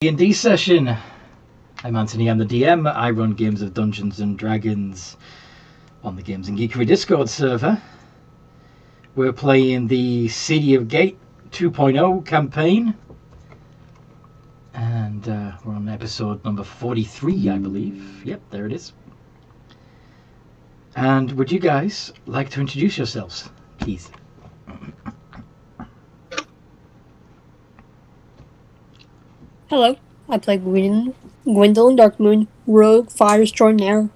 D&D Session. I'm Anthony, I'm the DM. I run games of Dungeons and Dragons on the Games and Geekery Discord server. We're playing the City of Gate 2.0 campaign. And we're on episode number 43, I believe. Yep, there it is. And would you guys like to introduce yourselves, please? Hello, I play Gwendolyn Darkmoon, Rogue Fire Extraordinaire,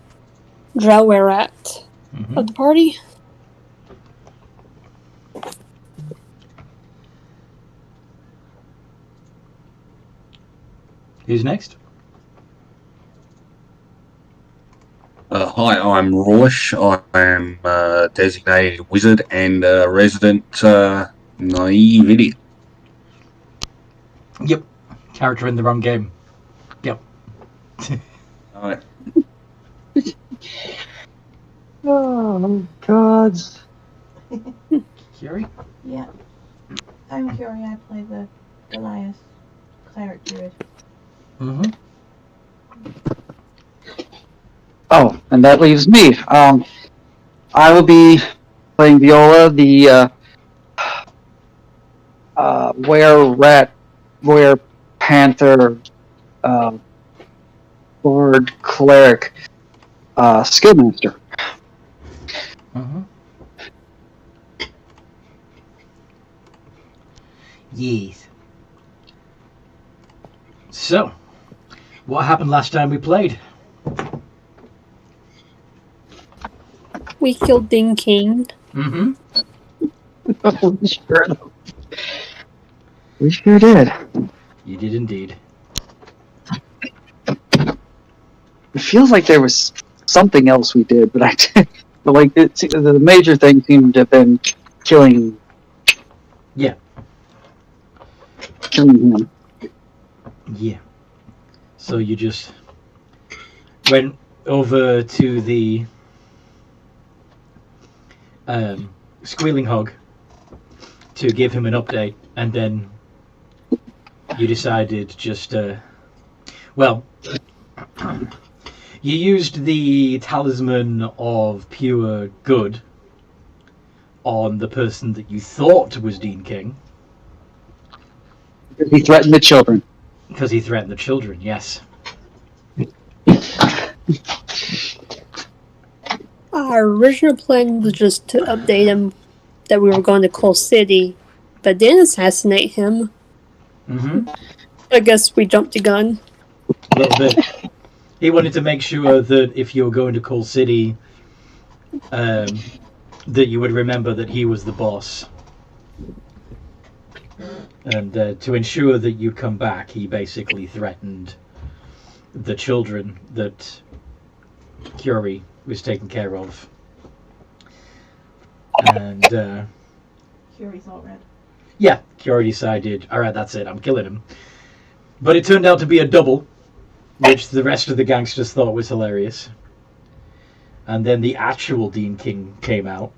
Drow-Rat of the party. Who's next? Hi, I'm Roish. I am a designated wizard and a resident naive idiot. Yep. Character in the wrong game. Yep. Alright. Oh, God. Curie? Yeah. I'm Curie, I play the Goliath cleric druid. Mm-hmm. Oh, and that leaves me. I will be playing Viola, the were-panther Lord Cleric Skillmaster. Mm-hmm. Yes. So, what happened last time we played? We killed Ding King. Mm-hmm. We sure did. You did indeed. It feels like there was something else we did, but but like the major thing seemed to have been killing. Yeah. Killing him. Yeah. So you just went over to the Squealing Hog to give him an update, and then you decided just well, you used the Talisman of Pure Good on the person that you thought was Dean King. He threatened the children. Because he threatened the children, yes. Our original plan was just to update him that we were going to Coal City, but then assassinate him. Mm-hmm. I guess we jumped the gun. A little bit. He wanted to make sure that if you were going to Coal City, that you would remember that he was the boss. And to ensure that you come back, he basically threatened the children that Curie was taking care of. And Curie's all red. yeah, Curie decided, alright, that's it, I'm killing him. But it turned out to be a double, which the rest of the gangsters thought was hilarious. And then the actual Dean King came out.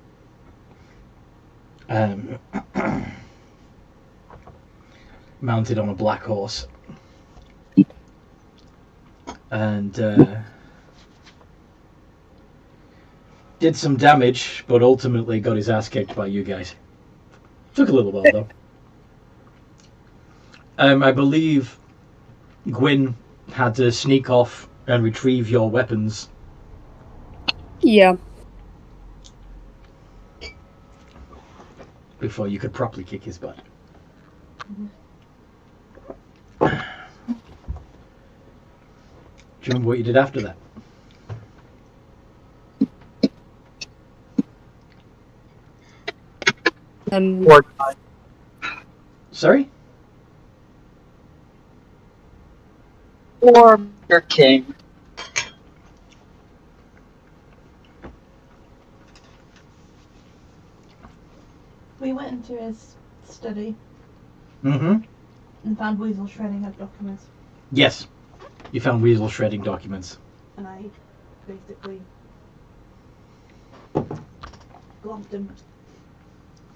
Mounted on a black horse. And did some damage, but ultimately got his ass kicked by you guys. Took a little while, though. I believe Gwyn had to sneak off and retrieve your weapons. Yeah. Before you could properly kick his butt. Mm-hmm. Do you remember what you did after that? Sorry? Or your king. We went into his study Mm-hmm. and found Weasel shredding up documents, Yes. You found Weasel shredding documents. and I basically glomped him.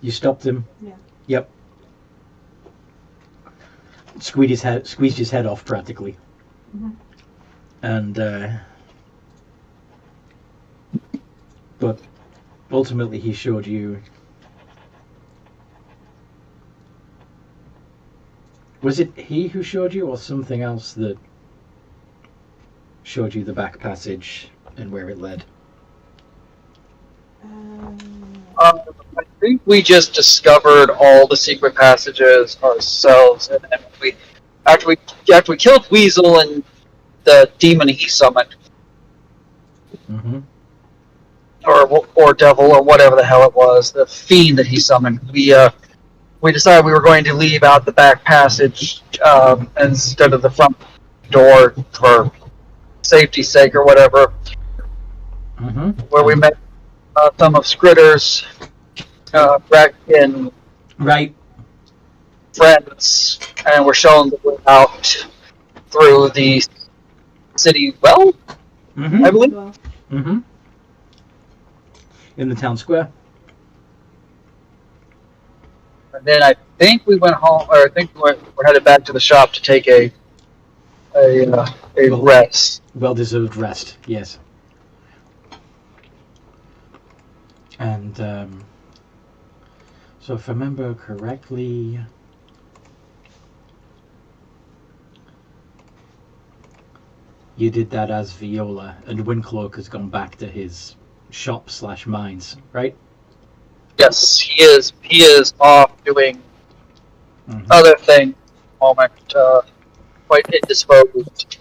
You stopped him? Yeah. Yep. squeezed his head off practically. Mhm. And but ultimately he showed you. Was it he who showed you, or something else that showed you the back passage and where it led? I think we just discovered all the secret passages ourselves, and then after we killed Weasel and the demon he summoned, Mm-hmm. or devil, or whatever the hell it was, the fiend that he summoned, we decided we were going to leave out the back passage instead of the front door for safety's sake or whatever, Mm-hmm. where we met some of Skritter's and Right. friends, and we're showing the way out through the city well, Mm-hmm. I believe. Well, Mm-hmm. In the town square. And then I think we went home, or I think we're headed back to the shop to take a rest. Well-deserved rest, yes. And so if I remember correctly, you did that as Viola, and Windcloak has gone back to his shop/mines, right? Yes, he is off doing Mhm. other things at the moment, quite indisposed.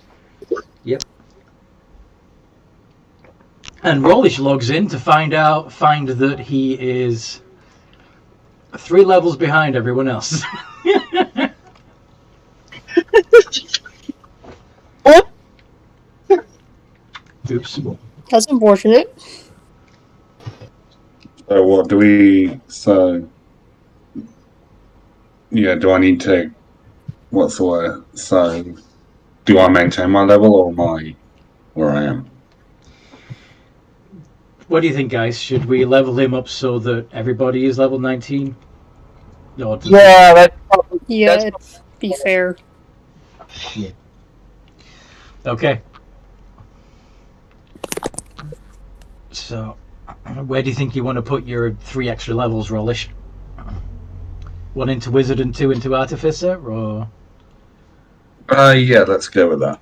And Rollish logs in to find that he is 3 levels behind everyone else. Oops. That's unfortunate. So what do we? So yeah, do I need to? What's the word? So do I maintain my level, or am I where I am? What do you think, guys? Should we level him up so that everybody is level 19? Or does Yeah, that's probably, Yeah, that's it'd be fair. Okay. So, where do you think you want to put your 3 extra levels, Rollish? 1 into Wizard and 2 into Artificer, or Yeah, let's go with that.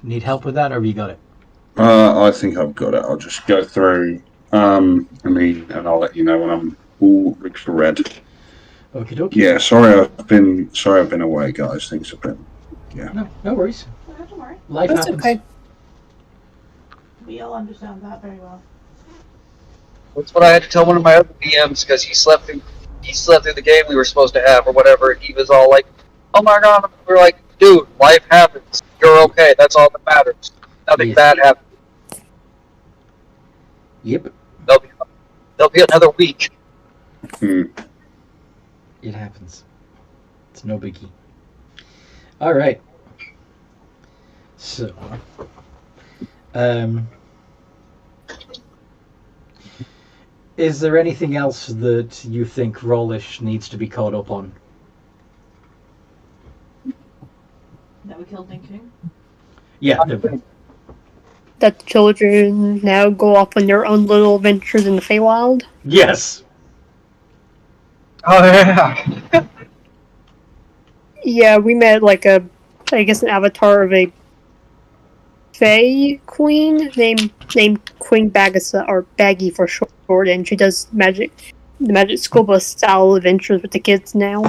need help with that, or have you got it? I think I've got it. I'll just go through. And I'll let you know when I'm all reached red. Okie dokie. Yeah, sorry I've been away, guys. Things have been. No worries. no, don't worry. Life That's happens. okay. We all understand that very well. That's what I had to tell one of my other DMs because he slept through the game we were supposed to have or whatever. And he was all like, "Oh my god!" We were like, "Dude, life happens. You're okay. That's all that matters. Nothing Yes. bad happens. Yep, There'll be another week." it happens. It's no biggie. All right. So, is there anything else that you think Rollish needs to be caught up on? That we killed Nick King. Yeah. That the children now go off on their own little adventures in the Feywild. Yes. Oh yeah. Yeah, we met an avatar of a Fey queen named Queen Bagasa, or Baggy for short, and she does the magic school bus style adventures with the kids now.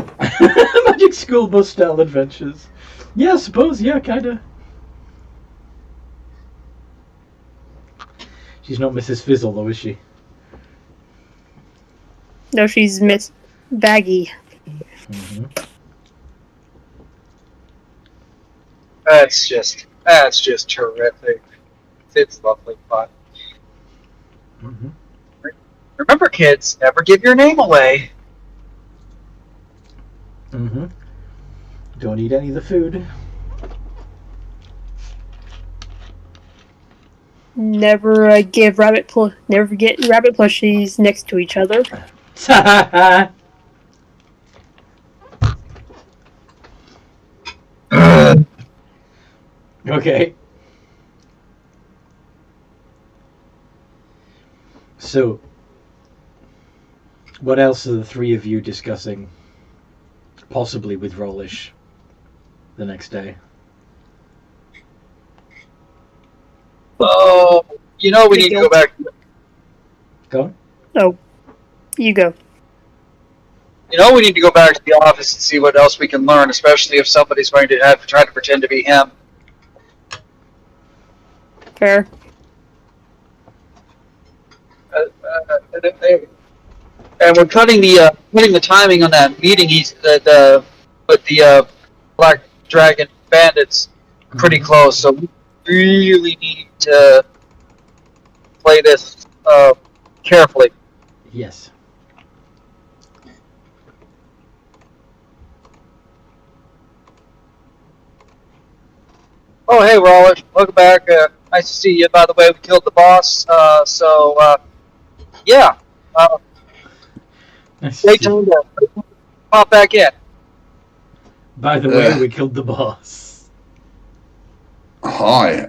Magic School Bus style adventures. Yeah, I suppose. Yeah, kinda. She's not Mrs. Fizzle, though, is she? No, she's Miss Baggy. Mm-hmm. That's just terrific. It's lovely fun. Mm-hmm. Remember, kids, never give your name away. Mm-hmm. Don't eat any of the food. Never get rabbit plushies next to each other. Okay. So, what else are the three of you discussing? Possibly with Rollish the next day. Oh, you know we need to go back. Go on. Oh, you go. You know we need to go back to the office and see what else we can learn, especially if somebody's going to have to try to pretend to be him. Fair. And we're cutting the timing on that meeting. With the Black Dragon Bandits pretty close, so we really need to play this carefully. Yes. Oh, hey, Roller. Welcome back. Nice to see you. By the way, we killed the boss. Yeah. Nice Great to see you. time to pop back in. By the way, we killed the boss. Hi.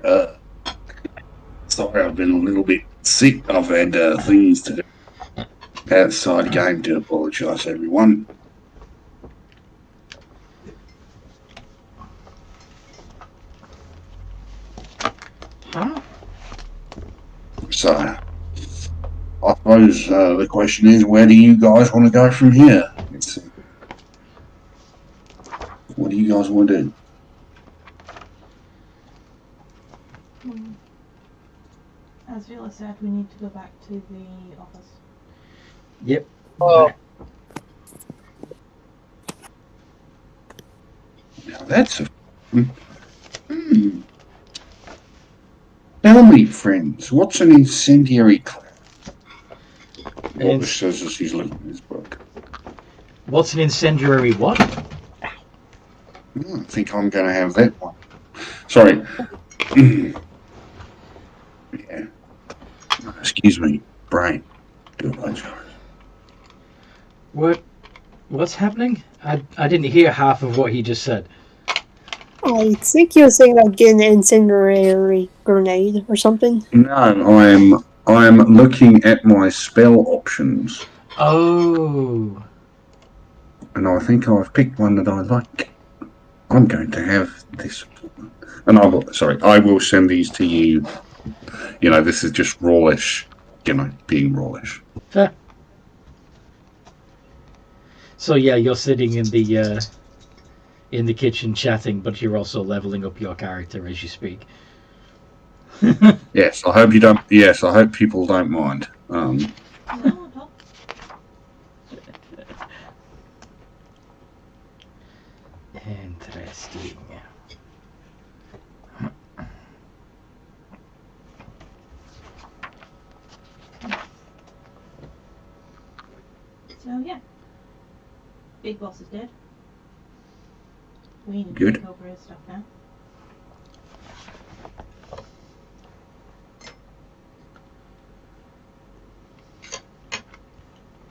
Sorry, I've been a little bit sick. I've had things to do outside the game. Do apologise, everyone. Huh? So, I suppose the question is, where do you guys want to go from here? What do you guys want to do? As Vila said, we need to go back to the office. Yep. Oh, Now that's a... Tell me, friends, what's an incendiary cloud? What says as he's looking at his book. What's an incendiary what? I think I'm going to have that one. Sorry. Yeah. Excuse me, brain. Do apologize. What's happening? I didn't hear half of what he just said. I think he was saying about getting an incendiary grenade or something. No, I'm looking at my spell options. Oh. And I think I've picked one that I like. I'm going to have this one. And I will send these to you. You know, this is just Rawlish, being Rawlish. Fair. So yeah, you're sitting in the kitchen chatting, but you're also leveling up your character as you speak. Yes, I hope you don't. Yes, I hope people don't mind. No, no. Interesting. So yeah, Big Boss is dead. We need to Good. take over his stuff now.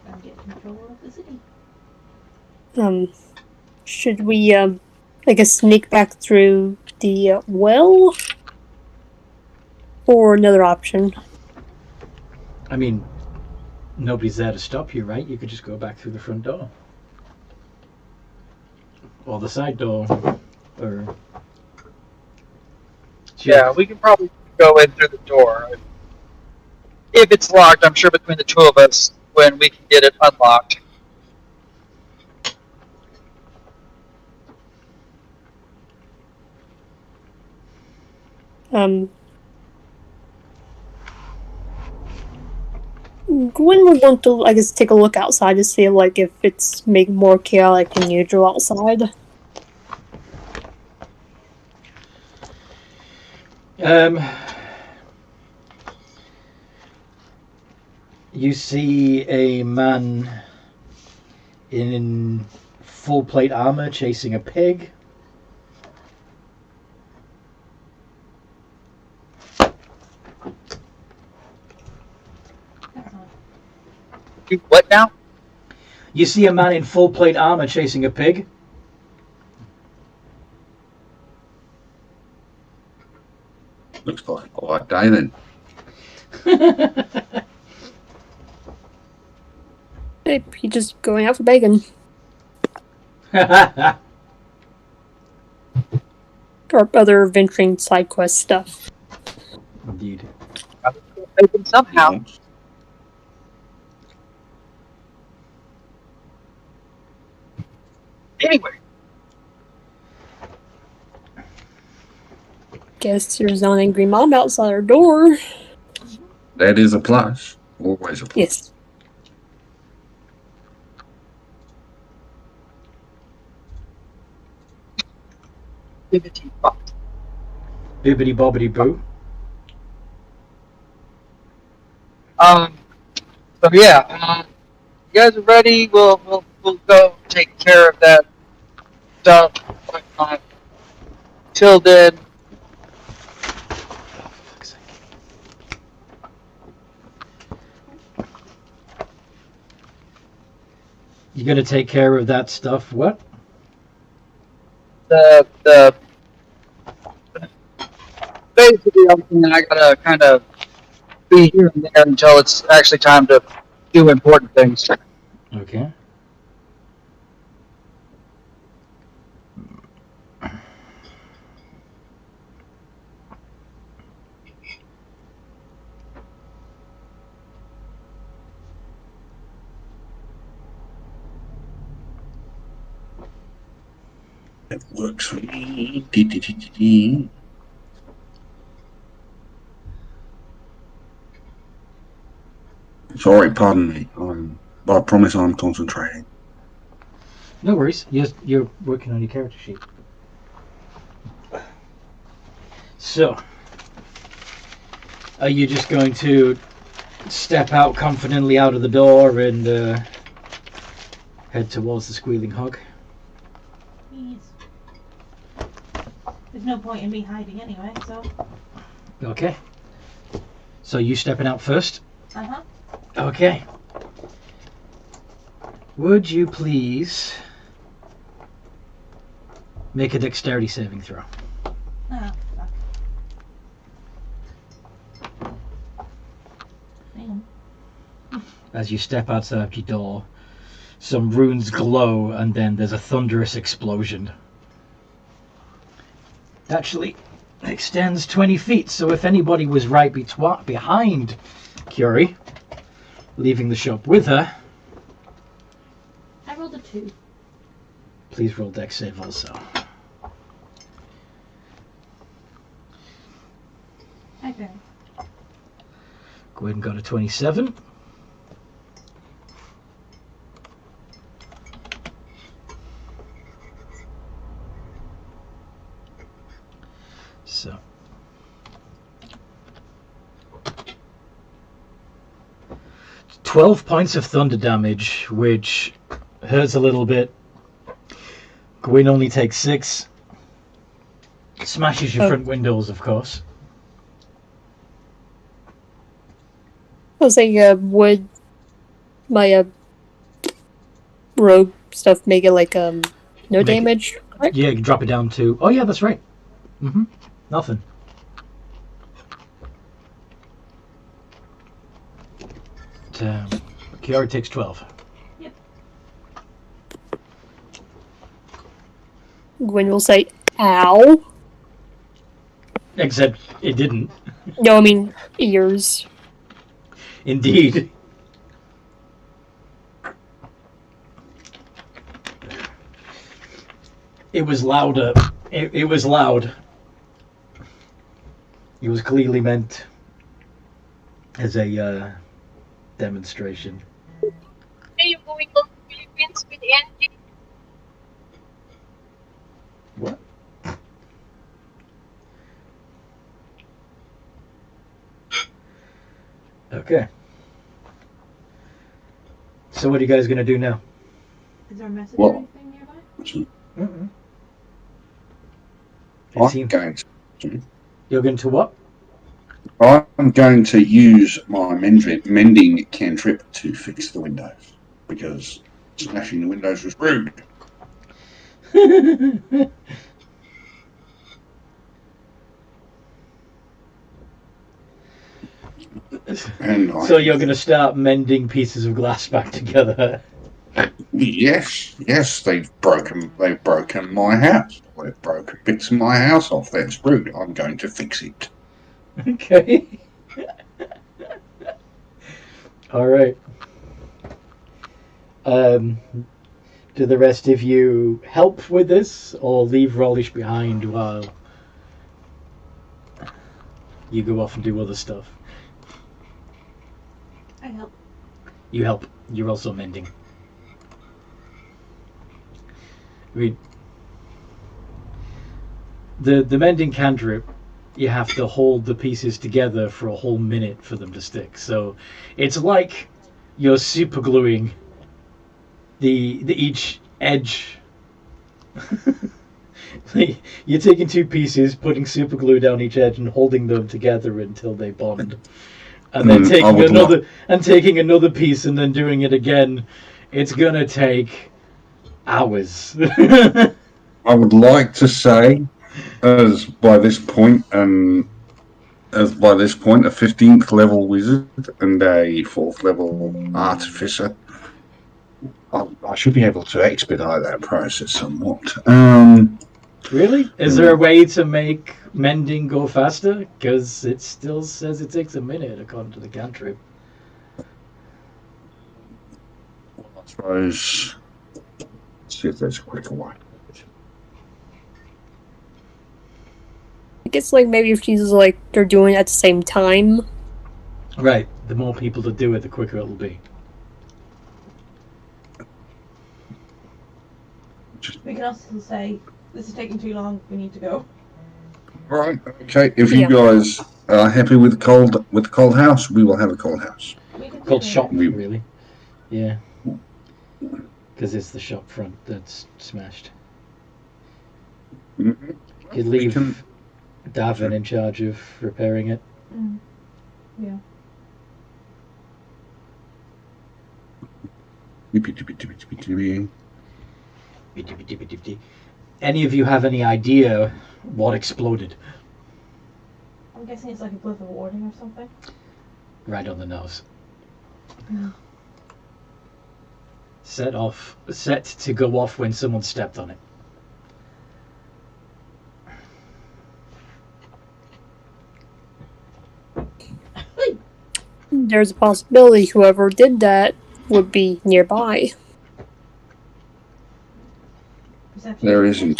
And get control of the city. Should we, I guess, sneak back through the well? Or another option? I mean, nobody's there to stop you, right? You could just go back through the front door. Or the side door. Or... yeah, we can probably go in through the door. If it's locked, I'm sure between the two of us, when we can get it unlocked. Gwen would want to, I guess, take a look outside to see, like, if it's making more chaotic than usual outside. You see a man in full plate armor chasing a pig. You what now? You see a man in full plate armor chasing a pig. Looks like a quiet day then. Hey, he's just going out for bacon. Or other venturing side quest stuff. Indeed. Bacon somehow. Anyway, Guess there's an angry mom outside our door. That is a plus. Always a plus. Yes. bibbity bop. Bibbity bobbity boo. So yeah, you guys are ready. We'll go take care of that stuff. Whatnot. Till then, You gonna take care of that stuff? What? the basically everything I gotta kind of be here and there until it's actually time to do important things. Okay. That works for me. Sorry, pardon me. I promise I'm concentrating. No worries. You're working on your character sheet. So, are you just going to step out confidently out of the door and head towards the squealing hog? Please. There's no point in me hiding anyway, so. Okay. So you stepping out first? Uh-huh. Okay. Would you please make a dexterity saving throw? Oh, fuck. Damn. As you step outside your door, some runes glow and then there's a thunderous explosion. It actually extends 20 feet, so if anybody was right behind Curie, leaving the shop with her, I rolled a 2. please roll dex save also. Okay. Go ahead and go to 27. So 12 points of thunder damage, which hurts a little bit. Gwyn only takes 6. Smashes your front windows, of course. I was saying, would my rogue stuff make it like no Make it- damage? Right? Yeah, you can drop it down to... Oh, yeah, that's right. Nothing. Kiara takes 12. Gwen will say, "Ow." Except it didn't. No, I mean ears. Indeed. It was louder. It was loud. It was clearly meant as a demonstration. Are you going to the Philippines with Angie? What? Okay. So what are you guys going to do now? Is there a message Well- or anything nearby? Mm-mm. I'm going to. You're going to what? I'm going to use my mending cantrip to fix the windows because smashing the windows was rude. And So you're going to start mending pieces of glass back together. Yes, they've broken my house. They've broken bits of my house off. That's rude. I'm going to fix it. Okay. All right. Do the rest of you help with this, or leave Rollish behind while you go off and do other stuff? I help. You help. You're also mending. I mean, the mending cantrip, you have to hold the pieces together for a whole minute for them to stick. So it's like you're super gluing the each edge. You're taking two pieces, putting super glue down each edge, and holding them together until they bond. And then taking another piece and then doing it again. It's gonna take hours. I would like to say, as by this point a 15th level wizard and a 4th level artificer, I should be able to expedite that process somewhat. Really? Is there a way to make mending go faster? Because it still says it takes a minute according to the cantrip. I suppose. Let's see if there's a quicker way. I guess like maybe if she's like they're doing it at the same time. Right. The more people that do it, the quicker it'll be. We can also say, this is taking too long, we need to go. Right. Okay. If you guys are happy with the cold house, we will have a cold house. Cold shop, really. Yeah. Because it's the shop front that's smashed. Mm-hmm. You'd leave Davin in charge of repairing it. Mm. Yeah. Any of you have any idea what exploded? I'm guessing it's like a glyph of warding or something. Right on the nose. Mm. Set to go off when someone stepped on it. There's a possibility whoever did that would be nearby. Perception. There isn't.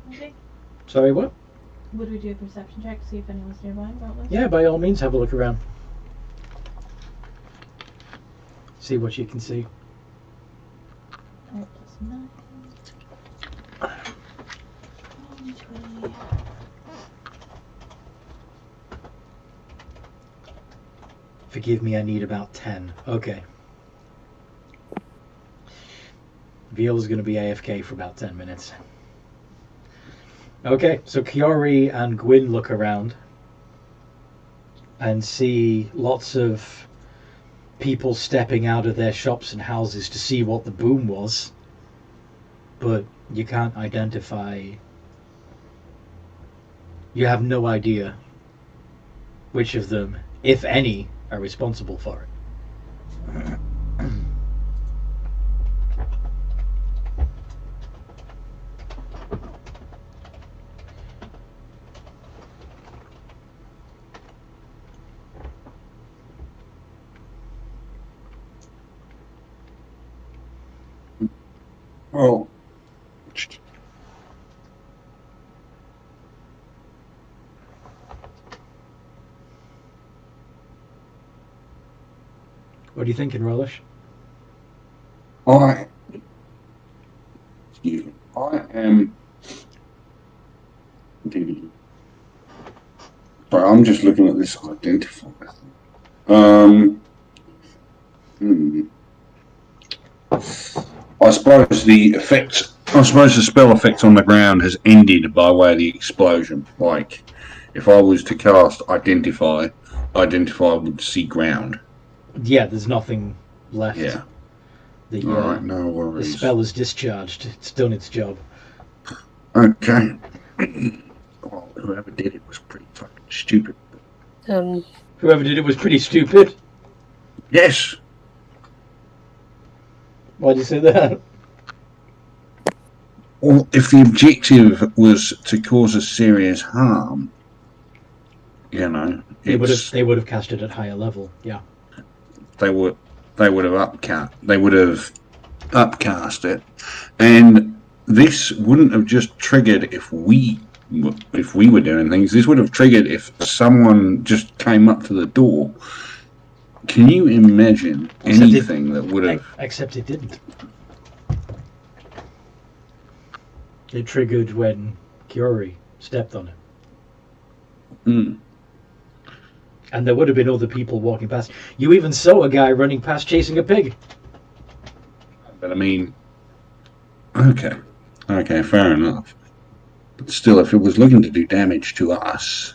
Okay. Sorry, what? Would we do a perception check to see if anyone's nearby about this? Yeah, by all means, have a look around. See what you can see. Oh, +9. 20. Forgive me, I need about 10. Okay. Viola's going to be AFK for about 10 minutes. Okay, so Kiori and Gwyn look around and see lots of people stepping out of their shops and houses to see what the boom was, but you can't identify. You have no idea which of them, if any, are responsible for it. Well, What are you thinking, Rollish? I am. Sorry, I'm just looking at this identifier. I suppose the spell effect on the ground has ended by way of the explosion. Like, if I was to cast Identify would see ground. Yeah, there's nothing left. Yeah. Alright, no the worries. spell is discharged. It's done its job. Okay. Well, whoever did it was pretty fucking stupid. Whoever did it was pretty stupid. Yes. Why'd you say that? Well, if the objective was to cause us serious harm, you know, They would have cast it at higher level. Yeah. they would have upcast it, and this wouldn't have just triggered if we were doing things. This would have triggered if someone just came up to the door. Can you imagine anything that would have? Except it didn't. It triggered when Kiori stepped on it. Mm. And there would have been other people walking past. You even saw a guy running past chasing a pig. But I mean, okay, fair enough. But still, if it was looking to do damage to us,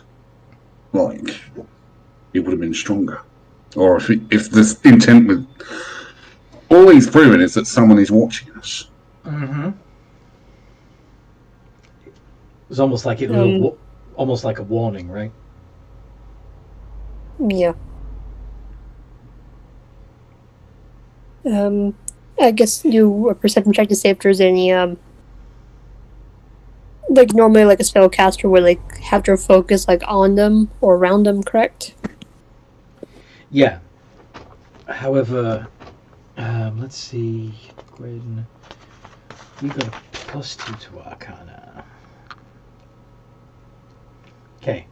like, it would have been stronger. Or if the intent with all he's proven is that someone is watching us. Mm-hmm. It was almost like almost like a warning, right? Yeah. I guess do a perception check to see if there's any like normally like a spellcaster would like have their focus like on them or around them, correct? Yeah. However, let's see. Gwen, you got a +2 to Arcana. Okay.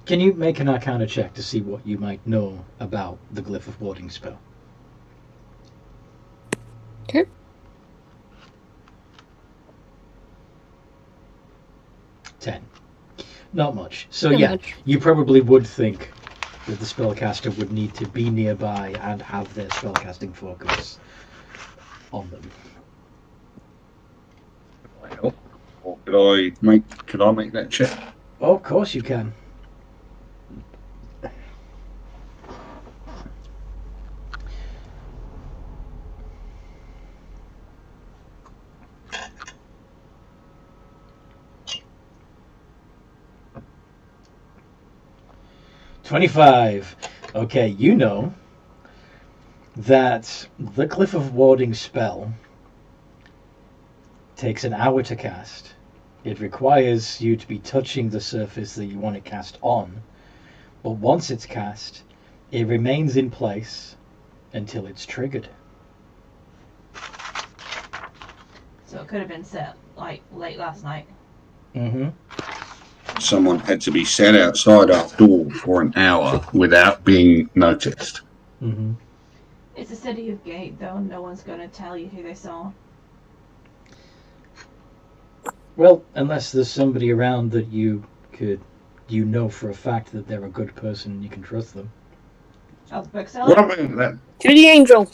Can you make an Arcana check to see what you might know about the Glyph of Warding spell? Okay. Ten. Not much. So Not yeah, much. you probably would think that the spellcaster would need to be nearby and have their spellcasting focus on them. Or could I make that check? Oh, of course you can. $25. Okay, you know that the Glyph of Warding spell takes an hour to cast. It requires you to be touching the surface that you want it cast on, but once it's cast, it remains in place until it's triggered. So it could have been set like late last night. Mm-hmm. Someone had to be sat outside our door for an hour without being noticed. Mm-hmm. It's a city of Gate, though. No one's going to tell you who they saw. Well, unless there's somebody around that you know for a fact that they're a good person and you can trust them. Oh, the bookseller? What about that? To the angel.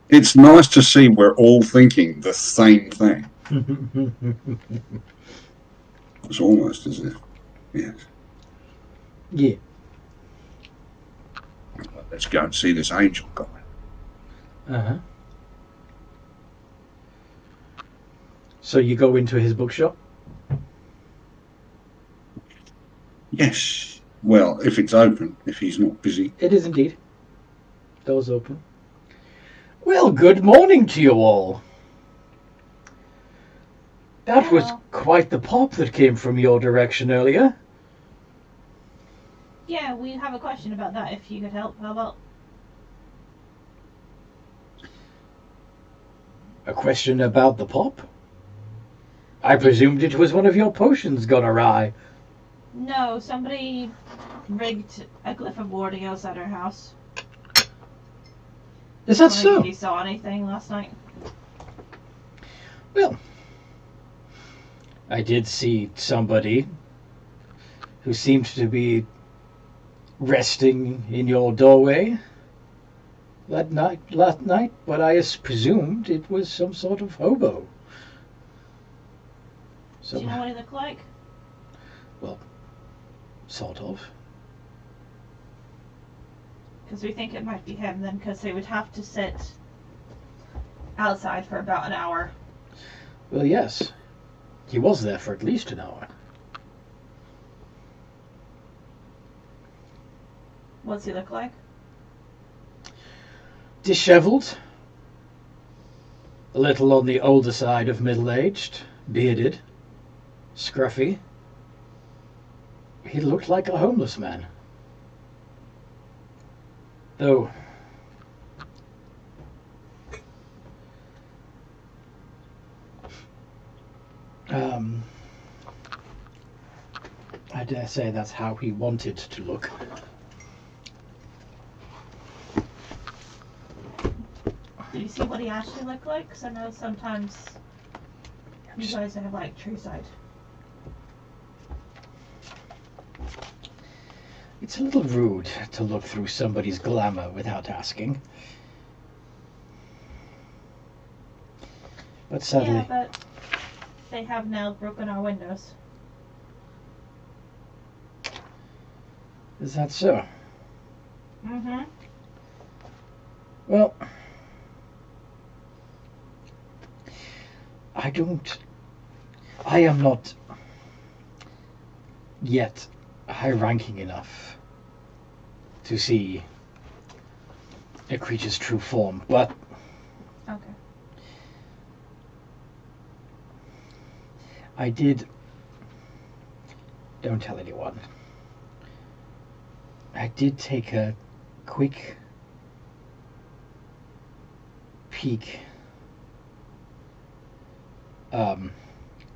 It's nice to see we're all thinking the same thing. It's almost as if, yes. Yeah. Let's go and see this angel guy. Uh-huh. So you go into his bookshop? Yes. Well, if it's open, if he's not busy. It is indeed. Doors open. Well, good morning to you all. That was quite the pop that came from your direction earlier. Yeah, we have a question about that, if you could help. How about... A question about the pop? I presumed it was one of your potions gone awry. No, somebody rigged a Glyph of Warding outside our house. Is that Wondering so? if you saw anything last night? Well, I did see somebody who seemed to be resting in your doorway last night, but I presumed it was some sort of hobo. Do you know what he looked like? Well, sort of. Because we think it might be him then, because they would have to sit outside for about an hour. Well, yes. He was there for at least an hour. What's he look like? Disheveled. A little on the older side of middle-aged. Bearded. Scruffy. He looked like a homeless man. Though... I dare say that's how he wanted to look. Did you see what he actually looked like? Because I know sometimes you guys have like true side. It's a little rude to look through somebody's glamour without asking. But sadly... Yeah, but they have now broken our windows. Is that so? Mm-hmm. Well... I am not yet high-ranking enough to see a creature's true form, but Okay. I did... Don't tell anyone. I did take a quick peek,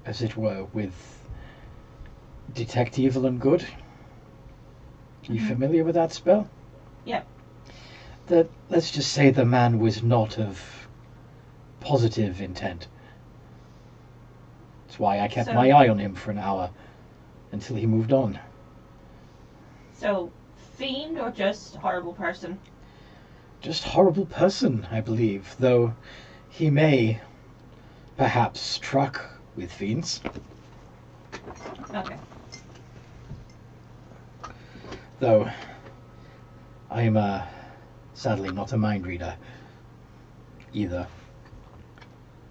as it were, with Detect Evil and Good. You familiar with that spell? Yep. Let's just say the man was not of positive intent. That's why I kept my eye on him for an hour until he moved on. So, fiend or just horrible person? Just horrible person, I believe, though he may perhaps struck with fiends. Okay. Though I am sadly not a mind reader either.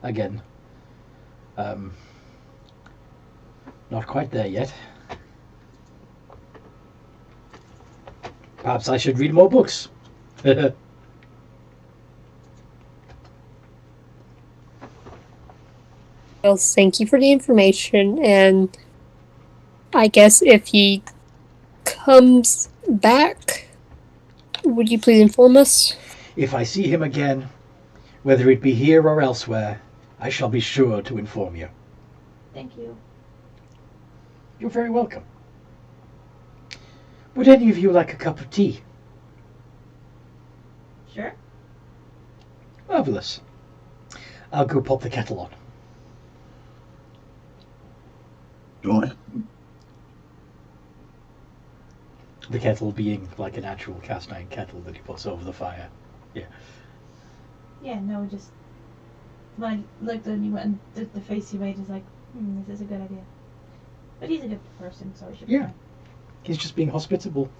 Again, not quite there yet. Perhaps I should read more books. Well, thank you for the information, and I guess if he comes back, would you please inform us? If I see him again, whether it be here or elsewhere, I shall be sure to inform you. Thank you. You're very welcome. Would any of you like a cup of tea? Sure. Marvelous. I'll go pop the kettle on. Joy. The kettle being like an actual cast iron kettle that he puts over the fire. Yeah. Yeah, no, just when I looked and you went and the face you made is like, this is a good idea. But he's a good person, so it should be Yeah. fine. He's just being hospitable.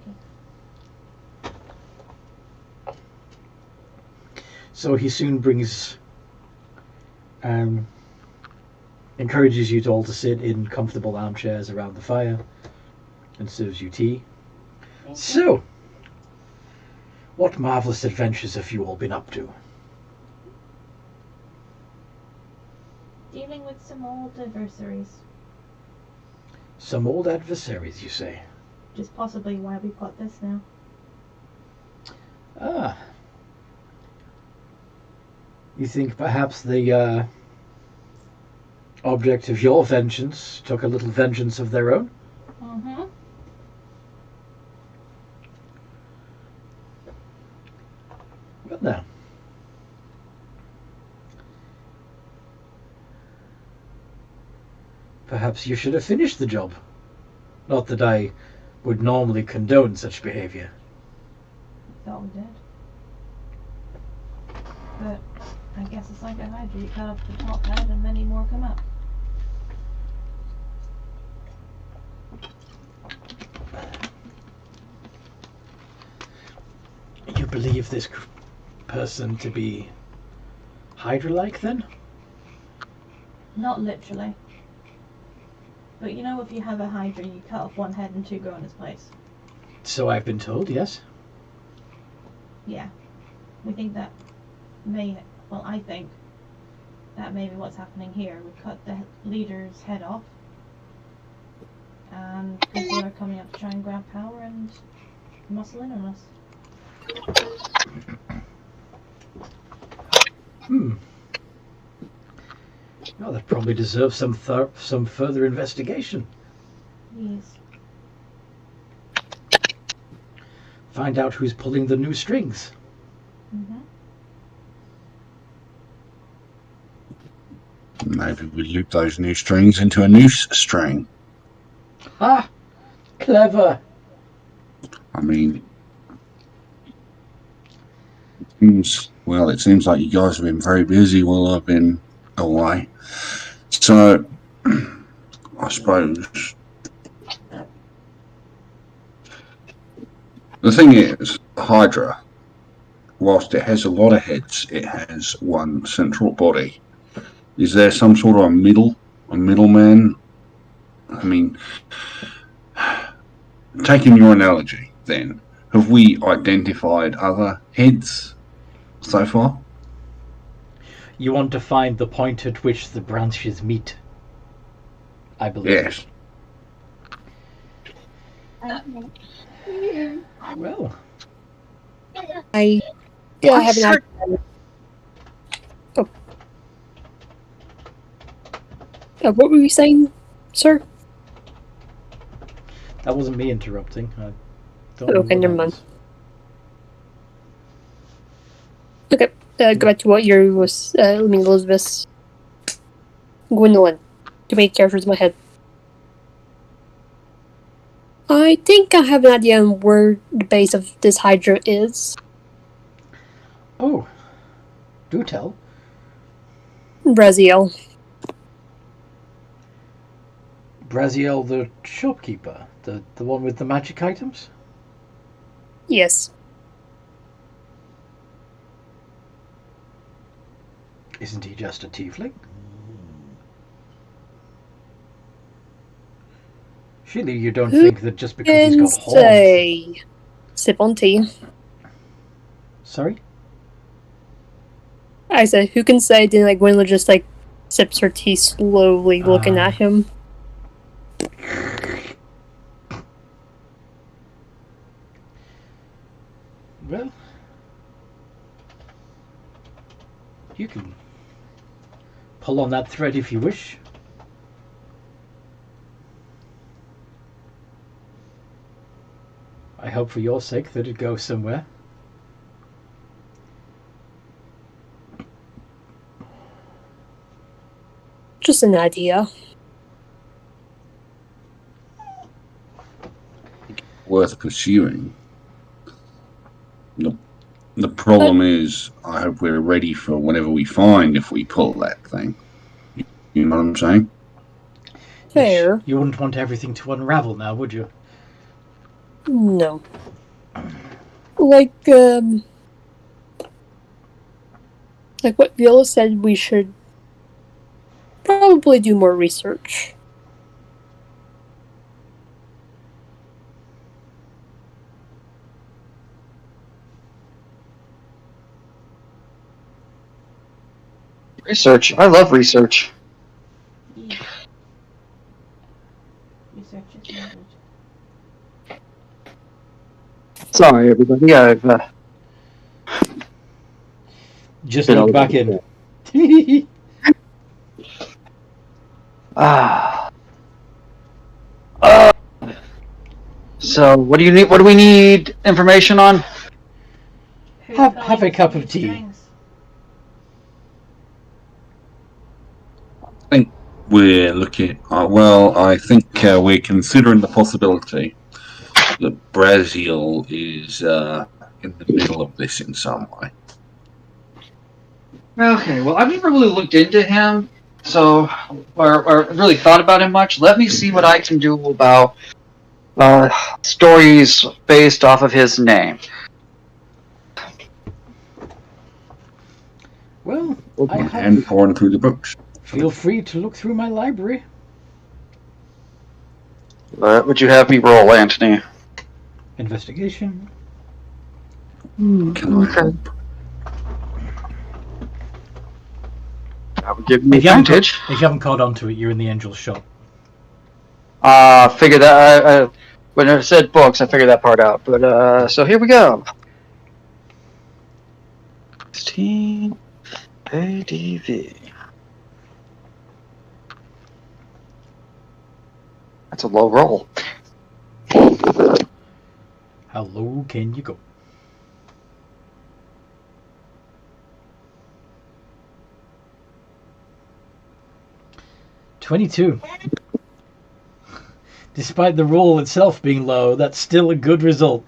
Okay. So he soon brings, encourages you all to sit in comfortable armchairs around the fire and serves you tea. Thank you. So, what marvelous adventures have you all been up to? Dealing with some old adversaries. Some old adversaries, you say? Which is possibly why we've got this now. Ah. You think perhaps the object of your vengeance took a little vengeance of their own? Mm-hmm. Well now. Perhaps you should have finished the job. Not that I would normally condone such behavior. Thought we did. But I guess it's like a hydra. You cut off the top head and many more come up. You believe this person to be Hydra-like, then? Not literally. But you know, if you have a hydra, you cut off one head and two go in its place. So I've been told, yes. Yeah. We think that I think that may be what's happening here. We cut the leader's head off, and people are coming up to try and grab power and muscle in on us. Well, that probably deserves some further investigation. Yes. Find out who's pulling the new strings. Mm-hmm. Maybe we loop those new strings into a noose string. Ah, clever. I mean, it seems like you guys have been very busy while I've been away. So, I suppose the thing is, Hydra, whilst it has a lot of heads, it has one central body. Is there some sort of a middleman? I mean, taking your analogy, then, have we identified other heads so far? You want to find the point at which the branches meet, I believe. Yes. Well, I haven't had. What were you saying, sir? that wasn't me interrupting. I don't know Okay, what never that mind. was. Okay, go back to what you was. Elizabeth. Gwendolyn. Too many characters in my head. I think I have an idea on where the base of this Hydra is. Oh, do tell. Braziel. Braziel the shopkeeper, the one with the magic items? Yes. Isn't he just a tiefling? Surely you don't think that just because he's got horns... Say, sip on tea. Sorry? I said, who can say? Then like Gwendolyn just like sips her tea slowly, looking at him. Well, you can pull on that thread if you wish. I hope for your sake that it goes somewhere. Just an idea. Worth pursuing. The problem is, I hope we're ready for whatever we find if we pull that thing. You know what I'm saying? Fair. You wouldn't want everything to unravel now, would you? No. Like what Viola said, we should probably do more research. Research. I love research. Yeah. Research is knowledge. Sorry, everybody. I've Just been look over back in. So, what do you need? What do we need information on? Who's Have going a cup to of the tea. strings? I think we're looking. I think we're considering the possibility that Brazil is in the middle of this in some way. Okay, well, I've never really looked into him, so or really thought about him much. Let me see what I can do about stories based off of his name. Well, I And have... pouring through the books. Feel free to look through my library. Would you have me roll, Anthony? Investigation. Can I help? That would give me If you advantage. haven't caught on to it, you're in the angel's shop. Figured that when it said books, I figured that part out. But so here we go. 16 ADV. That's a low roll. How low can you go? $22. Despite the roll itself being low, that's still a good result.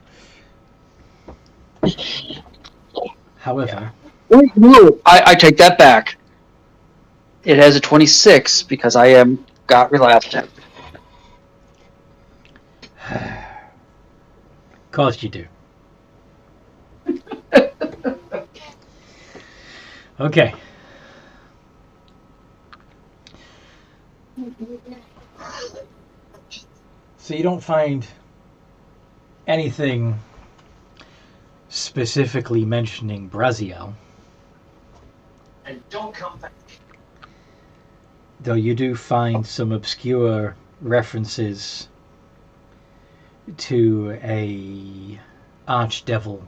However, No, I take that back. It has a 26 because I am got relapsed. of course you do. Okay. So you don't find anything specifically mentioning Braziel. And don't come back. Though you do find some obscure references to a archdevil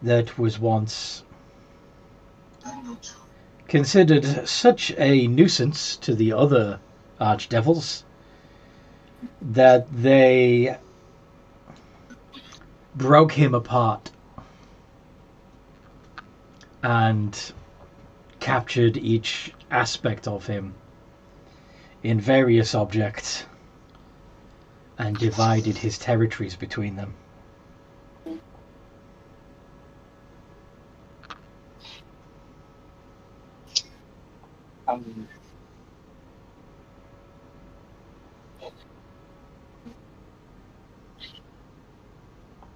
that was once considered such a nuisance to the other archdevils that they broke him apart and captured each aspect of him in various objects and divided his territories between them.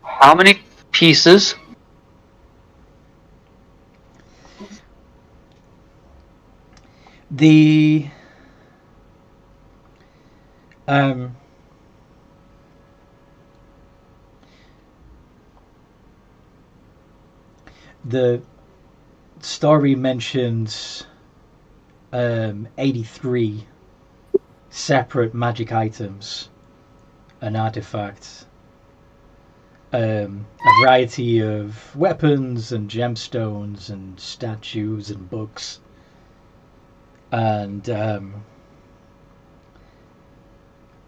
How many pieces? The the story mentions 83 separate magic items and artifacts, a variety of weapons and gemstones and statues and books, and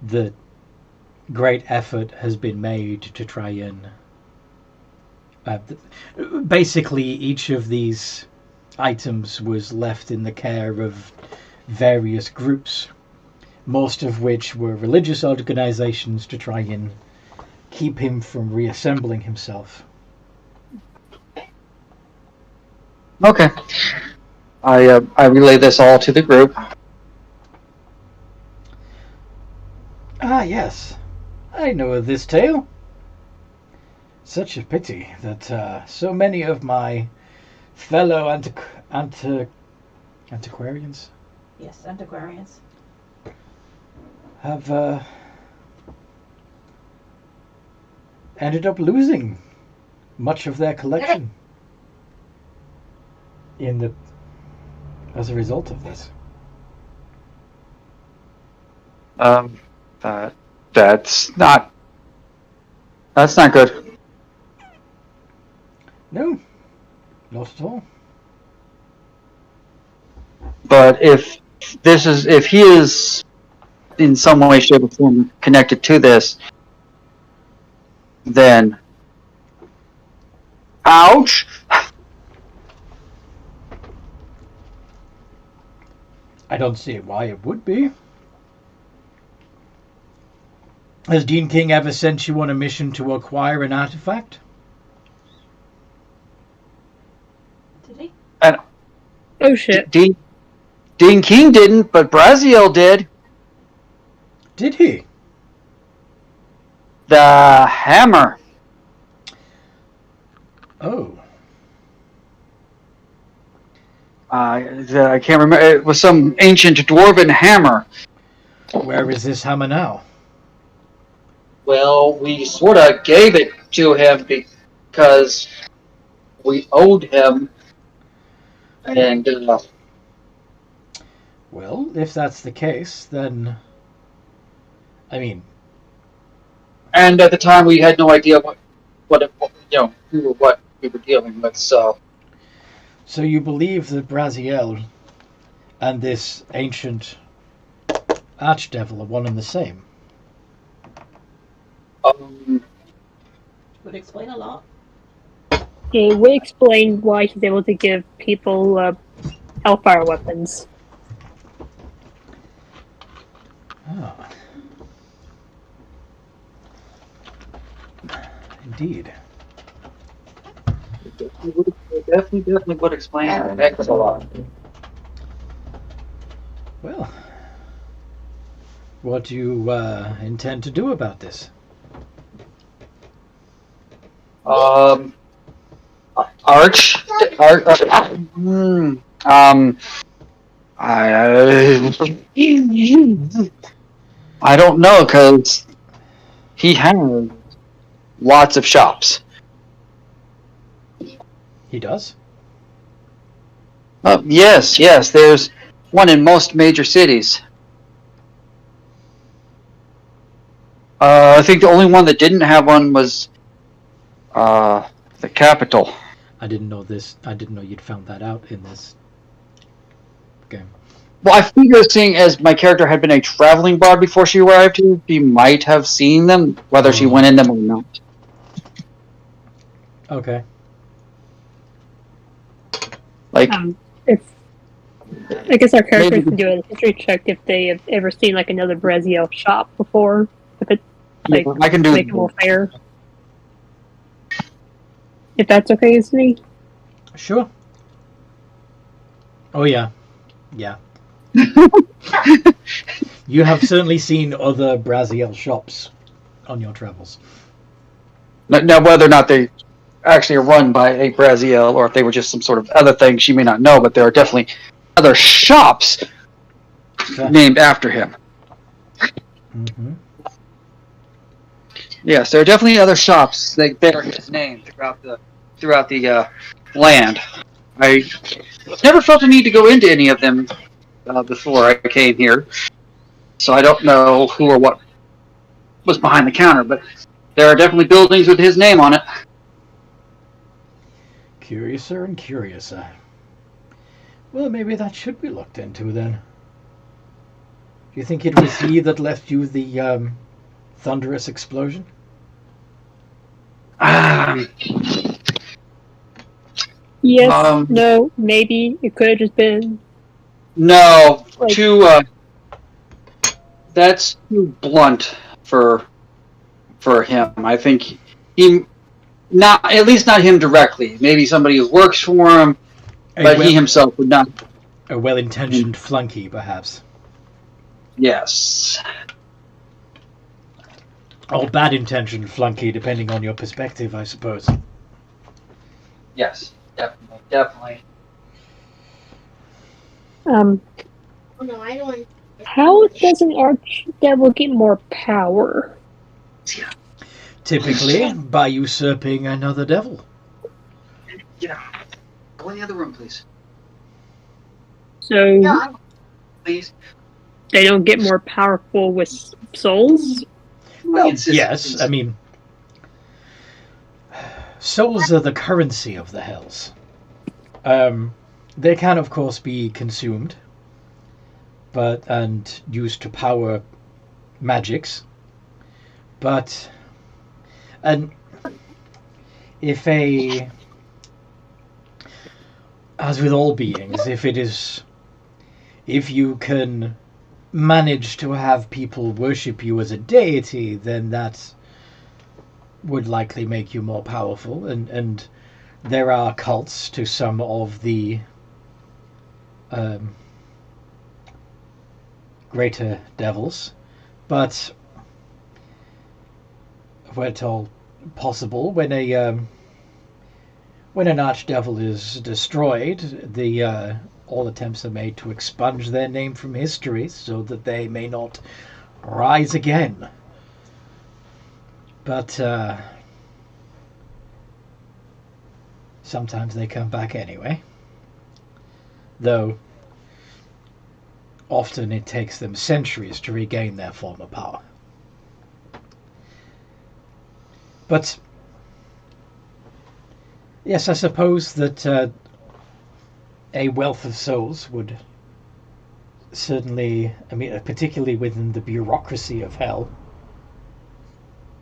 the great effort has been made to try and basically each of these items was left in the care of various groups, most of which were religious organizations, to try and keep him from reassembling himself. Okay. I relay this all to the group. Ah, yes. I know of this tale. Such a pity that so many of my fellow antiquarians Yes, antiquarians. have ended up losing much of their collection as a result of this. That's not good. No, not at all. But if he is in some way, shape, or form connected to this, then ouch. I don't see why it would be. Has Dean King ever sent you on a mission to acquire an artifact? Did he? And Oh shit. Dean King didn't, but Braziel did. Did he? The hammer. Oh. I can't remember. It was some ancient dwarven hammer. Where is this hammer now? Well, we sort of gave it to him because we owed him, and Well, if that's the case, then I mean, and at the time we had no idea what who or what we were dealing with. So so you believe that Braziel and this ancient archdevil are one and the same? Would explain a lot. It would explain why he's able to give people hellfire weapons. Ah. Indeed. it definitely would explain a heck of a lot. Well, what do you intend to do about this? Arch, I don't know because he has lots of shops. He does? Yes. There's one in most major cities. I think the only one that didn't have one was the capital. I didn't know this. I didn't know you'd found that out in this game. Well, I figure seeing as my character had been a traveling bard before she arrived here, she might have seen them, whether she went in them or not. Okay. Like, If I guess our characters can do a history check if they have ever seen like another Braziel shop before. If it like I can do make it more fair. If that's okay with me. Sure. Oh yeah. Yeah. You have certainly seen other Braziel shops on your travels. Now, whether or not they actually are run by a Braziel or if they were just some sort of other thing, she may not know, but there are definitely other shops named after him. Mm-hmm. Yes, there are definitely other shops that bear his name throughout the land. I never felt the need to go into any of them before I came here, so I don't know who or what was behind the counter, but there are definitely buildings with his name on it. Curiouser and curiouser. Well, maybe that should be looked into then. Do you think it was he that left you the thunderous explosion? Yes, no, maybe. It could have just been... No, that's too blunt for him. I think at least not him directly. Maybe somebody who works for him, but he himself would not. A well-intentioned flunky, perhaps. Yes. Or bad-intentioned flunky, depending on your perspective, I suppose. Yes, definitely. Oh no, I don't. How does an archdevil get more power? Typically, by usurping another devil. Yeah. Go in the other room, please. So Please. they don't get more powerful with souls? Well, yes, I mean, souls are the currency of the hells. They can, of course, be consumed, and used to power magics. But, and if as with all beings, if you can manage to have people worship you as a deity, then that would likely make you more powerful. And there are cults to some of the greater devils, but where it's all possible, when an archdevil is destroyed, all attempts are made to expunge their name from history so that they may not rise again. But sometimes they come back anyway. Though often it takes them centuries to regain their former power. But yes, I suppose that a wealth of souls would certainly, I mean, particularly within the bureaucracy of hell,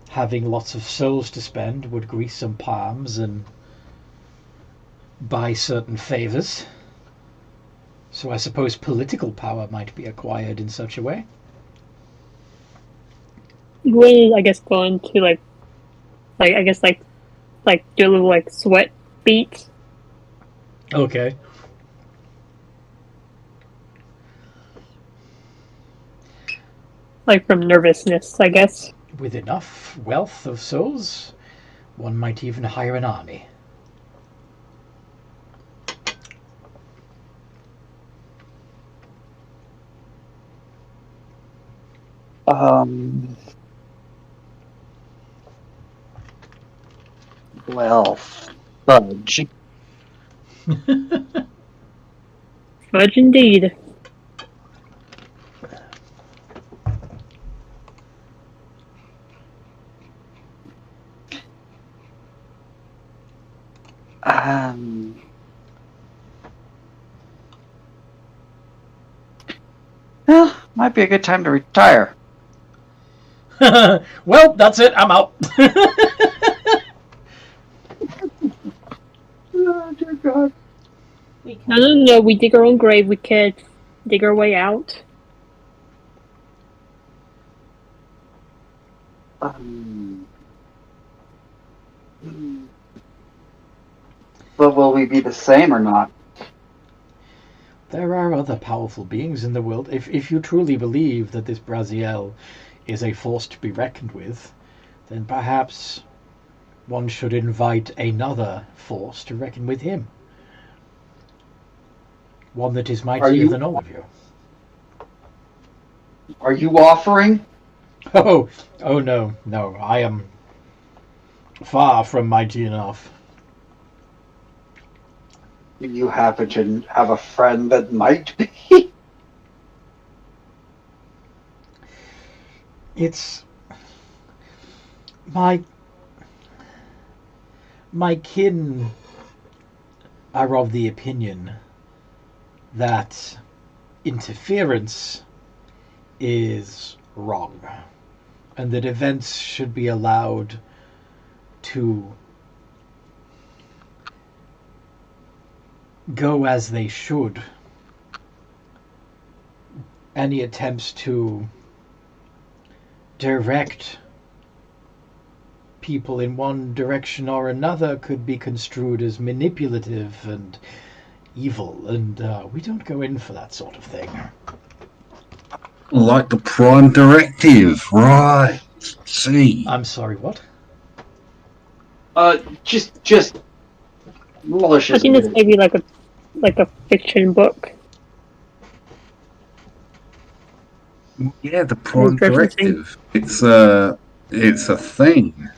having lots of souls to spend would grease some palms and buy certain favors. So I suppose political power might be acquired in such a way. You would, I guess, go into like do a little like sweat beats. Okay. Like from nervousness, I guess. With enough wealth of souls, one might even hire an army. Well, fudge. Fudge indeed. Well, might be a good time to retire. Well, that's it. I'm out. Oh, dear God. No. We dig our own grave. We could dig our way out. But will we be the same or not? There are other powerful beings in the world. If you truly believe that this Braziel is a force to be reckoned with, then perhaps one should invite another force to reckon with him. One that is mightier than all of you. Are you offering? Oh no, I am far from mighty enough. Do you happen to have a friend that might be? It's my kin are of the opinion that interference is wrong, and that events should be allowed to go as they should. Any attempts to direct people in one direction or another could be construed as manipulative and evil, and we don't go in for that sort of thing. Like the Prime Directive, right? See. I'm sorry, what? Just malicious. I think it's maybe like a fiction book. Yeah, the Prime Referencing. Directive. It's a thing.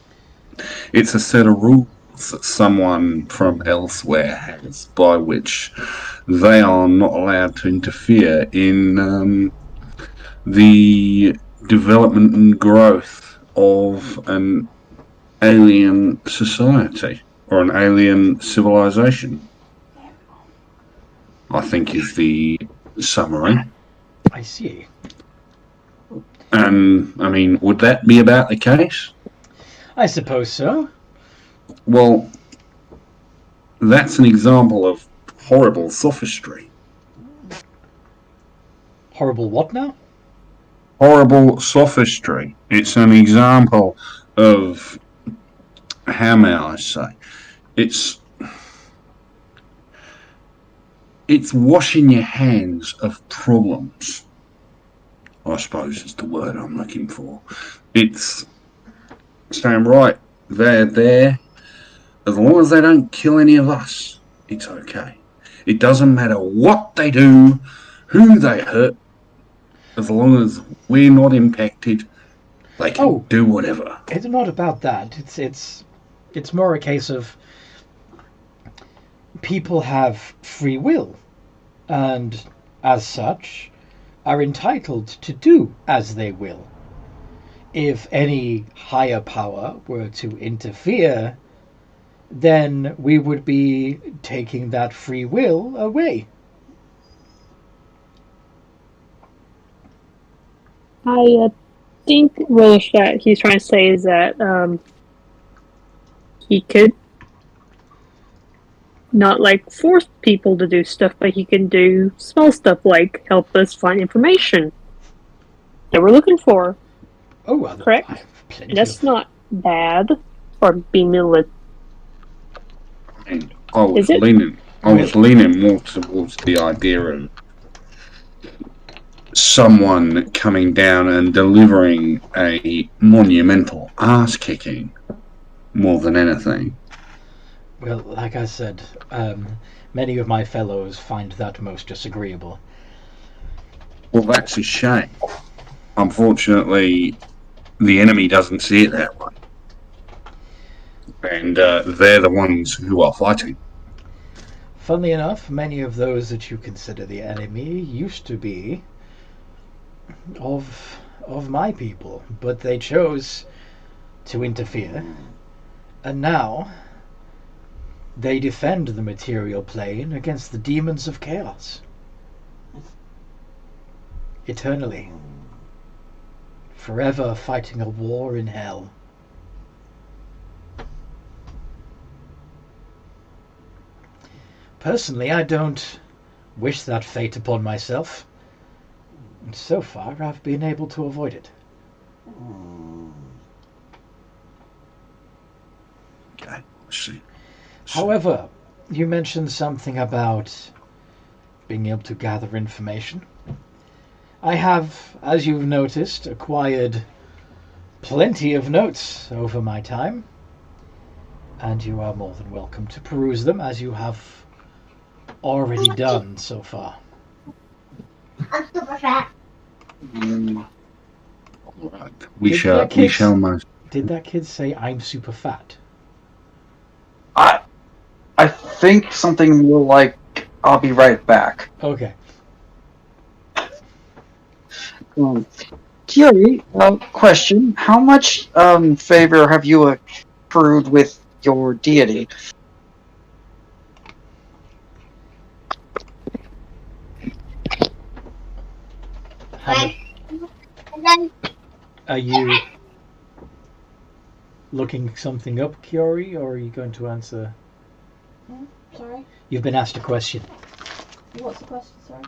It's a set of rules that someone from elsewhere has, by which they are not allowed to interfere in the development and growth of an alien society or an alien civilization, I think is the summary. I see. And, I mean, would that be about the case? I suppose so. Well, that's an example of horrible sophistry. Horrible what now? Horrible sophistry. It's an example of, how may I say, it's washing your hands of problems, I suppose is the word I'm looking for. It's saying, right, they're there. As long as they don't kill any of us, it's okay. It doesn't matter what they do, who they hurt, as long as we're not impacted, They can do whatever. It's not about that. It's more a case of people have free will, and as such, are entitled to do as they will. If any higher power were to interfere, then we would be taking that free will away. I think Relish that he's trying to say is that he could not like force people to do stuff, but he can do small stuff like help us find information that we're looking for. Oh, well, correct? Plenty That's of... not bad or being military. I was leaning more towards the idea of someone coming down and delivering a monumental ass kicking more than anything. Well, like I said, many of my fellows find that most disagreeable. Well, that's a shame. Unfortunately, the enemy doesn't see it that way. And they're the ones who are fighting. Funnily enough, many of those that you consider the enemy used to be of my people, but they chose to interfere, and now they defend the material plane against the demons of chaos. Eternally. Forever fighting a war in hell. Personally, I don't wish that fate upon myself. And so far, I've been able to avoid it. Okay, let's see. However, you mentioned something about being able to gather information. I have, as you've noticed, acquired plenty of notes over my time, and you are more than welcome to peruse them, as you have already done so far. I'm super fat. Right. We shall most. Did that kid say I'm super fat? I think something more like I'll be right back. Okay. Curie, question: how much favor have you accrued with your deity? Are you looking something up, Curie, or are you going to answer? Sorry? You've been asked a question. What's the question, sorry?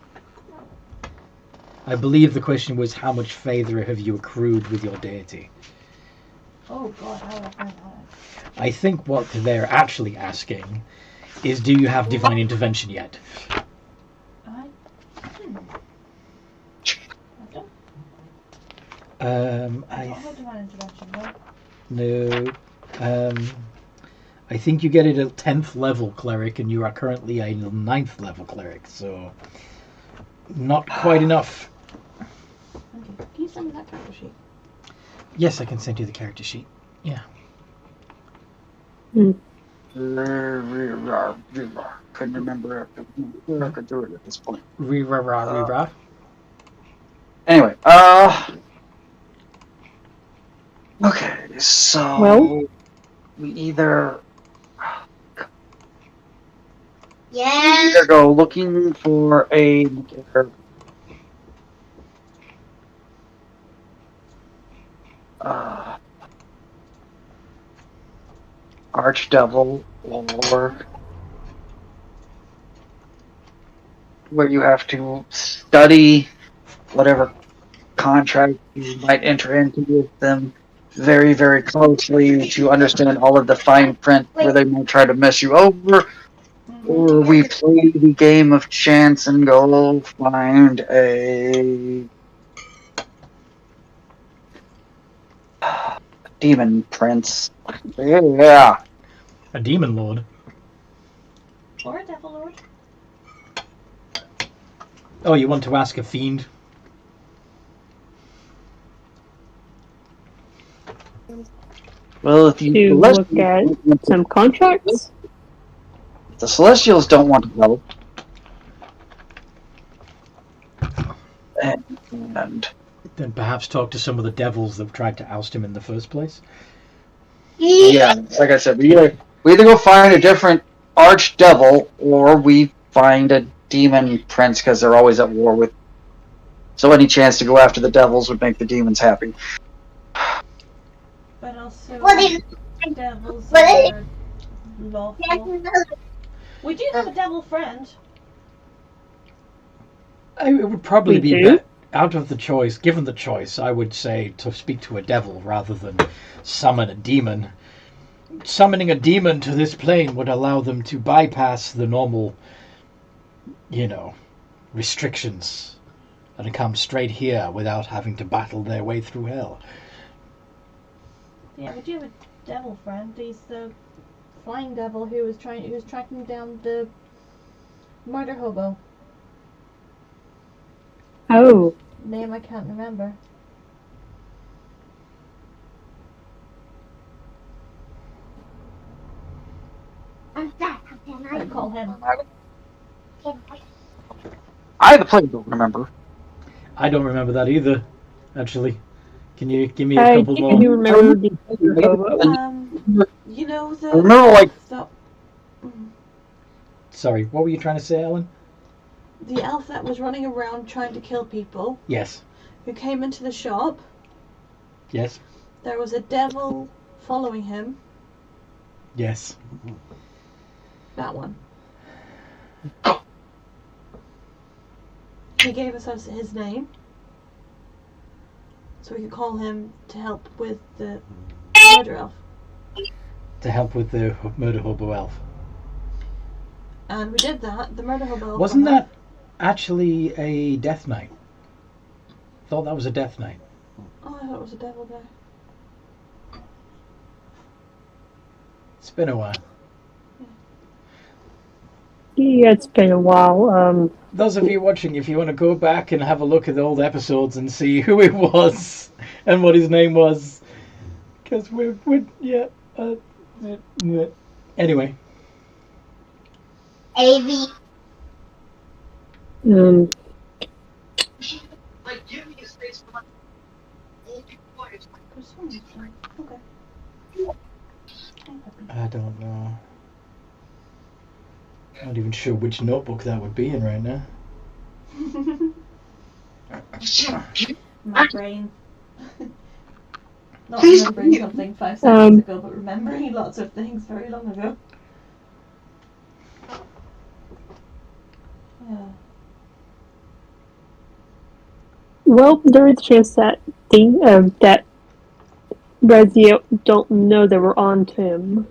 I believe the question was, how much favor have you accrued with your deity? Oh god, how would I find that? I think what they're actually asking is, do you have divine intervention yet? I don't. I Not had divine intervention, no. I think you get it at 10th level cleric, and you are currently a 9th level cleric, so not quite enough. Okay. Can you send me that character sheet? Yes, I can send you the character sheet. Yeah. Couldn't remember if I could do it at this point. Re-ra-ra. Anyway, okay, so Well? we either Yeah. go looking for a archdevil, or where you have to study whatever contract you might enter into with them very, very closely to understand all of the fine print where they might try to mess you over, or we play the game of chance and go find a demon prince. Yeah. A demon lord. Or a devil lord. Oh, you want to ask a fiend? Well, if you To look at some contracts. the Celestials don't want to help, and Then perhaps talk to some of the devils that tried to oust him in the first place. yeah, like I said, we either go find a different archdevil, or we find a demon prince, because they're always at war with. So any chance to go after the devils would make the demons happy. But also, What is- devils what is- are lawful. We do have a devil friend. It would probably We be do? out of the choice, given the choice, I would say to speak to a devil rather than summon a demon. Summoning a demon to this plane would allow them to bypass the normal, restrictions and come straight here without having to battle their way through hell. Yeah, we do have a devil friend. He's the flying devil who was tracking down the murder hobo. Oh, Name I can't remember. I call him. I, the player, don't remember. I don't remember that either, actually. Can you give me a I couple do more? remember the hobo. You know the. I remember, like, the, Sorry, what were you trying to say, Alan? the elf that was running around trying to kill people, Yes. who came into the shop. Yes. There was a devil following him. Yes. That one. He gave us his name, so we could call him to help with the murder elf. To help with the murder hobo elf. And we did that. The murder hobo. Wasn't that actually a death knight? Thought that was a death knight. Oh, I thought it was a devil guy. It's been a while. Yeah, it's been a while. Those of you watching, if you want to go back and have a look at the old episodes and see who it was and what his name was, because anyway. AV. Okay. I don't know. I'm not even sure which notebook that would be in right now. My brain. Not remembering something 5 seconds ago, but remembering lots of things very long ago. Yeah. Well, there is a chance that that Rezio don't know that we're on to him,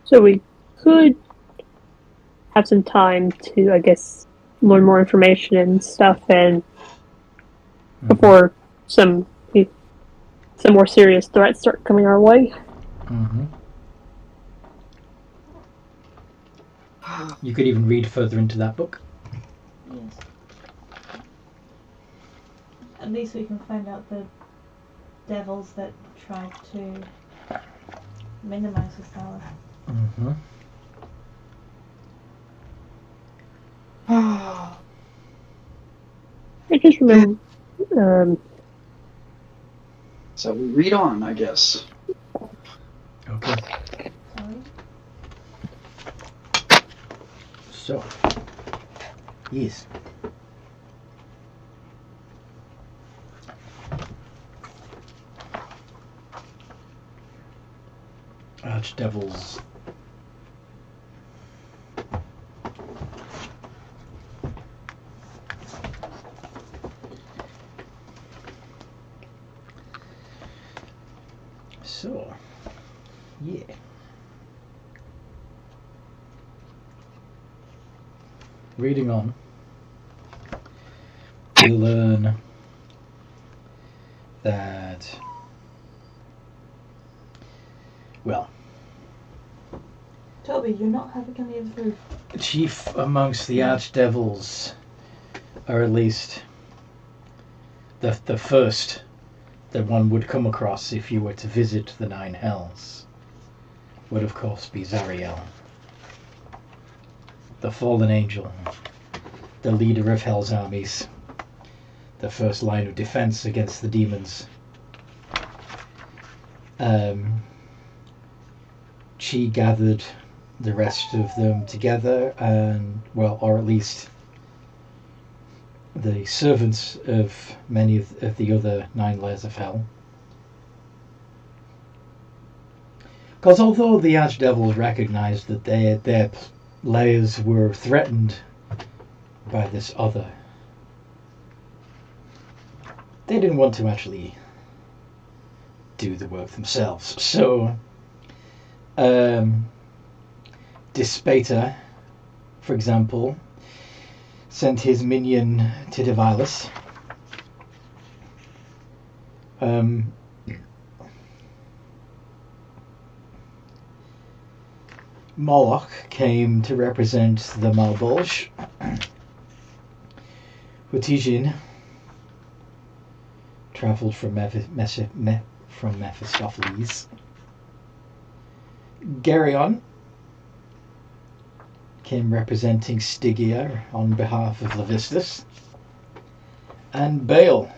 so we could have some time to, I guess, learn more information and stuff, and before some more serious threats start coming our way. Mm-hmm. You could even read further into that book. Yes. At least we can find out the devils that tried to minimize his power. Mm-hmm. I just remember. So we read on, I guess. Okay. Sorry. So, yes. Archdevils. So, yeah. Reading on, we learn that, well, Toby, you're not having any of the food. chief amongst the archdevils, or at least the first that one would come across if you were to visit the Nine Hells would of course be Zariel, the fallen angel, the leader of Hell's armies, the first line of defense against the demons. She gathered the rest of them together, and well, or at least the servants of many of the other 9 layers of hell. Because although the archdevils recognized that their layers were threatened by this other, they didn't want to actually do the work themselves. So, Dispater, for example, sent his minion Titivilus. Moloch came to represent the Malbolge. Hutijin travelled from Mephistopheles. Geryon came representing Stygia on behalf of Levistus. And Baal,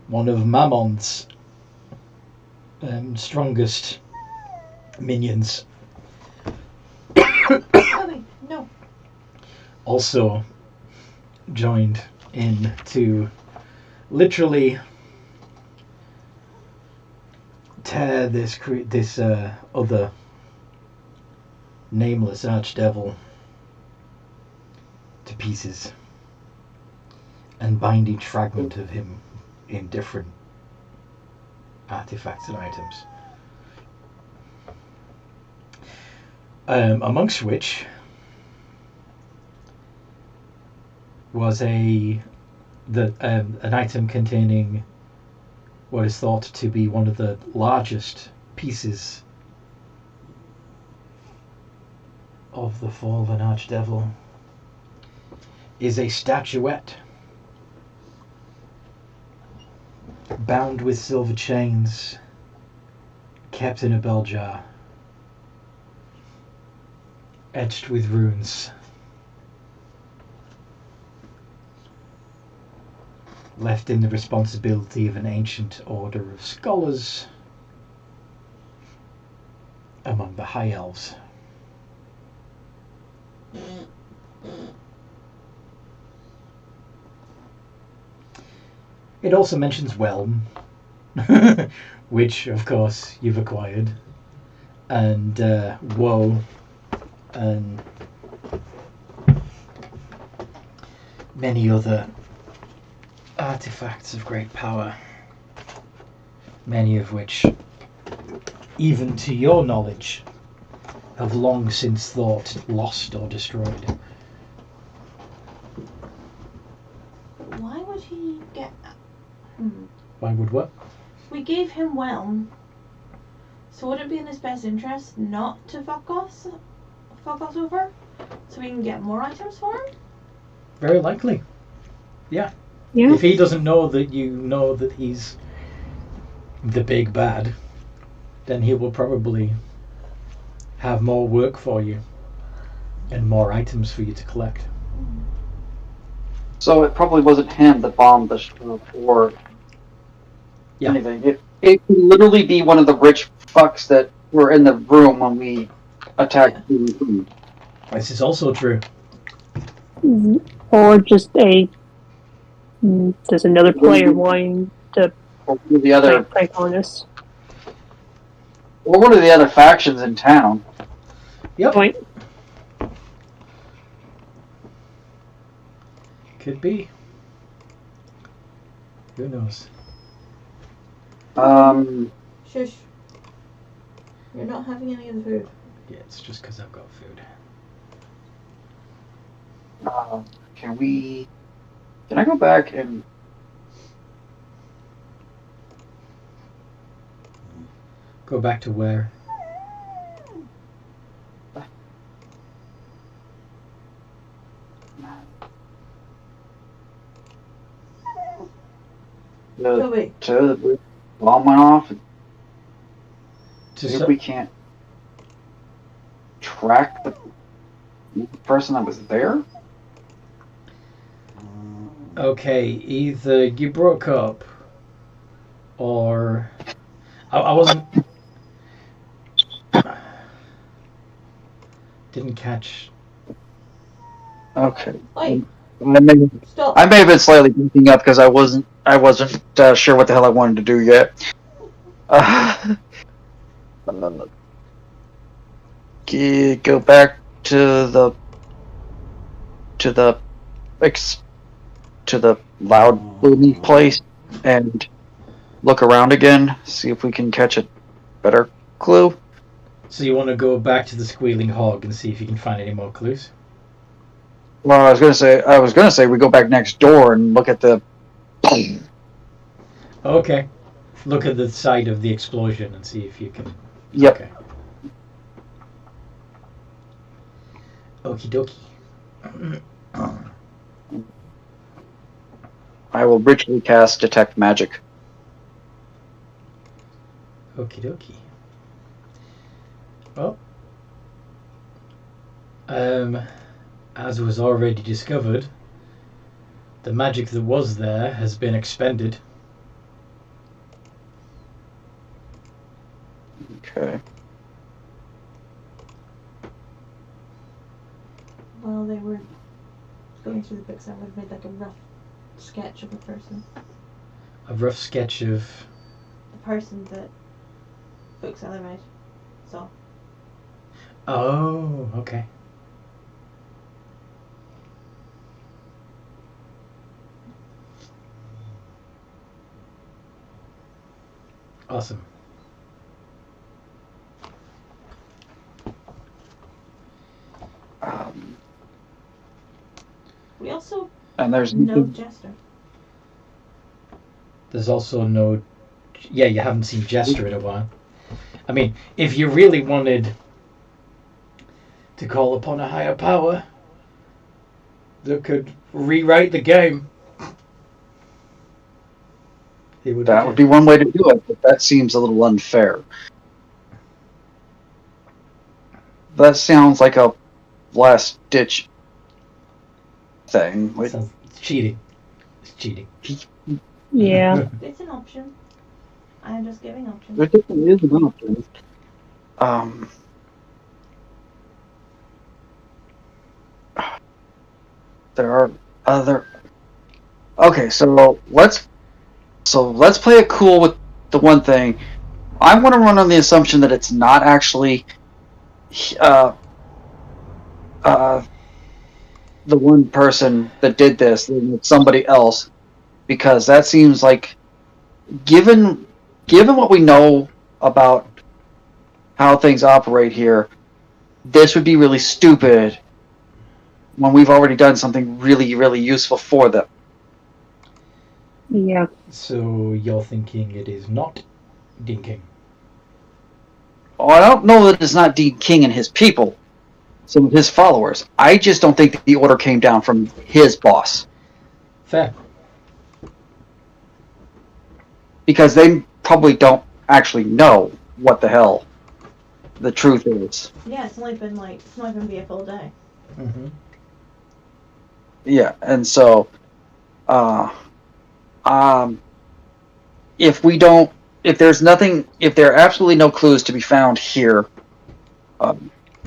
one of Mammon's strongest minions, No. also joined in to literally tear this other nameless archdevil to pieces and bind each fragment of him in different artifacts and items. Amongst which was an item containing what is thought to be one of the largest pieces of the fallen archdevil, is a statuette bound with silver chains, kept in a bell jar, etched with runes, left in the responsibility of an ancient order of scholars among the High Elves. It also mentions Whelm, which of course you've acquired, and Woe, and many other artifacts of great power, many of which, even to your knowledge, have long since thought lost or destroyed. Why would he get... Why would what? We gave him Whelm, so would it be in his best interest not to fuck us over, so we can get more items for him? Very likely. Yeah. Yeah. If he doesn't know that you know that he's the big bad, then he will probably have more work for you and more items for you to collect. So it probably wasn't him that bombed the ship or anything. It could literally be one of the rich fucks that were in the room when we attacked the room. This is also true. Or just there's another player wanting to Or one of the other, play on us. or one of the other factions in town. Yep. Point. Could be. Who knows? Shush. You're not having any of the food. Yeah, it's just because I've got food. Can I go back and Go back to where? Oh, wait. to the bomb went off. To See if so- we can't track the person that was there. Okay, either you broke up, or I wasn't. Didn't catch. Okay. Wait, I may stop. have been slightly breaking up because I wasn't sure what the hell I wanted to do yet. Go back to the loud booming place and look around again. See if we can catch a better clue. So you want to go back to the squealing hog and see if you can find any more clues? Well, I was gonna say we go back next door and look at the. Okay. Look at the site of the explosion and see if you can. Yep. Okay. Okie dokie. I will ritually cast detect magic. Okie dokie. Well, as was already discovered, the magic that was there has been expended. Okay. While they were going through the books, I would have made like a rough sketch of a person. A rough sketch of. The person that Bookseller made. So. Oh, okay. Awesome. We also And there's know Jester. There's also no. Yeah, you haven't seen Jester in a while. I mean, if you really wanted to call upon a higher power that could rewrite the game, that would be one way to do it, but that seems a little unfair. That sounds like a last ditch thing. It's cheating. It's cheating. Yeah. It's an option. I am just giving options. There definitely is an option. There are other. Okay, so let's play it cool with the one thing. I want to run on the assumption that it's not actually the one person that did this, it's somebody else, because that seems like, given what we know about how things operate here, this would be really stupid when we've already done something really, really useful for them. Yeah. So you're thinking it is not Dean King? Oh, I don't know that it's not Dean King and his people, some of his followers. I just don't think that the order came down from his boss. Fair. Because they probably don't actually know what the hell the truth is. Yeah, it's not even be a full day. Mm-hmm. Yeah, and so, if there are absolutely no clues to be found here,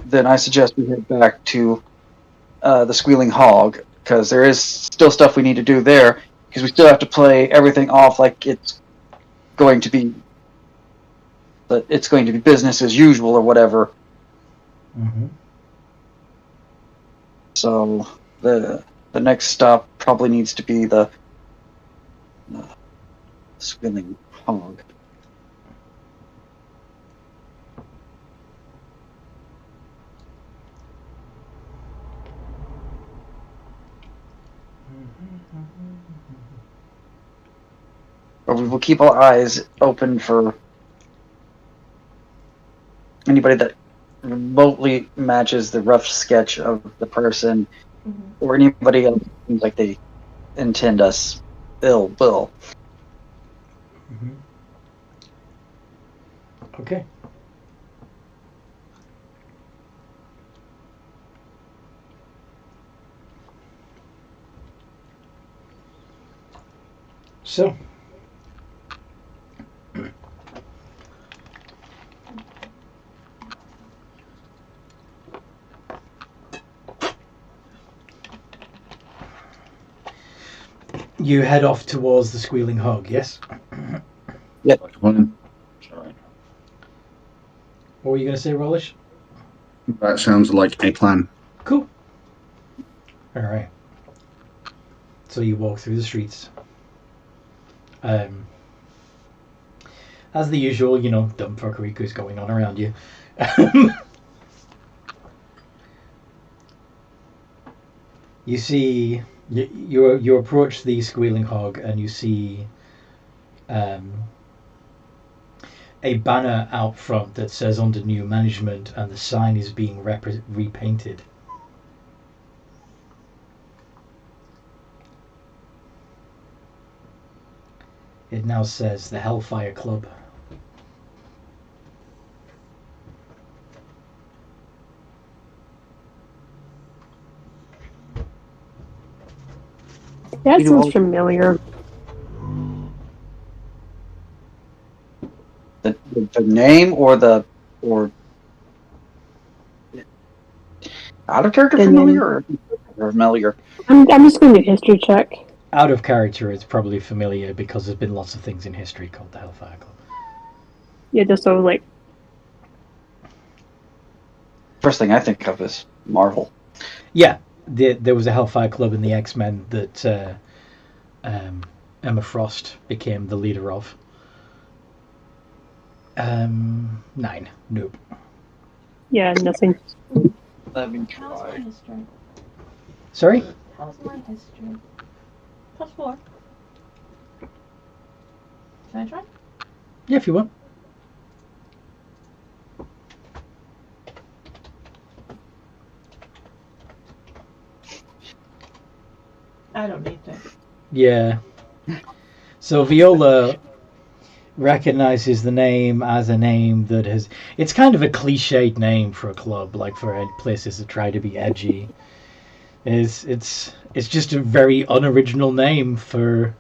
then I suggest we head back to the Squealing Hog, because there is still stuff we need to do there, because we still have to play everything off like it's going to be business as usual or whatever. Mm-hmm. So the next stop probably needs to be the Squealing Hog. But we will keep our eyes open for anybody that remotely matches the rough sketch of the person, or anybody else who seems like they intend us ill will. Mm-hmm. Okay. So, you head off towards the Squealing Hog, yes? Sorry. What were you going to say, Rollish? That sounds like a plan. Cool. All right. So you walk through the streets. As the usual, dumb fuckery is going on around you. You see, you approach the Squealing Hog, and you see a banner out front that says under new management, and the sign is being repainted. It now says the Hellfire Club. That sounds familiar. The name or out of character familiar or familiar? I'm just going to history check. Out of character, it's probably familiar because there's been lots of things in history called the Hellfire Club. Yeah, just so like. First thing I think of is Marvel. Yeah, there was a Hellfire Club in the X-Men that Emma Frost became the leader of. 9. Nope. Yeah, nothing. Let me How's my try. history? Sorry? How's my history? +4. Can I try? Yeah, if you want. I don't need to. Yeah. So Viola recognizes the name as a name that has... It's kind of a cliched name for a club, like for places that try to be edgy. It's just a very unoriginal name for...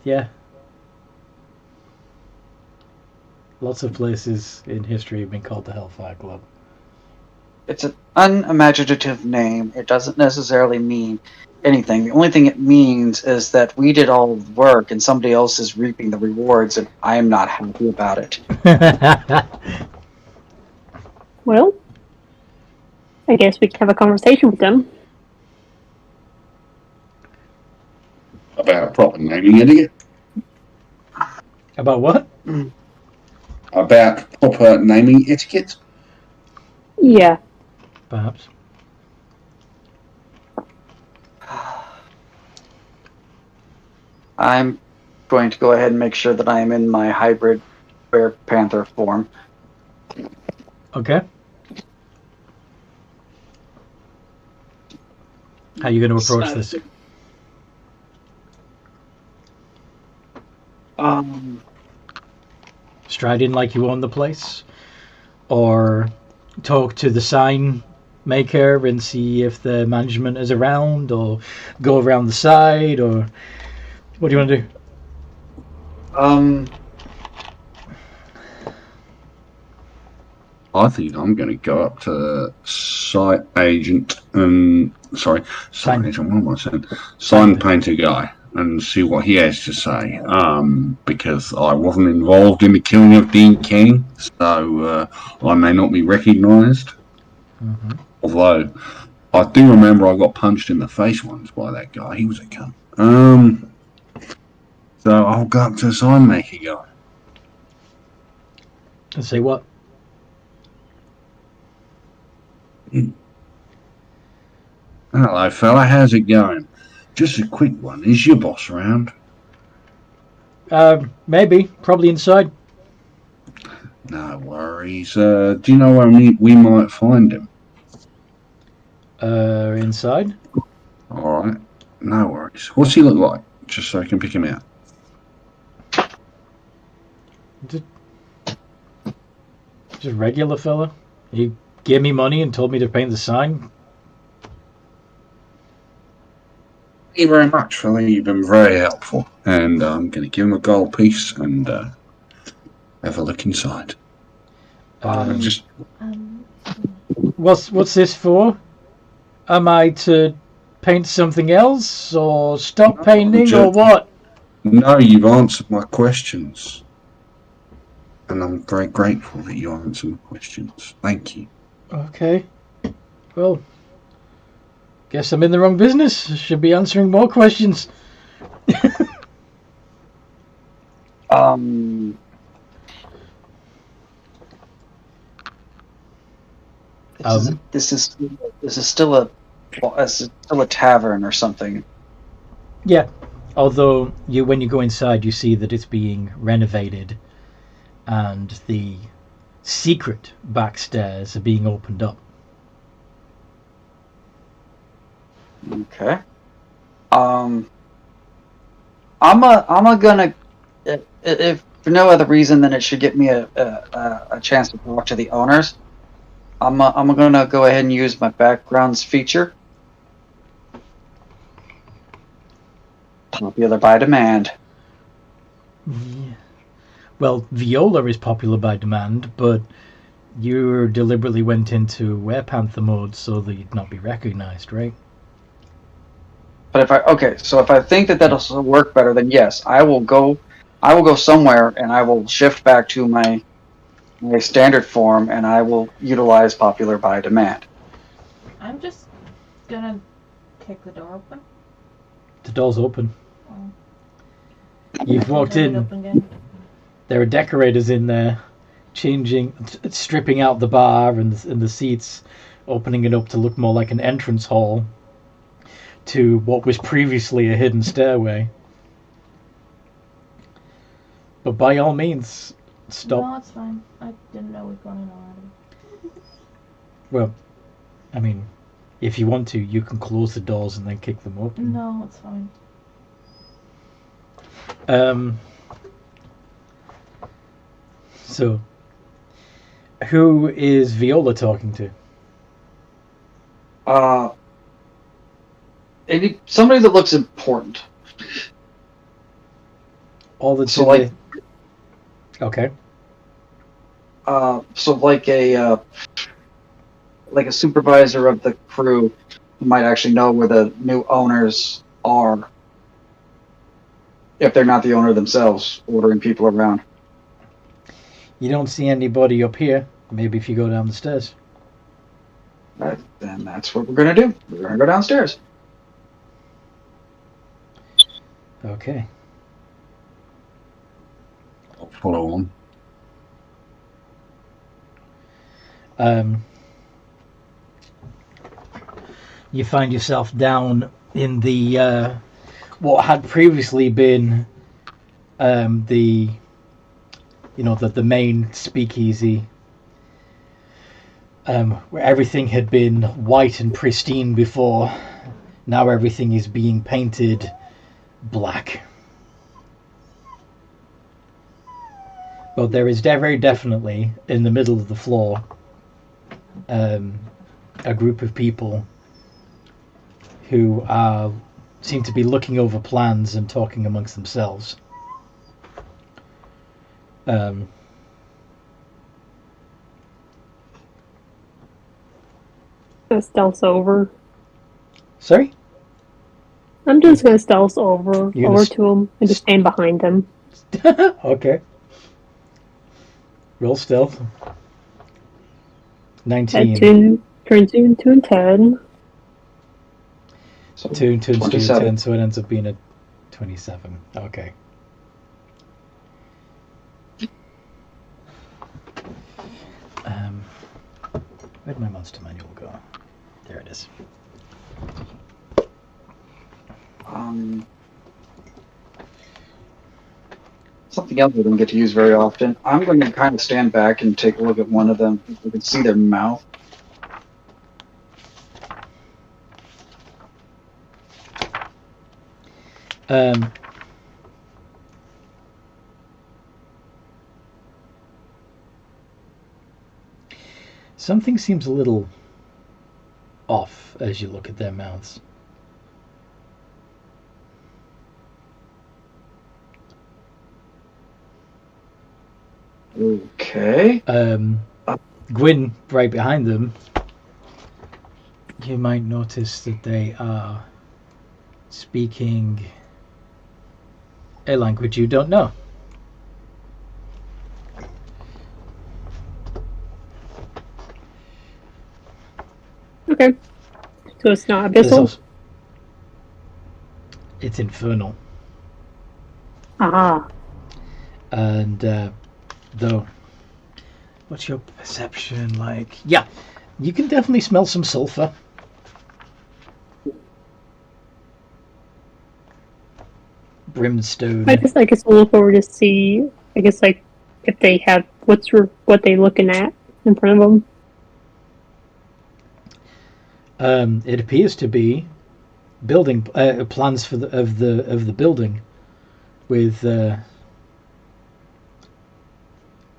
yeah. Lots of places in history have been called the Hellfire Club. It's an unimaginative name. It doesn't necessarily mean anything. The only thing it means is that we did all the work and somebody else is reaping the rewards, and I am not happy about it. Well, I guess we can have a conversation with them. About proper naming etiquette. About what? About proper naming etiquette. Yeah. Perhaps. I'm going to go ahead and make sure that I am in my hybrid Bear Panther form. Okay. How are you going to approach this? Stride in like you own the place? Or talk to the sign maker and see if the management is around? Or go around the side? Or what do you want to do? I think I'm going to go up to site agent and Sign agent. What am I saying? Sign painter guy and see what he has to say. Because I wasn't involved in the killing of Dean King, so I may not be recognised. Mm-hmm. Although I do remember I got punched in the face once by that guy. He was a cunt. So I'll go up to the sign maker guy. And say what? Hello, fella. How's it going? Just a quick one. Is your boss around? Maybe. Probably inside. No worries. Do you know where we might find him? Inside? All right. No worries. What's he look like? Just so I can pick him out. Just a regular fella. He gave me money and told me to paint the sign. Thank you very much, fella. You've been very helpful. And I'm going to give him a gold piece and have a look inside. Just What's this for? Am I to paint something else, or stop painting, or what? No, you've answered my questions. And I'm very grateful that you answered my questions. Thank you. Okay. Well, guess I'm in the wrong business. I should be answering more questions. This is still a tavern or something. Yeah. Although when you go inside, you see that it's being renovated, and the secret back stairs are being opened up. Okay. I'm gonna, if for no other reason than it should get me a chance to talk to the owners. I'm gonna go ahead and use my backgrounds feature. Popular by demand. Yeah. Well, Viola is popular by demand, but you deliberately went into Werepanther mode so that you'd not be recognized, right? But if I think that that'll work better, then yes, I will go somewhere and I will shift back to my standard form and I will utilize popular by demand. I'm just gonna kick the door open. The door's open. Oh. You've walked in. Open again. There are decorators in there, stripping out the bar and the seats, opening it up to look more like an entrance hall to what was previously a hidden stairway. But by all means, stop. No, it's fine. I didn't know we'd gone in already. Well, I mean, if you want to, you can close the doors and then kick them open. No, it's fine. So, who is Viola talking to? Somebody that looks important. All the So like, okay. so like a supervisor of the crew who might actually know where the new owners are, if they're not the owner themselves, ordering people around. You don't see anybody up here. Maybe if you go down the stairs. Right, then that's what we're gonna do. We're gonna go downstairs. Okay. I'll follow on. You find yourself down in the what had previously been the main speakeasy, where everything had been white and pristine before. Now everything is being painted black. But there is very definitely, in the middle of the floor, a group of people who seem to be looking over plans and talking amongst themselves. Stealth over. Sorry? I'm just gonna stealth over to him and just stand behind him. Okay. Roll stealth. 19. Turns into a 10. So 2 turns to a 27. 10, so it ends up being a 27. Okay. Where'd my monster manual go? There it is. Something else we don't get to use very often. I'm going to kind of stand back and take a look at one of them. You can see their mouth. Something seems a little off as you look at their mouths. Okay. Gwyn, right behind them, you might notice that they are speaking a language you don't know. Okay. So it's not abyssal? It's infernal. Aha. And though, what's your perception like? Yeah, you can definitely smell some sulfur. Brimstone. I guess we'll look over to see. I guess like if they have what they looking at in front of them. It appears to be building plans for the building with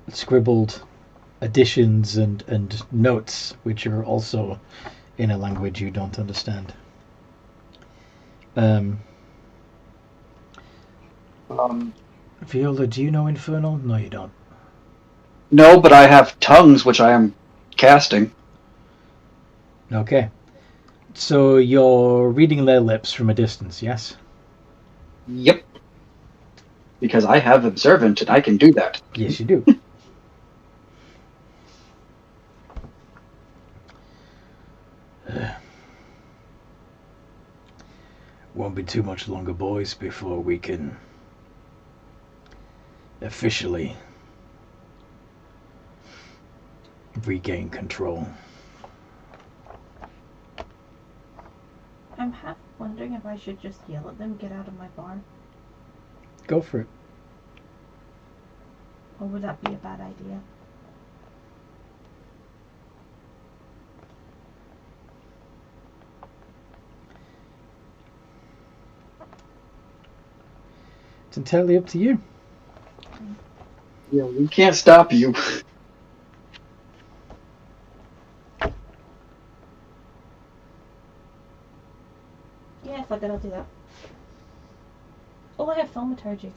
scribbled additions and notes, which are also in a language you don't understand. Viola, do you know Infernal? No, you don't. No, but I have tongues, which I am casting. Okay. So you're reading their lips from a distance, yes? Yep. Because I have Observant, and I can do that. Yes, you do. Won't be too much longer, boys, before we can officially regain control. I'm half wondering if I should just yell at them, get out of my bar. Go for it. Or would that be a bad idea? It's entirely up to you. Yeah, we can't stop you. Yeah, fuck it, I'll do that. Oh, I have thaumaturgy.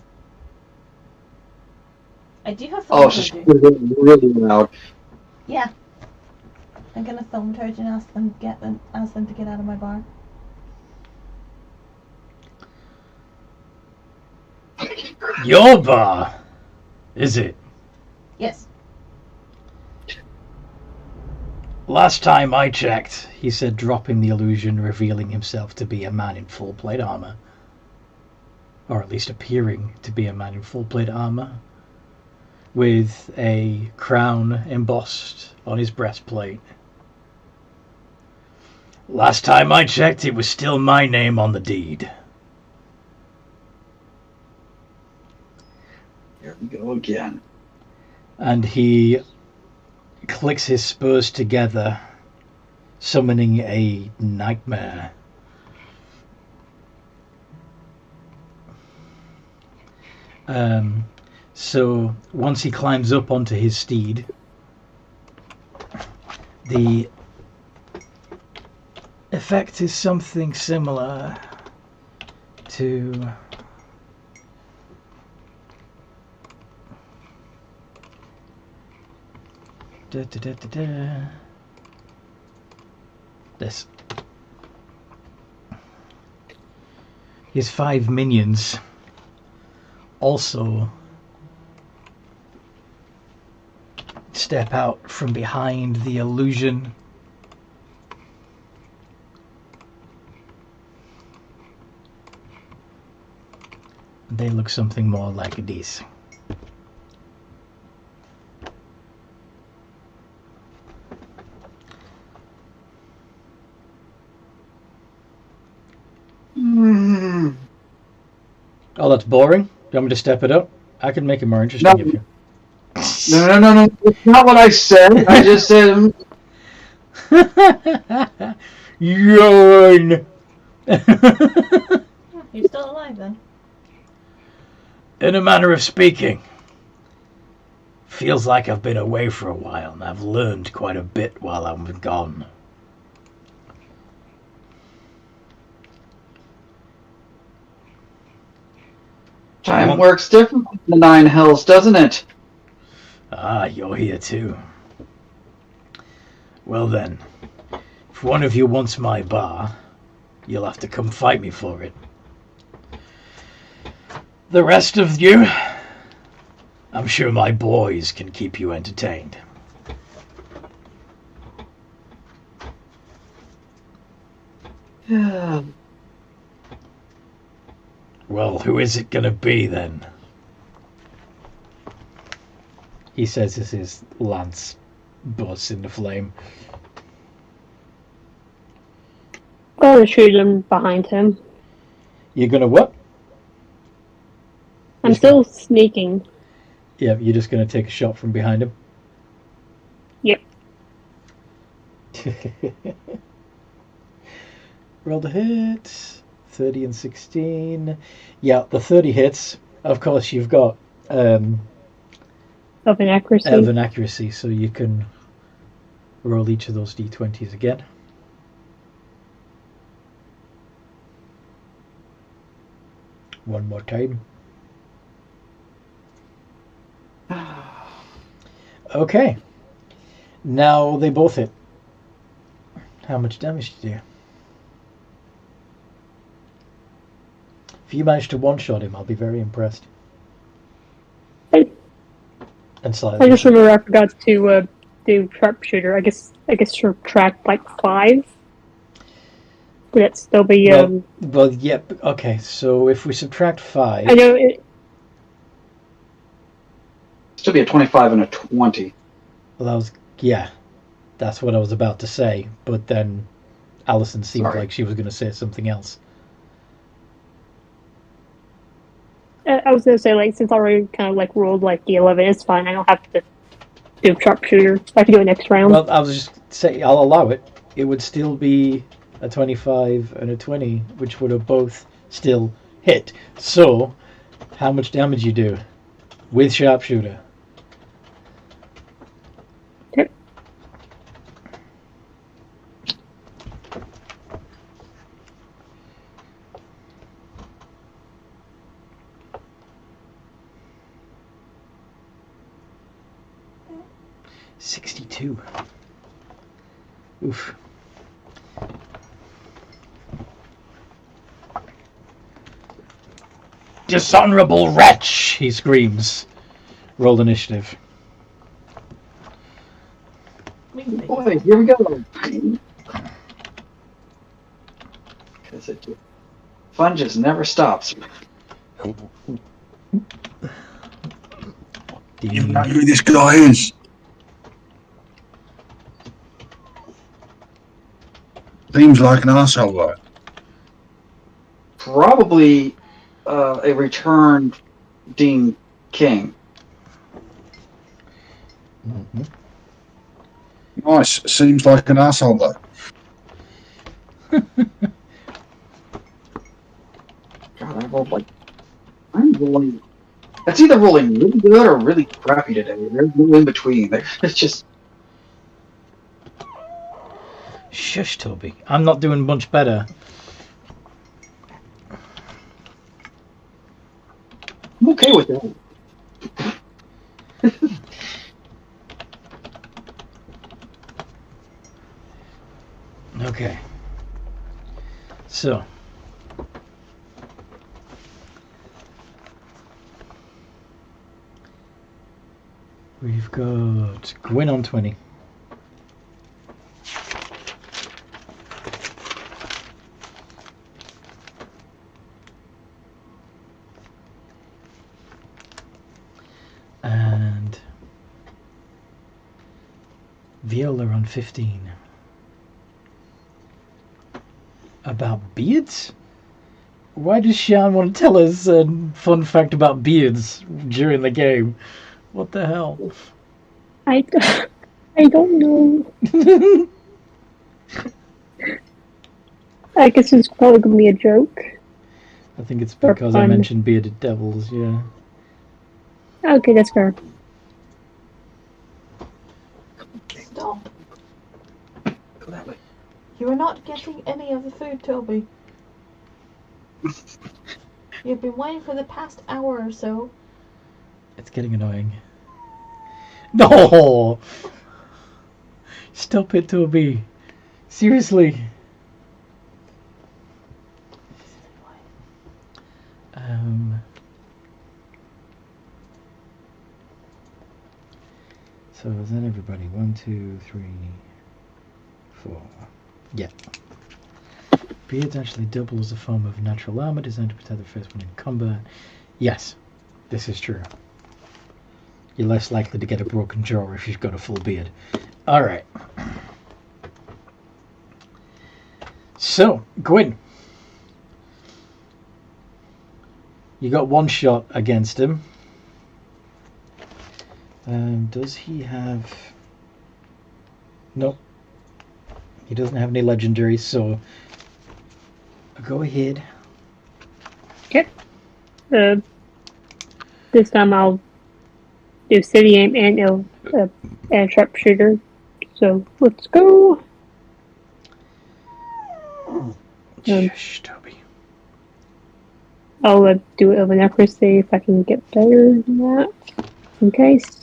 I do have Oh, so she's thaumaturgy. really loud. Yeah. I'm gonna thaumaturgy and ask them to get out of my bar. Your bar, is it? Yes. Last time I checked, he said, dropping the illusion, revealing himself to be a man in full plate armor. Or at least appearing to be a man in full plate armor, with a crown embossed on his breastplate. Last time I checked, it was still my name on the deed. Here we go again. And he clicks his spurs together, summoning a nightmare. So once he climbs up onto his steed, the effect is something similar to this. His 5 minions also step out from behind the illusion. They look something more like this. Oh, that's boring? Do you want me to step it up? I can make it more interesting if you... No. That's not what I said. I just said... Yawn! You're still alive then. In a manner of speaking. Feels like I've been away for a while, and I've learned quite a bit while I'm gone. Time works differently in the Nine Hells, doesn't it? Ah, you're here too. Well then, if one of you wants my bar, you'll have to come fight me for it. The rest of you, I'm sure my boys can keep you entertained. Yeah. Well, who is it gonna be then? He says as his lance bursts into flame. I'm gonna shoot him behind him. You're gonna what? I'm still sneaking. Yeah, you're just gonna take a shot from behind him? Yep. Roll the hit. 30 and 16. Yeah, the 30 hits. Of course, you've got Of an accuracy. of an accuracy, so you can roll each of those d20s again. One more time. Okay. Now they both hit. How much damage did you do? If you manage to one-shot him, I'll be very impressed. Hey. And slightly. I just remember I forgot to do sharpshooter. I guess subtract like 5. Would it still be Well, yep. Okay, so if we subtract 5, I know it. Still be a 25 and a 20. well, that's what I was about to say. But then Alison seemed like she was going to say something else. I was gonna say, like, since I already kind of like rolled like the 11, it's fine. I don't have to do sharpshooter. I can do it next round. Well, I was just saying I'll allow it. It would still be a 25 and a 20, which would have both still hit. So, how much damage you do with sharpshooter? Okay. $62. Oof. Dishonorable wretch! He screams. Roll initiative. Boy, here we go. Fun just never stops. You know who this guy is? Seems like an arsehole, though. Probably a returned Dean King. Mm-hmm. Nice. Seems like an arsehole, though. God, I rolled like... I'm rolling... It's either rolling really good or really crappy today. There's no in between. It's just... Shush, Toby. I'm not doing much better. I'm okay with that. Okay. So. We've got Gwyn on 20. And Viola on 15. About beards? Why does Sean want to tell us a fun fact about beards during the game? What the hell? I don't know. I guess it's probably gonna be a joke. I think it's For because I fun. mentioned bearded devils, yeah. Okay, that's fair. Stop. Go that way. You are not getting any of the food, Toby. You've been waiting for the past hour or so. It's getting annoying. No! Stop it, Toby. Seriously. So is that everybody? 1, 2, 3, 4. Yeah. Beards actually double as a form of natural armor designed to protect the first one in combat. Yes, this is true. You're less likely to get a broken jaw if you've got a full beard. Alright. So, Gwyn. You got one shot against him. Does he have... Nope. He doesn't have any legendaries, so... Go ahead. Okay. This time I'll do city aim and sharpshooter. So let's go. Shush, Toby. I'll do it of an accuracy if I can get better than that, in case.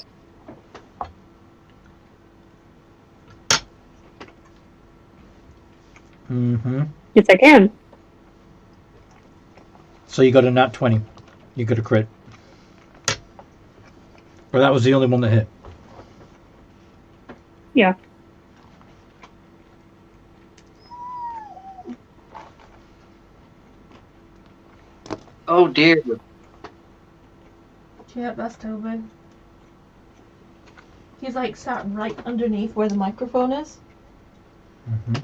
Mm-hmm. Yes, I can. So you got a nat 20. You got a crit. Well, that was the only one that hit. Yeah. Oh dear. Yeah, that's Toby. He's like sat right underneath where the microphone is. Mm-hmm.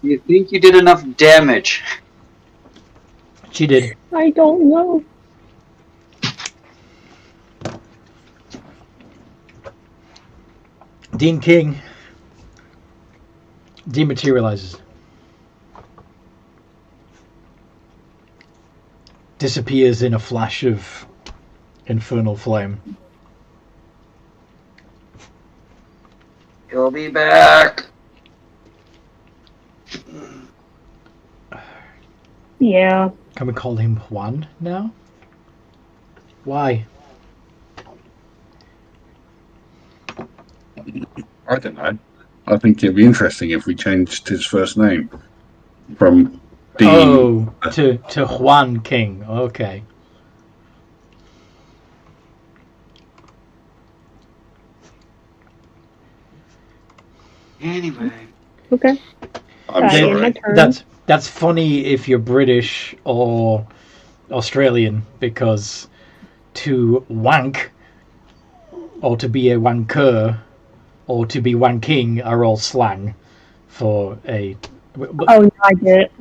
You think you did enough damage? She did. I don't know. Dean King dematerializes. Disappears in a flash of infernal flame. He'll be back. Yeah. Can we call him Juan now? Why? I don't know. I think it'd be interesting if we changed his first name from Dean. To Juan King. Okay. Anyway. Okay. I'm sorry. That's funny if you're British or Australian, because to wank or to be a wanker or to be wanking are all slang for a... Oh, no, I get it.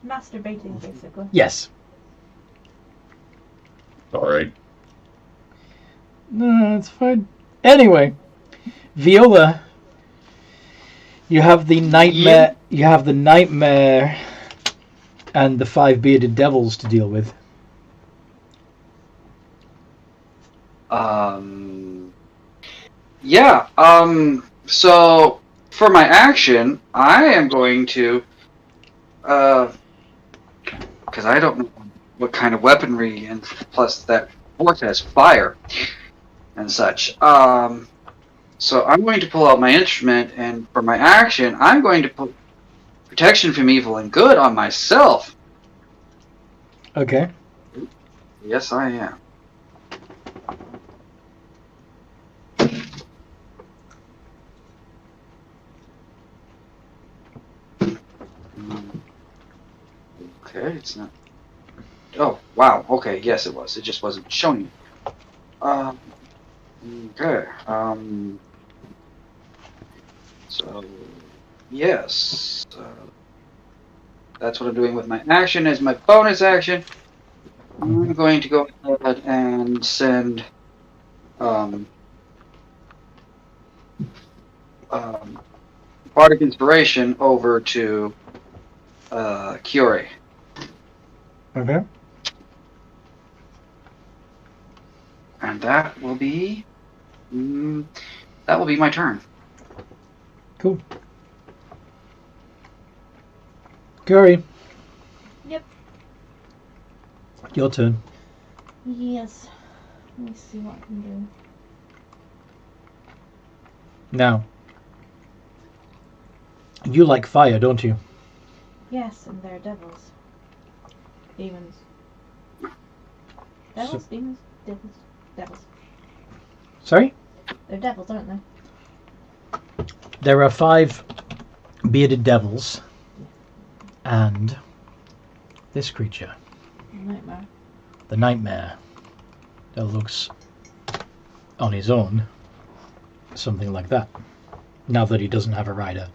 Masturbating, basically. Yes. Sorry. No, it's fine. Anyway, Viola, you have the nightmare. You have the nightmare and the 5 bearded devils to deal with. Yeah. So for my action, I am going to, because I don't know what kind of weaponry, and plus that force has fire and such. So I'm going to pull out my instrument, and for my action, I'm going to put protection from evil and good on myself. Okay. Yes, I am. Okay, it's not. Oh, wow. Okay, yes, it was. It just wasn't showing me. Okay. So, yes. That's what I'm doing with my action as my bonus action. I'm going to go ahead and send Bardic Inspiration over to Kiori. Okay. And that will be my turn. Cool. Curry. Yep. Your turn. Yes. Let me see what I can do. Now, you like fire, don't you? Yes, and they're devils. Demons. Devils? Demons? Devils. Devils. Sorry? They're devils, aren't they? There are 5 bearded devils and this creature, Nightmare. the Nightmare, that looks on his own something like that, now that he doesn't have a rider.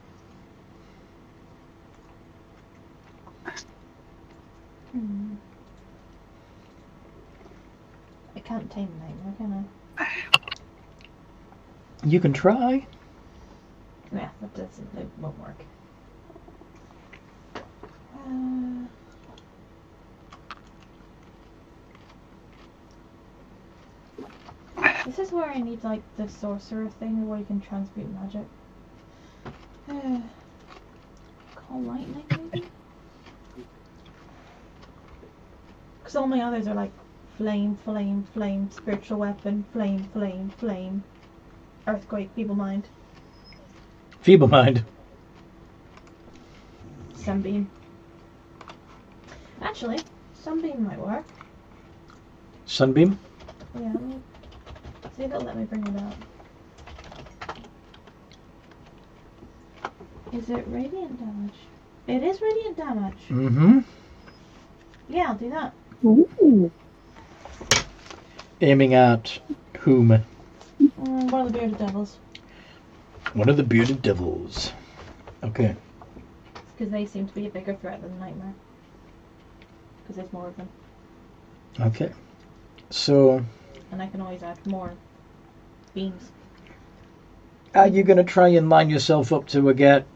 I can't tame a nightmare, can I? You can try. Yeah, it won't work. This is where I need like the sorcerer thing where you can transmute magic. Call lightning maybe? Because all my others are like flame, flame, flame, spiritual weapon, flame, flame, flame, earthquake, feeble mind, Feeble mind. sunbeam. Actually, sunbeam might work. Sunbeam. Yeah, let me see if it'll let me bring it up. Is it radiant damage? It is radiant damage. Mm-hmm. Yeah, I'll do that. Ooh. Aiming at whom? One of the bearded devils. One of the bearded devils. Okay. Because they seem to be a bigger threat than the nightmare. Because there's more of them. Okay. So, And I can always add more beams. are you going to try and line yourself up to get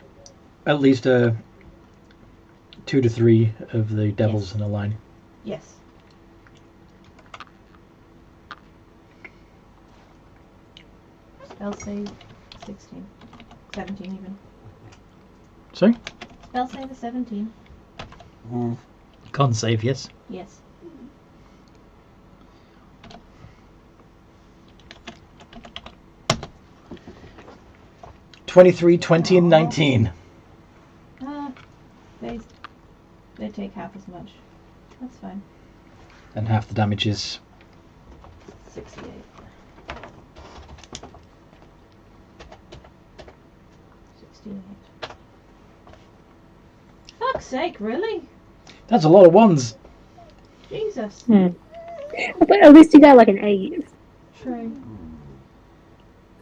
at least 2 to 3 of the devils Yes. in a line? Yes. Spell save 16. 17 even. Sorry? Spell save is 17. Con save, yes. Yes. $23, $20, and 19. They take half as much. That's fine. And half the damage is 68. 68. Fuck's sake, really? That's a lot of ones. Jesus. But at least you got like an 8 True.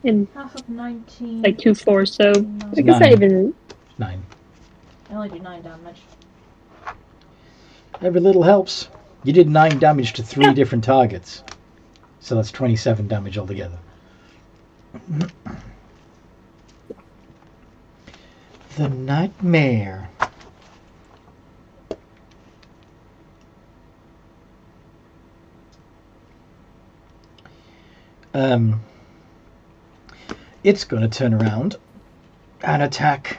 and Half of 19. like 2 4, so I guess 9. that even 9. I only do 9 damage. Every little helps. You did 9 damage to 3 different targets. So that's 27 damage altogether. The Nightmare. It's going to turn around and attack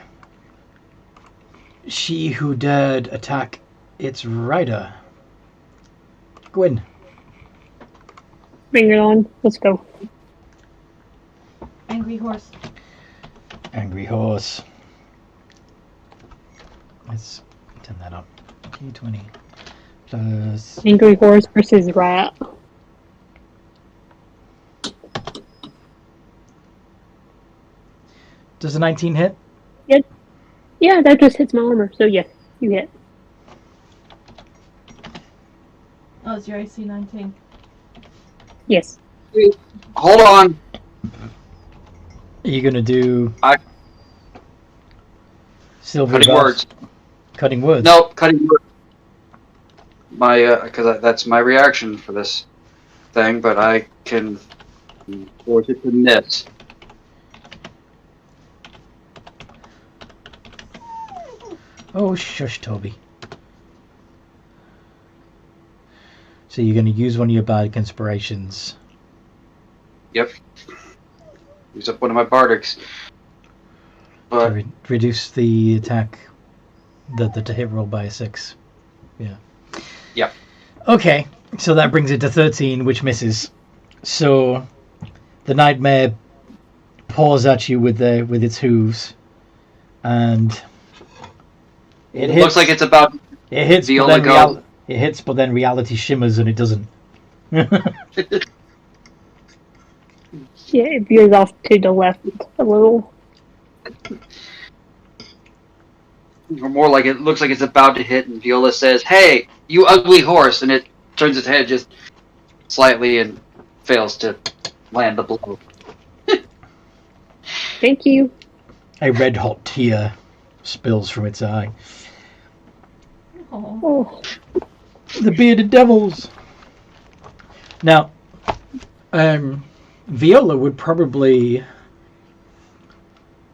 she who dared attack its rider. Gwyn. bring it on. Let's go. Angry horse. Angry horse. Let's turn that up. D20 plus. Angry horse versus rat. Does a 19 hit? Yeah, that just hits my armor. So yeah, you hit. Oh, it's your AC 19. Yes. Hold on. Are you gonna do? Silver Cutting bells? words. Cutting words. No, cutting words. Because that's my reaction for this thing, but I can force it to miss. Oh, shush, Toby. So you're going to use one of your bardic inspirations. Yep. Use up one of my bardics. But To reduce the attack, the hit roll by a 6. Yeah. Yep. Okay, so that brings it to 13, which misses. So the nightmare paws at you with its hooves, and it hits. looks like it's about It hits, but Viola then go. it hits, but then reality shimmers and it doesn't. Yeah, it veers off to the left a little. Or more like it looks like it's about to hit, and Viola says, "Hey, you ugly horse!" And it turns its head just slightly and fails to land the blow. Thank you. A red hot tear spills from its eye. Oh. Oh, The bearded devils. Now, Viola would probably,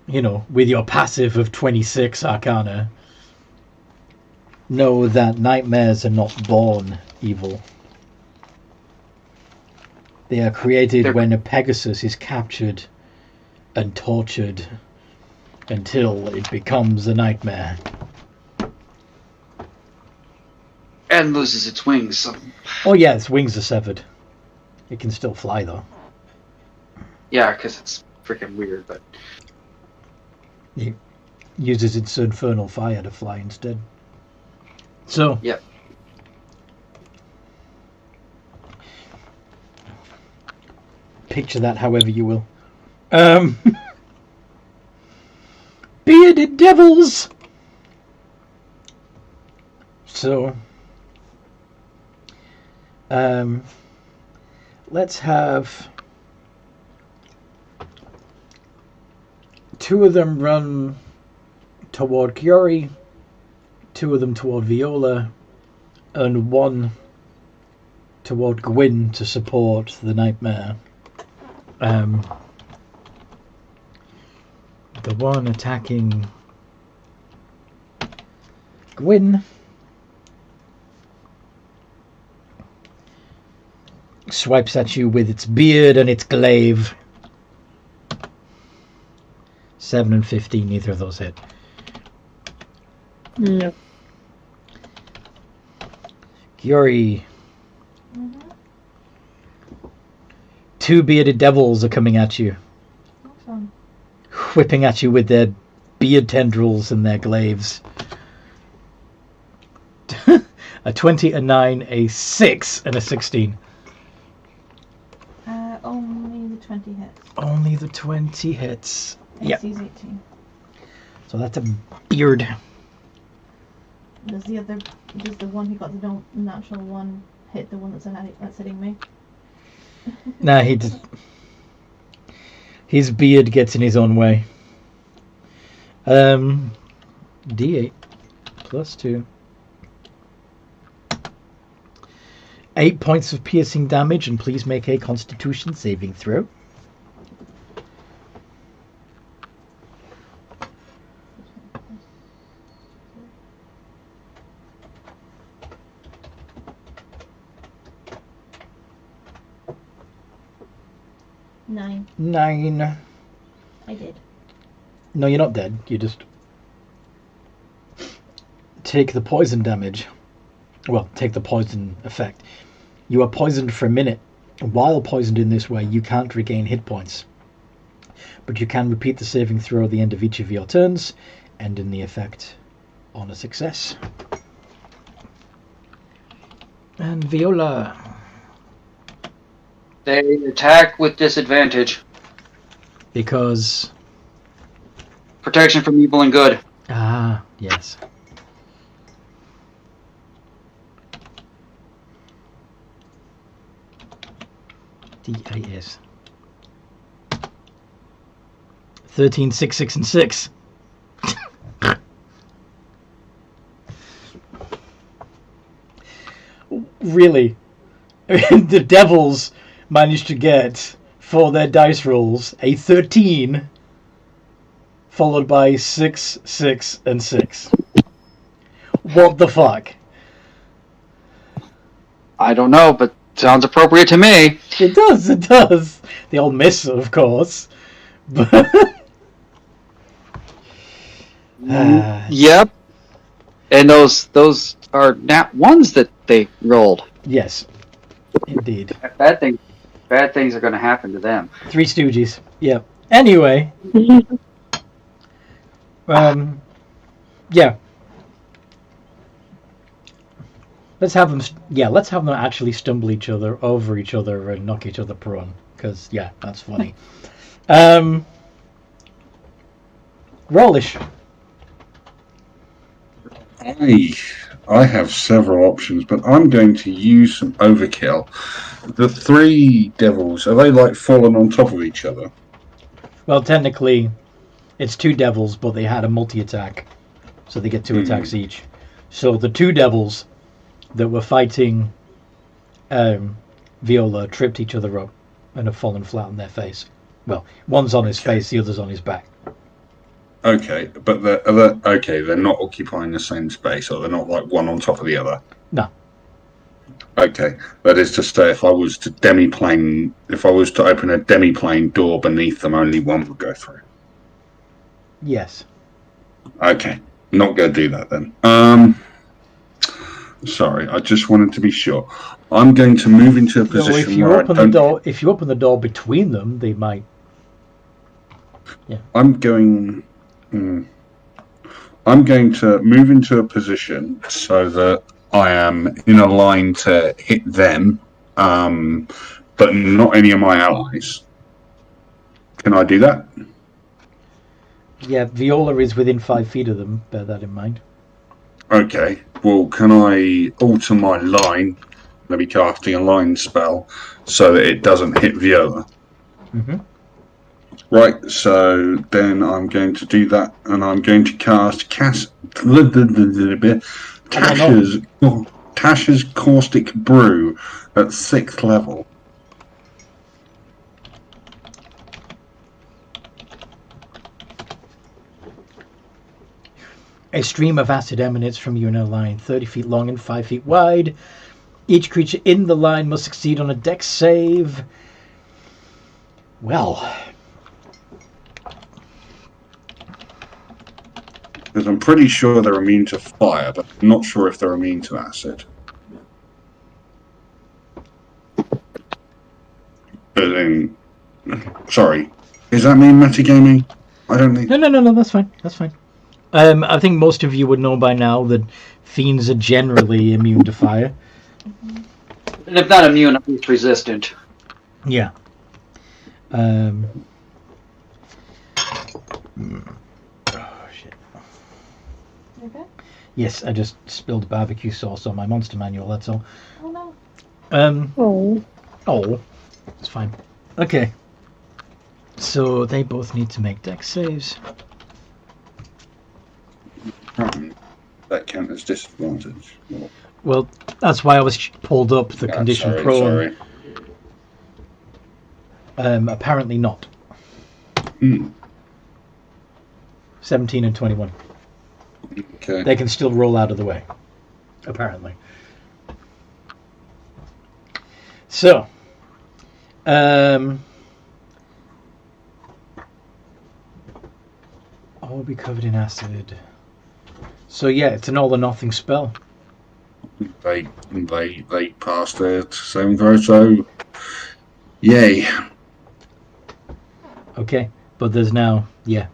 with your passive of 26 Arcana, know that nightmares are not born evil. They are created when a Pegasus is captured and tortured until it becomes a nightmare. And loses its wings. So. Oh yeah, its wings are severed. It can still fly though. Yeah, because it's freaking weird, but... It uses its infernal fire to fly instead. So... Yep. Picture that however you will. Bearded devils! So... let's have... 2 of them run toward Kiori, 2 of them toward Viola, and 1 toward Gwyn to support the nightmare. The one attacking Gwyn swipes at you with its beard and its glaive. 7 and 15, neither of those hit. no. Kiori. 2 bearded devils are coming at you, Awesome. whipping at you with their beard tendrils and their glaives. A 20, a 9, a 6, and a 16. Only the 20 hits. Only the 20 hits. Yep. AC's 18. So that's a beard. Does the one who got the natural one hit the one that's hitting me? Nah, his beard gets in his own way. D8 plus 2. 8 points of piercing damage, and please make a Constitution saving throw. Nine. 9. I did. No, you're not dead. You just take the poison damage. Well, take the poison effect. You are poisoned for a minute. While poisoned in this way, you can't regain hit points. But you can repeat the saving throw at the end of each of your turns, ending the effect on a success. And Viola. They attack with disadvantage. Because... Protection from evil and good. Ah, yes. D8 is 13, 6, 6, and 6. Really? The devils managed to get, for their dice rolls, a 13, followed by 6, 6, and 6. What the fuck? I don't know, but sounds appropriate to me. It does, it does. They all miss, of course. But Yep. And those are nat ones that they rolled. yes, indeed. Bad things are going to happen to them. Three Stooges. Yep. Anyway, yeah. Let's have them. Yeah, let's have them actually stumble each other over each other and knock each other prone. Because yeah, that's funny. Rollish. I have several options, but I'm going to use some overkill. The three devils, are they like falling on top of each other? Well, technically, it's two devils, but they had a multi-attack, so they get two attacks each. So the two devils that were fighting Viola tripped each other up and have fallen flat on their face. Well, one's on his face, the other's on his back. Okay, but they're not occupying the same space, or they're not like one on top of the other? No. Okay, that is to say, if I was to open a demi-plane door beneath them, only one would go through. Yes. Okay, not going to do that then. Sorry, I just wanted to be sure. I'm going to move into a position if you where open the door between them, they might. Yeah. I'm going to move into a position so that I am in a line to hit them, but not any of my allies. Can I do that? Yeah, Viola is within 5 feet of them. Bear that in mind. Okay. Well, can I alter my line? Maybe casting a line spell so that it doesn't hit Viola. Mm-hmm. Right, so then I'm going to do that, and I'm going to cast Tasha's Caustic Brew at 6th level. A stream of acid emanates from you in a line 30 feet long and 5 feet wide. Each creature in the line must succeed on a dex save. Well, because I'm pretty sure they're immune to fire, but I'm not sure if they're immune to acid. But then, sorry, is that mean metagaming? I don't think. No, that's fine. That's fine. I think most of you would know by now that fiends are generally immune to fire. And if not immune, at least resistant. Yeah. Oh, shit. Okay. Yes, I just spilled barbecue sauce on my monster manual, that's all. Oh no. Oh. It's fine. Okay. So they both need to make dex saves. That count as disadvantage. Well, that's why I was pulled up the condition prone. Apparently not. 17 and 21. Okay. They can still roll out of the way. Apparently. So. All will be covered in acid. So yeah, it's an all or nothing spell. They passed their saving throw, so yay. Okay, but there's now, A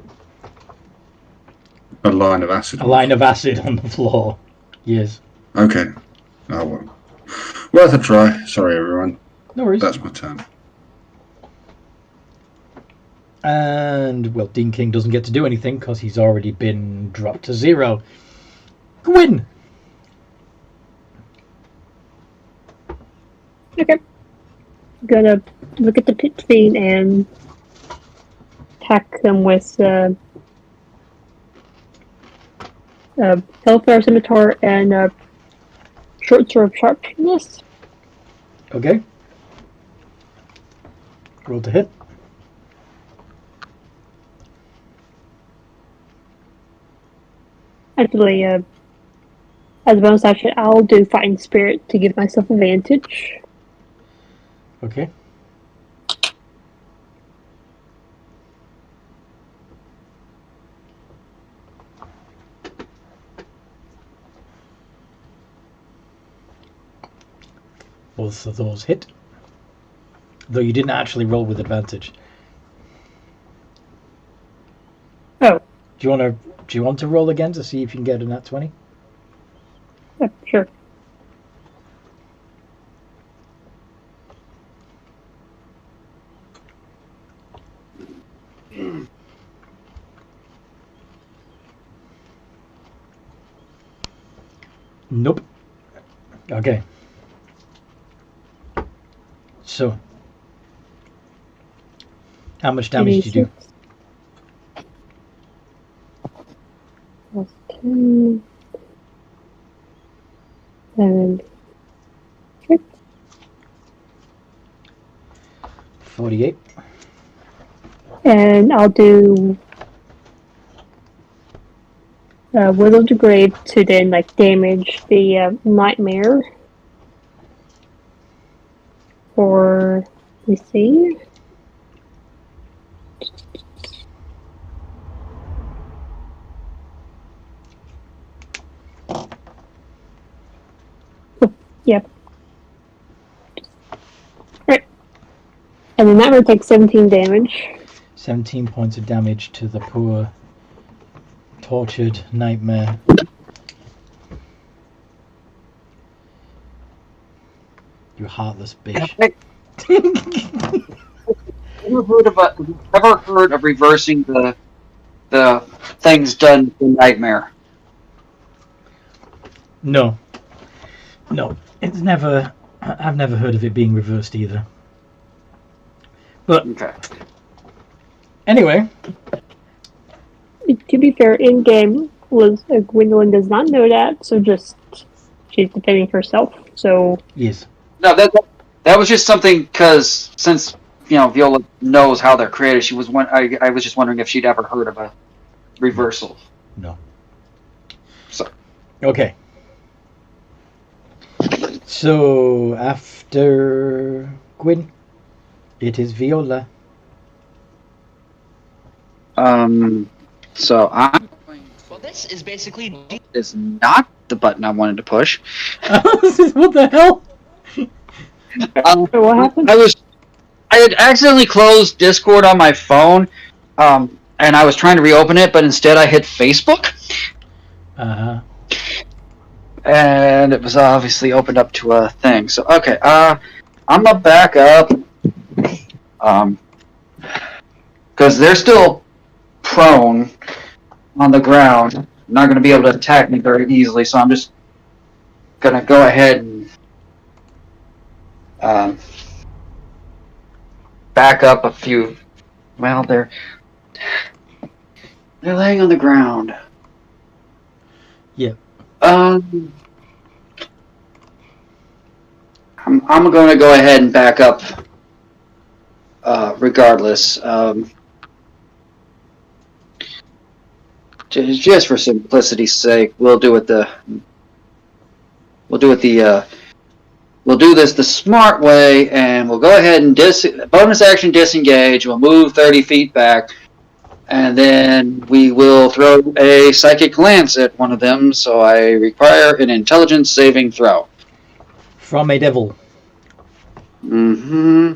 line of acid. a line of acid on the floor. Yes. Okay. Oh well. Worth a try. Sorry everyone. No worries. That's my turn. And, well, Dean King doesn't get to do anything because he's already been dropped to 0. Gwyn! Okay. Gonna look at the pit fiend and attack them with Hellfire Scimitar and Short Sword of Sharpness. Okay. Roll to hit. Actually, As a bonus action, I'll do Fighting Spirit to give myself advantage. Okay. Both of those hit. Though you didn't actually roll with advantage. Oh. Do you want to roll again to see if you can get a nat 20? Yeah, sure. Nope. Okay. So, how much damage did you do? Plus 10. 7. 6. 48. And I'll do Will of the Grave to then damage the nightmare. For, let me see. Oh, yep. Right. And then that will take 17 damage. 17 points of damage to the poor, tortured nightmare. You heartless bitch. Ever heard of reversing the things done in Nightmare? No. It's never. I've never heard of it being reversed either. But Okay. Anyway. To be fair, in game, Gwendolyn does not know that, so she's defending herself. So yes. No, that was just something because since Viola knows how they're created, I was just wondering if she'd ever heard of a reversal. No. So. Okay. So after Gwyn, it is Viola. So I'm going. Well, this is basically is not the button I wanted to push. What the hell? What happened? I had accidentally closed Discord on my phone, and I was trying to reopen it, but instead I hit Facebook. Uh-huh. And it was obviously opened up to a thing. So okay, I'm gonna back up, because they're still prone on the ground. Not gonna be able to attack me very easily, so I'm just gonna go ahead and back up a few. Well, they're laying on the ground. Yeah. I'm going to go ahead and back up. Regardless, just for simplicity's sake, we'll do this the smart way, and we'll go ahead and bonus action disengage. We'll move 30 feet back, and then we will throw a psychic lance at one of them. So I require an intelligence saving throw. From a devil. Mm-hmm.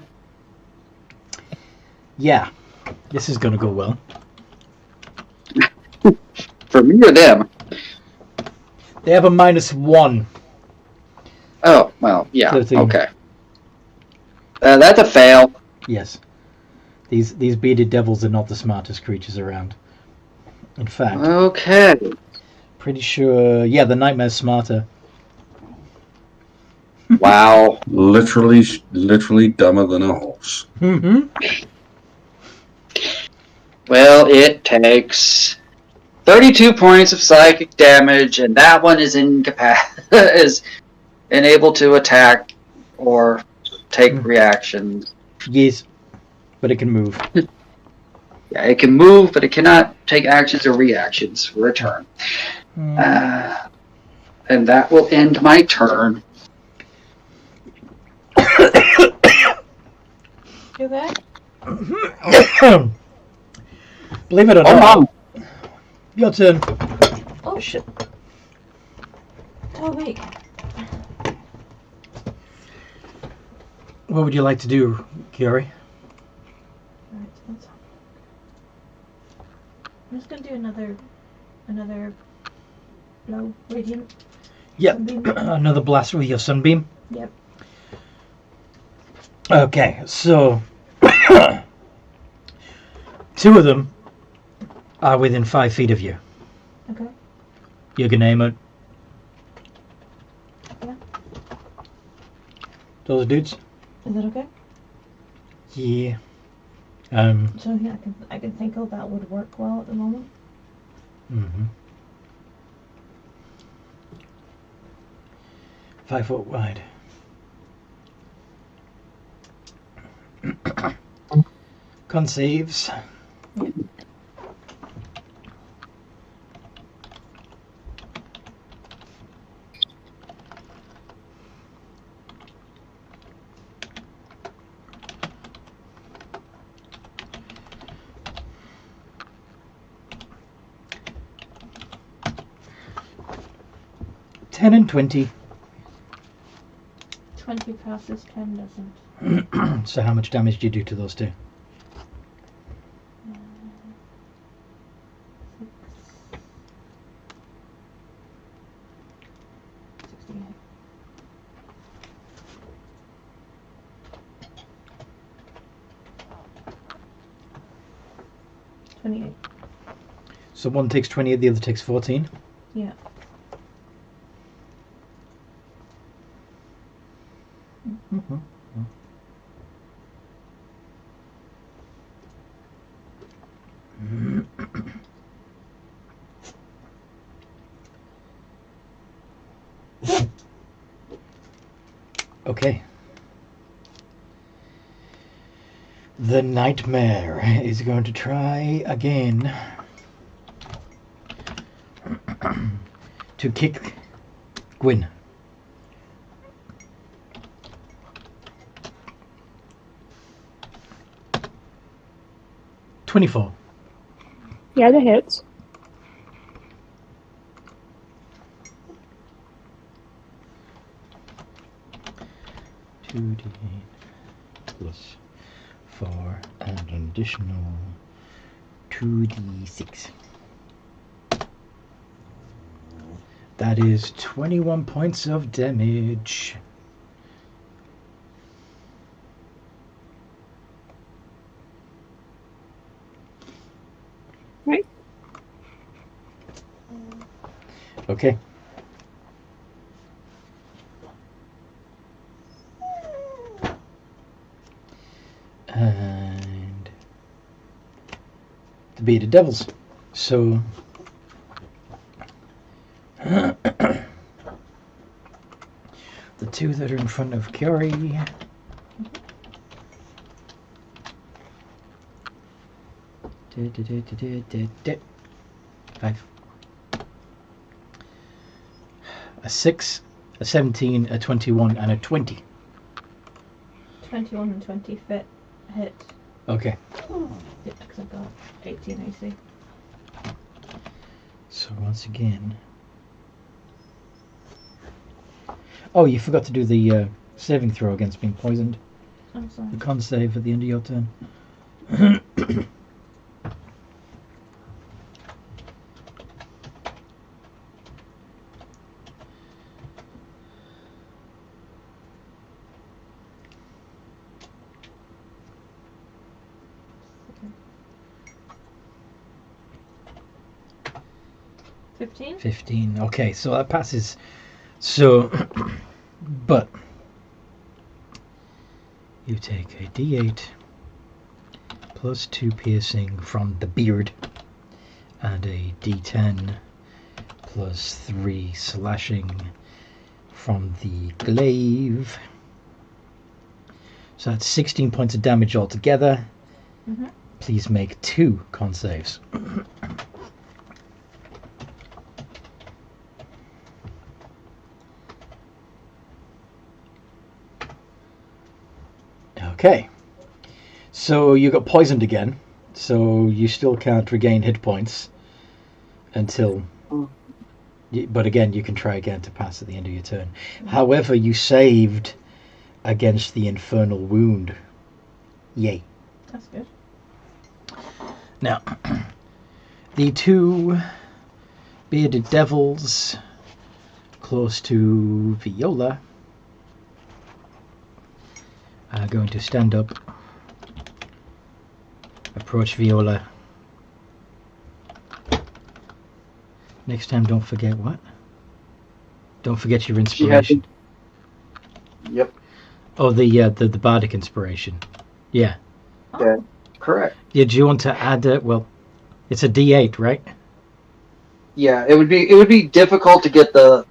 Yeah, this is gonna go well. For me or them? They have a -1. Oh, well, yeah, 13. okay. That's a fail. Yes. These bearded devils are not the smartest creatures around. In fact. Okay. Pretty sure, yeah, the nightmare's smarter. Wow. Literally dumber than a horse. Mm-hmm. Well, it takes 32 points of psychic damage, and that one is is unable to attack or take reactions. Yes, but it can move. Yeah, it can move, but it cannot take actions or reactions for a turn. And that will end my turn. You there? Believe it or Oh, not. Mom. Your turn. Oh shit. Oh wait. What would you like to do, Kiori? Alright, let's... I'm just gonna do another blow radiant. Yep. Sunbeam. Another blast with your sunbeam. Yep. Okay, so 2 of them are within 5 feet of you. Okay. You can name it. Yeah. Those dudes? Is that okay? Yeah. So yeah, I can think of that would work well at the moment. Mm-hmm. 5 foot wide. Con saves. Yeah. $10 and $20. 20 passes, 10 doesn't. So how much damage do you do to those 2? 68. 28. So one takes 20, the other takes 14. Yeah. Mm-hmm. Okay. The nightmare is going to try again to kick Gwyn. $24. Yeah, that hits. $2d8 plus 4 and an additional 2d6. That is 21 points of damage. Right. Okay. And the bearded devils. So the 2 that are in front of Kiori. Five. A 6, a 17, a 21, and a 20. 21 and 20 fit hit. Okay. Yeah, because I've got 18 AC. So once again. Oh, you forgot to do the saving throw against being poisoned. I'm sorry. The con save at the end of your turn. $15? 15. Okay, so that passes. So, but you take a d8 plus 2 piercing from the beard and a d10 plus 3 slashing from the glaive. So that's 16 points of damage altogether. Mm-hmm. Please make 2 con saves. Okay. So you got poisoned again. So you still can't regain hit points until. But again, you can try again to pass at the end of your turn. However, you saved against the infernal wound. Yay. That's good. Now, the two bearded devils close to Viola are going to stand up, approach Viola. Next time, don't forget what? Don't forget your inspiration. Yep. Oh, the bardic inspiration. Yeah. Yeah. Correct. Yeah. Do you want to add it? Well, it's a D8, right? Yeah, it would be difficult to get the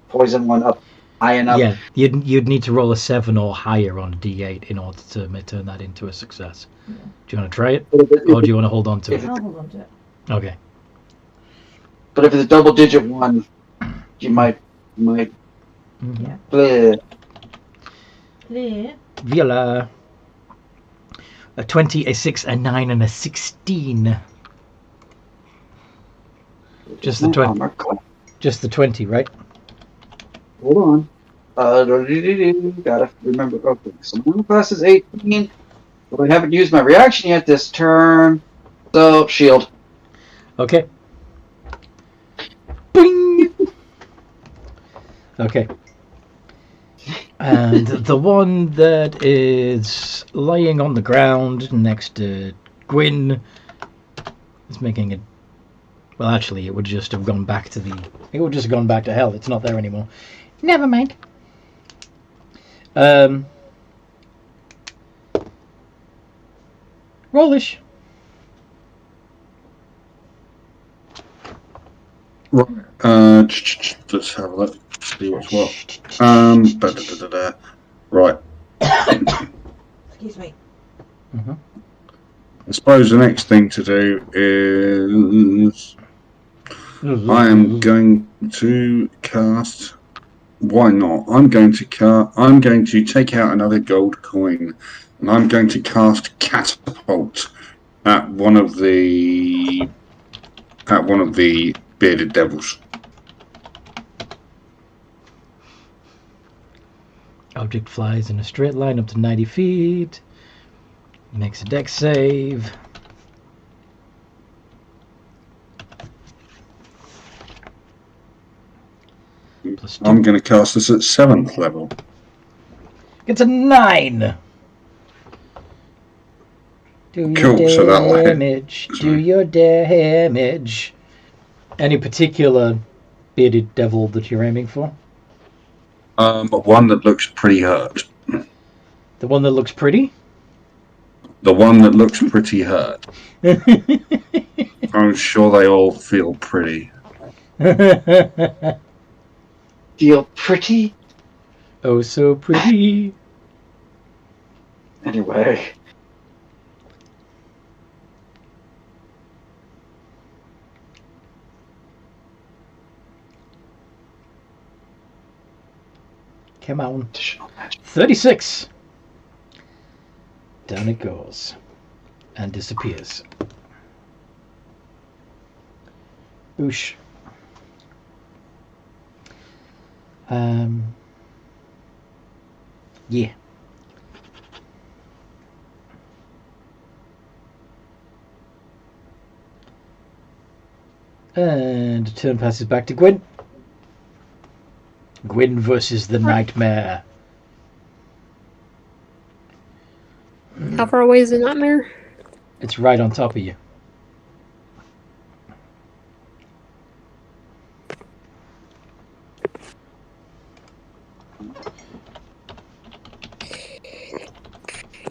poison one up high enough. Yeah, you'd need to roll a 7 or higher on a D8 in order to turn that into a success. Yeah. Do you want to try it, or do you want to hold on to it? I'll hold on to it. Okay. But if it's a double-digit one, you might. Yeah. Bleh. Clear. Viola. A 20, a 6, a 9, and a 16. Just the 20. Just the 20, right? Hold on. Gotta remember. Okay, so my class is 18. But I haven't used my reaction yet this turn. So, shield. Okay. Boing! Okay. And the one that is lying on the ground next to Gwyn is making a... Well, actually, it would just have gone back to the... It would just have gone back to hell. It's not there anymore. Never mind. Rollish. Right. Let's have a look. See what's what. Right. Excuse me. Mm-hmm. I suppose the next thing to do is I am going to cast. Why not? I'm going to take out another gold coin, and I'm going to cast catapult at one of the bearded devils. Object flies in a straight line up to 90 feet. Makes a dex save. +2. I'm going to cast this at 7th level. It's a 9. Do your Cool, so that will hit. damage. Do your damage. Any particular bearded devil that you're aiming for? One that looks pretty hurt. The one that looks pretty? The one that looks pretty hurt. I'm sure they all feel pretty. Feel pretty? Oh, so pretty. Anyway. Come on. 36. Down it goes. And disappears. Oosh. Yeah. And a turn passes back to Gwyn. Gwyn versus the Nightmare. How far away is the nightmare? It's right on top of you.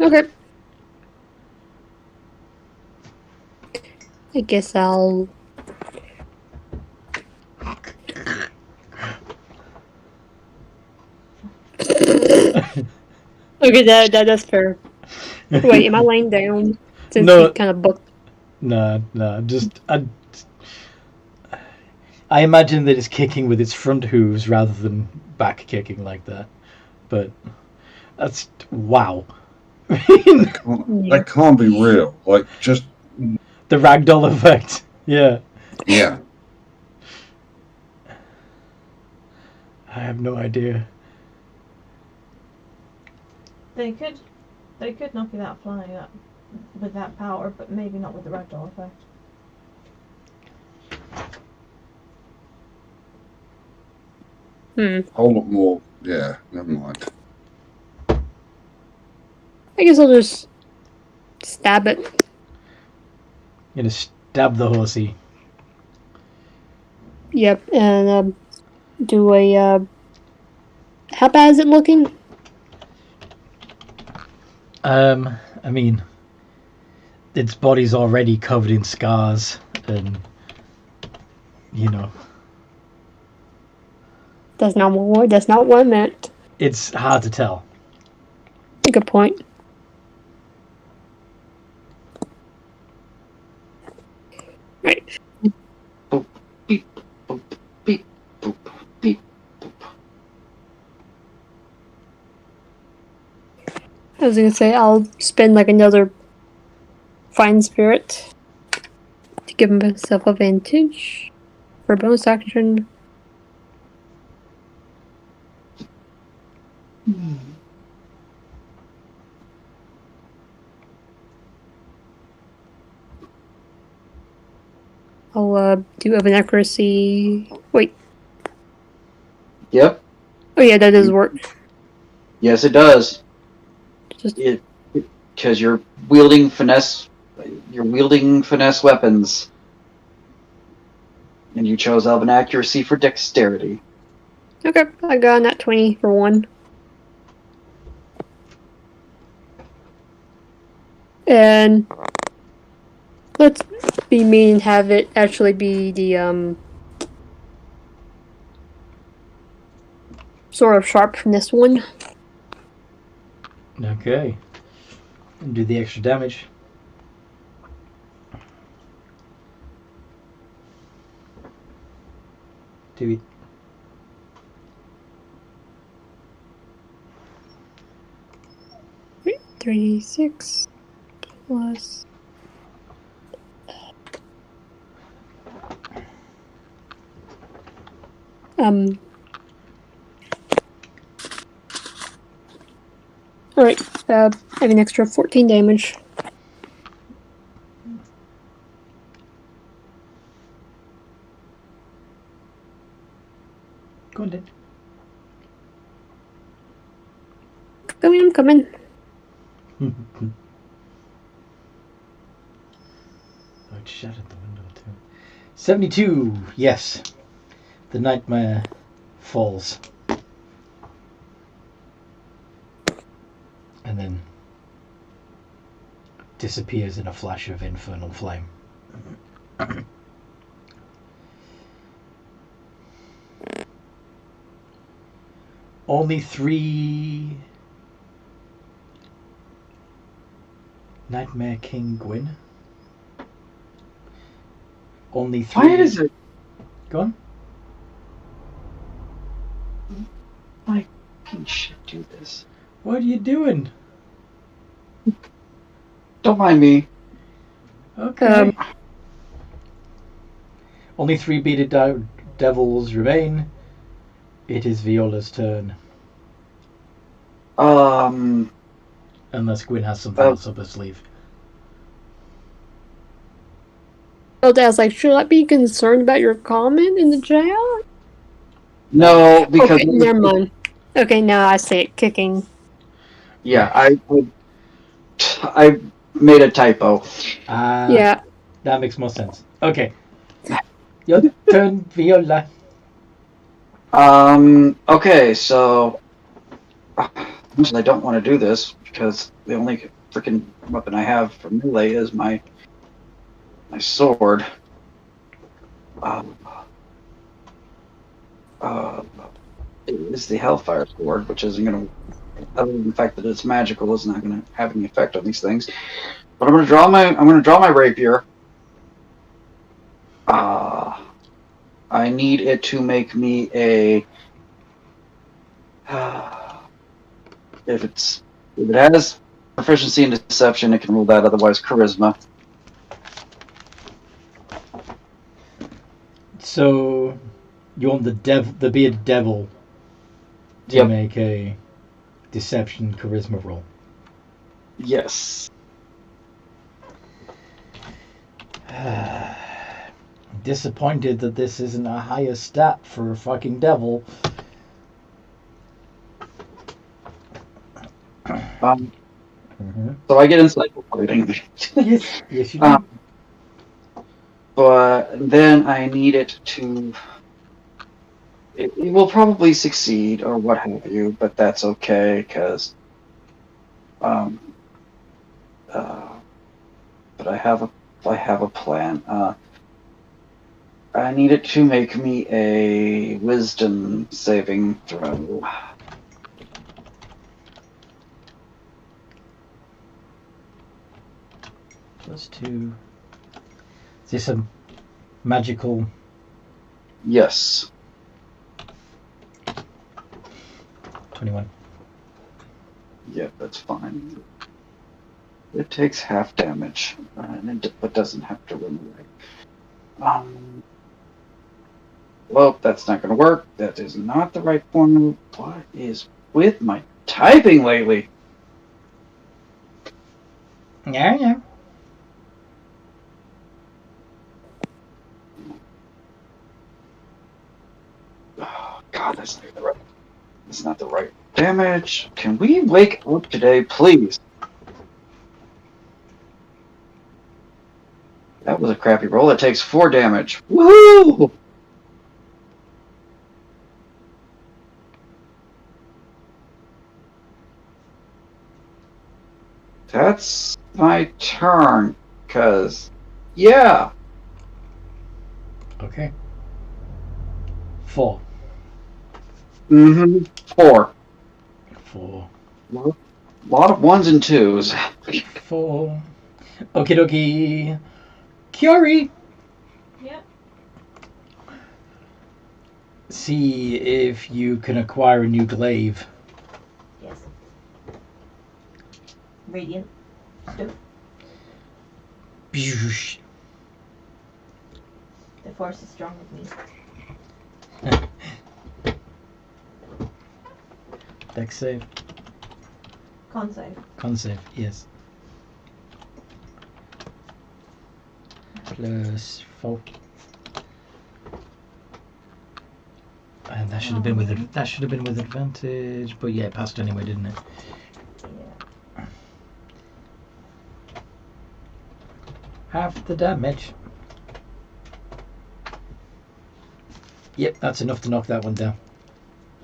Okay. I guess I'll... Okay, that's fair. Wait, am I laying down? Since No. he kind of booked. No, just... I imagine that it's kicking with its front hooves rather than back kicking like that. But that's... Wow. That can't be real. Like, just The ragdoll effect. Yeah. yeah. I have no idea. They could knock it out flying up with that power, but maybe not with the ragdoll effect. Whole lot more. Yeah, never mind. I guess I'll just stab it. You're gonna stab the horsey. Yep, and do a. How bad is it looking? I mean, its body's already covered in scars, and you know, That's not what I meant. it's hard to tell. Good point. Right. Boop, beep, boop, beep, boop, beep, boop. I was gonna say I'll spend like another fine spirit to give myself advantage for bonus action. I'll do of an accuracy. Wait. Yep. Oh yeah, that does work. Yes, it does. Just Because you're wielding finesse. You're wielding finesse weapons, and you chose of an accuracy for dexterity. okay. I got a nat 20 for one. And let's be mean and have it actually be the sort of sharp from this one. Okay. And do the extra damage. Do it. Wait, 36 plus. Alright, I have an extra 14 damage. Go on then. I'm coming. Oh, it shattered the window too. 72, yes. The nightmare falls. And then disappears in a flash of infernal flame. Only 3 Nightmare King Gwyn. Only 3. Why is it? Go on. Why can shit do this? What are you doing? Don't mind me. Okay. Only 3 bearded devils remain. It is Viola's turn. Unless Gwyn has something else up her sleeve. Oh, Dad's like, should I be concerned about your comment in the chat? No, because Okay, never mind. Okay, now I say it, kicking. yeah, I made a typo. Yeah. That makes more sense. Okay. Your turn, Viola. Okay, so I don't want to do this because the only freaking weapon I have for melee is my sword. It is the Hellfire Sword, which isn't going to, other than the fact that it's magical, is not going to have any effect on these things. But I'm going to draw my rapier. I need it to make me a. If it has proficiency in deception, it can rule that. Otherwise, charisma. So you want the bearded devil to make a deception charisma roll. Yes. Disappointed that this isn't a higher stat for a fucking devil. So I get encyclopedia. Yes, yes you do. But then I need it to. It will probably succeed or what have you, but that's okay because. But I have a plan. I need it to make me a wisdom saving throw. +2. Is this a magical? Yes. 21. Yeah, that's fine. It takes half damage, but doesn't have to run away. Well, that's not going to work. That is not the right formula. What is with my typing lately? Yeah. Oh, God, that's not the right damage. Can we wake up today, please? That was a crappy roll. It takes 4 damage. Woohoo! That's my turn, cause yeah. Okay. 4. 4. 4. A lot of 1s and 2s. 4. Okie dokie. Curie! Yep. See if you can acquire a new glaive. Yes. Radiant stuff. Bzz. The force is strong with me. Dex save. Con save. Con save, yes. +4. And that should have been with advantage, but yeah, it passed anyway, didn't it? Yeah. Half the damage. Yep, that's enough to knock that one down.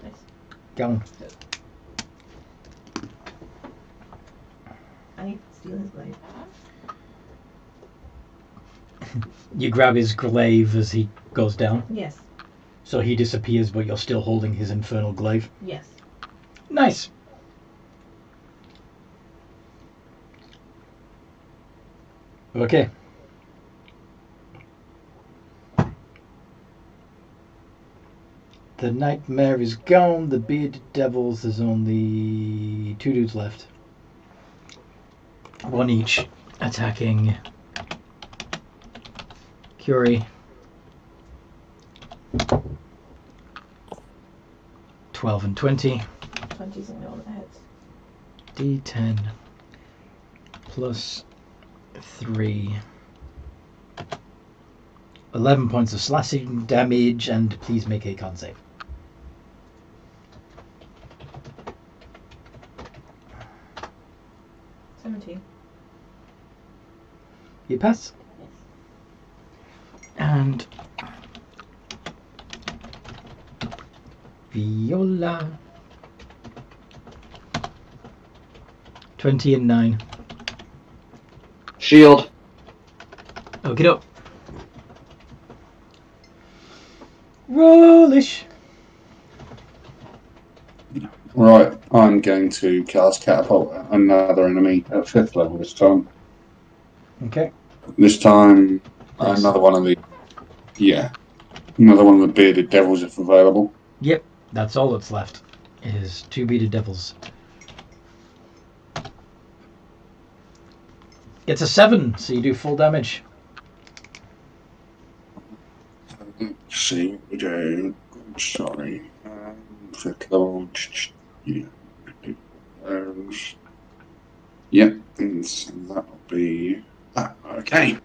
Nice. Go on. I need to steal his blade. You grab his glaive as he goes down. Yes. So he disappears, but you're still holding his infernal glaive. Yes. Nice. Okay. The nightmare is gone. The bearded devils, there's only 2 dudes left. 1 each attacking Curie. 12 and 20. 20's in all the heads. D10 plus 3. 11 points of slashing damage, and please make a con save. You pass. Yes. And Viola. 20 and 9. Shield. Okie doke. Rollish. Right, I'm going to cast Catapult at another enemy at 5th level this time. Okay. This time, Nice. another one of the bearded devils if available. Yep, that's all that's left. Is 2 bearded devils. Gets a 7, so you do full damage. Let's see what we do. Sorry. Fifth level. Yeah. Yeah, and so that'll be that. Okay.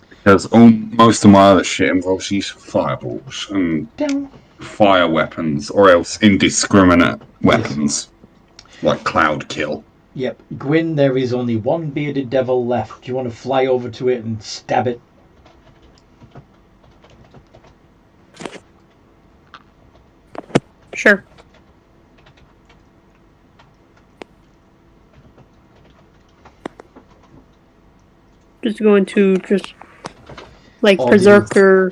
Because most of my other shit involves use of fireballs and fire weapons, or else indiscriminate weapons, like cloud kill. Yep. Gwyn, there is only one bearded devil left. Do you want to fly over to it and stab it? Sure. Just going to like Or berserker.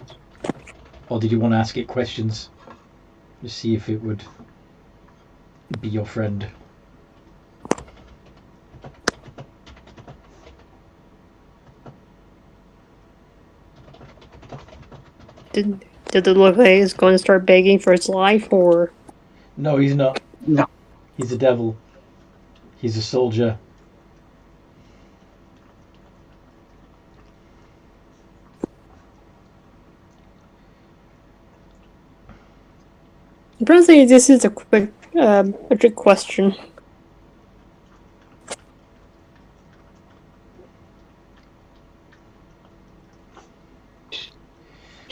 Or did you want to ask it questions? Just see if it would be your friend. Did it look like it's going to start begging for its life, or? No, he's not. No. He's a devil. He's a soldier. Apparently, this is a trick question.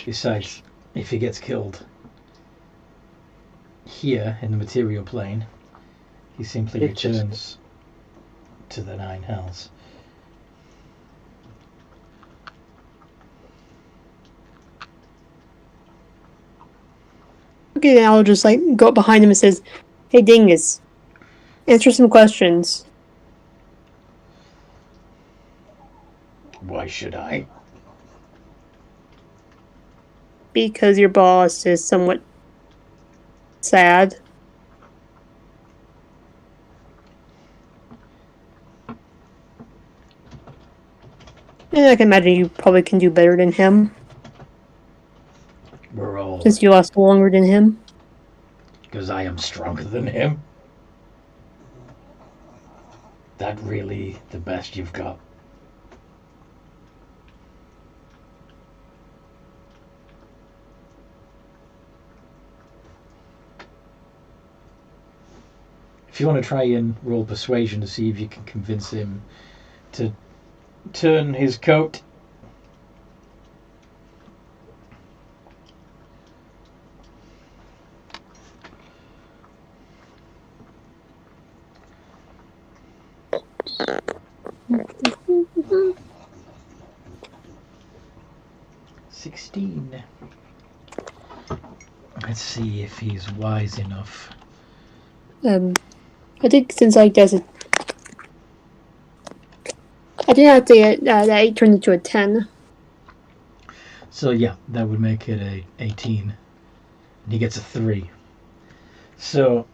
Besides, if he gets killed here in the material plane, he simply returns to the 9 hells. Okay, then I'll just like go up behind him and says, "Hey, Dingus, answer some questions." Why should I? Because your boss is somewhat sad. And I can imagine you probably can do better than him, We're all... since you last longer than him. Because I am stronger than him. That really the best you've got? If you want to try and roll persuasion to see if you can convince him to turn his coat. $16. Let's see if he's wise enough. I think since I guess it, I think I'd say that 8 turned into a 10. So yeah, that would make it a 18. And he gets a 3. So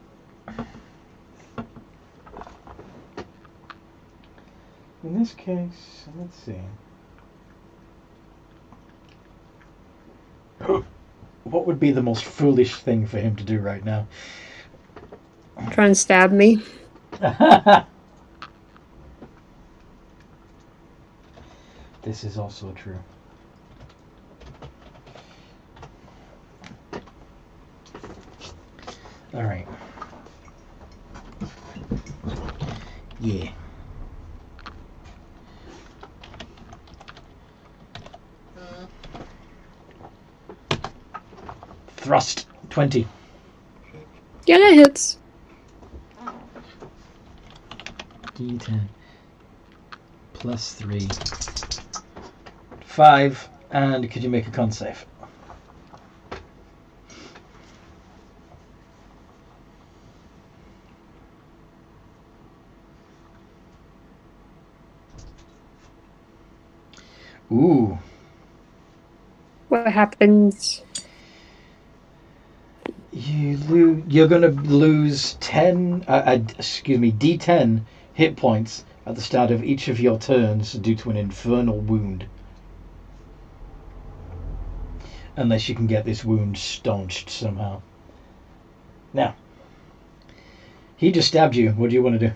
in this case, let's see. What would be the most foolish thing for him to do right now? Try and stab me. This is also true. All right. Yeah. Thrust 20. Yeah, that hits. D10 plus 3. 5. And could you make a con save? Ooh. What happens? You're going to lose 10, D10 hit points at the start of each of your turns due to an infernal wound. Unless you can get this wound staunched somehow. He just stabbed you. What do you want to do?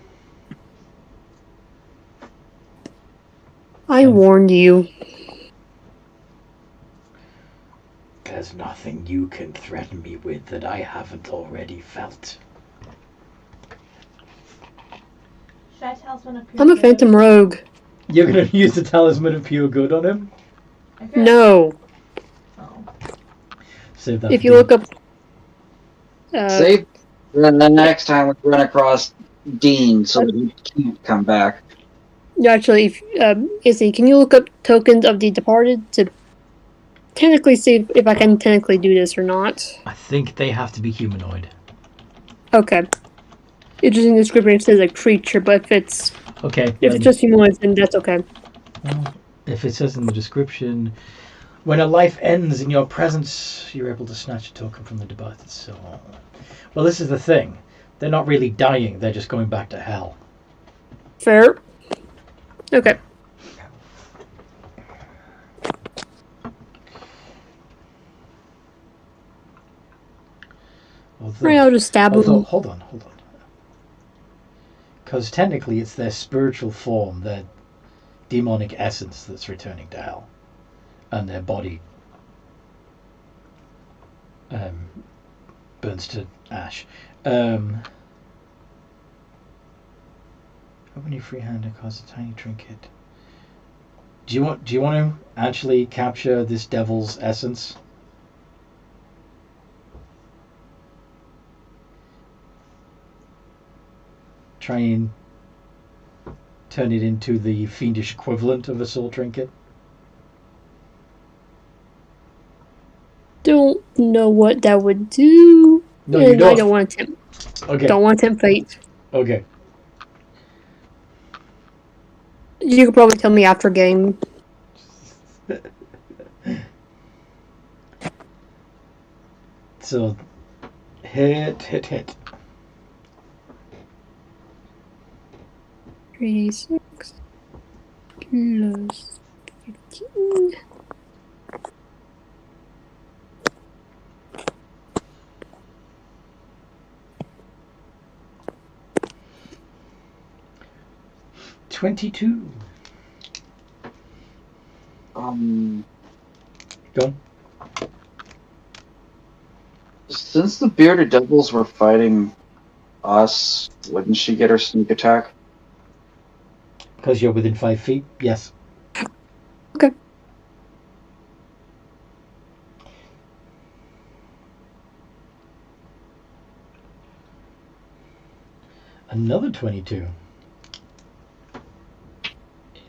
I warned you. There's nothing you can threaten me with that I haven't already felt. Should I talisman of pure I'm a good? phantom rogue. You're going to use the talisman of pure good on him? I feel like- No. Oh. Save that If for you the- look up... Save the next time we run across Dean so that he can't come back. Actually, if, Izzy, can you look up tokens of the departed to technically see if I can technically do this or not? I think they have to be humanoid. Okay. It's just in the description it says a creature, but if it's Okay. just humanoids, then that's okay. Well, if it says in the description, when a life ends in your presence, you're able to snatch a token from the departed soul. Well, this is the thing. They're not really dying. They're just going back to hell. Fair. Okay. Right, I'll just stab them. Hold on. Because technically it's their spiritual form, their demonic essence that's returning to hell. And their body burns to ash. Open your free hand and cause a tiny trinket. Do you want to actually capture this devil's essence? Try and turn it into the fiendish equivalent of a soul trinket? Don't know what that would do. No, you and don't. I don't want to tempt. Okay. Don't want to tempt fate. Okay. You could probably tell me after game. So, hit. 36 plus 15. $22. Go on. Since the bearded devils were fighting us, wouldn't she get her sneak attack? Because you're within 5 feet? Yes. Okay. Another 22.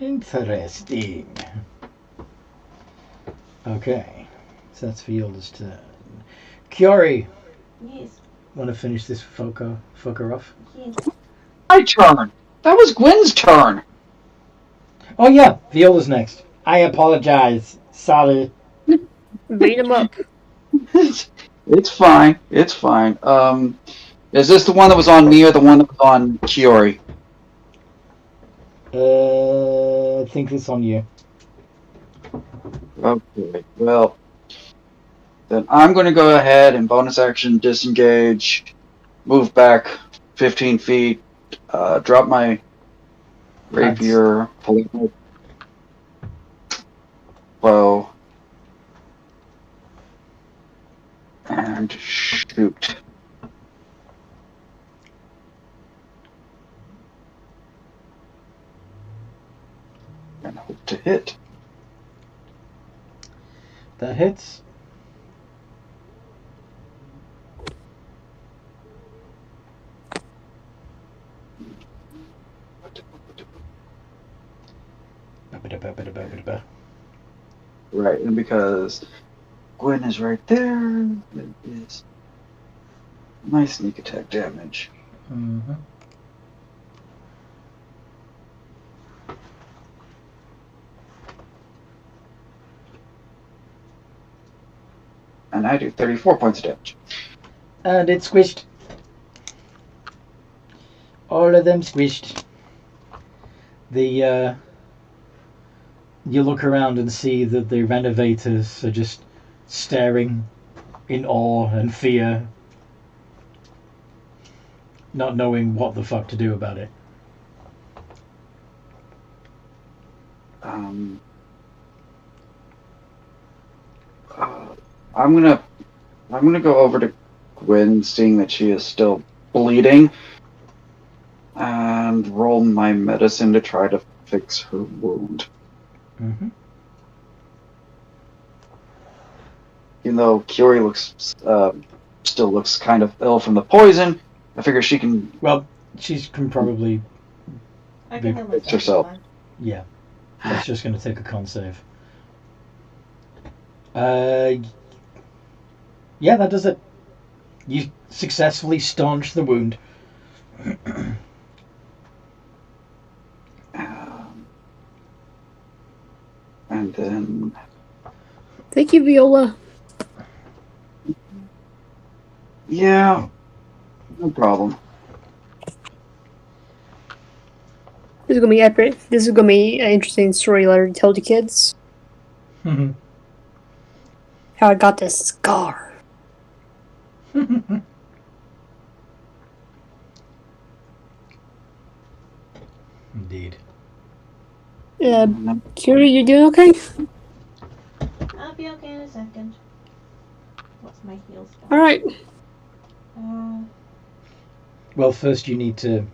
Interesting. Okay. So that's Fielda's turn. Kiori, Yes. want to finish this fucker off? Yes. My turn! That was Gwen's turn! Oh yeah, Viola's next. I apologize. Sorry. Beat him up. It's fine. It's fine. Is this the one that was on me or the one that was on Kiori? I think it's on you. Okay, well, then I'm going to go ahead and bonus action disengage, move back 15 feet, drop my rapier, pull out my bow, and shoot. And hope to hit. That hits. Right, and because Gwen is right there, it is my sneak attack damage. Mm-hmm. And I do 34 points of damage. And it's squished. All of them squished. You look around and see that the renovators are just staring in awe and fear not knowing what the fuck to do about it. I'm gonna go over to Gwen, seeing that she is still bleeding, and roll my medicine to try to fix her wound. Mm-hmm. Even though Curie still looks kind of ill from the poison, I figure she can. Well, she can probably. I can heal myself. herself. it's fine. Yeah. That's just going to take a con save. Yeah, that does it. You successfully staunch the wound. And then. Thank you, Viola. Yeah, no problem. This is gonna be epic. This is gonna be an interesting story letter to tell the kids. Mhm. How I got this scar. Indeed. Curie, you doing okay? I'll be okay in a second. What's my heal spell? Alright. Well, first you need to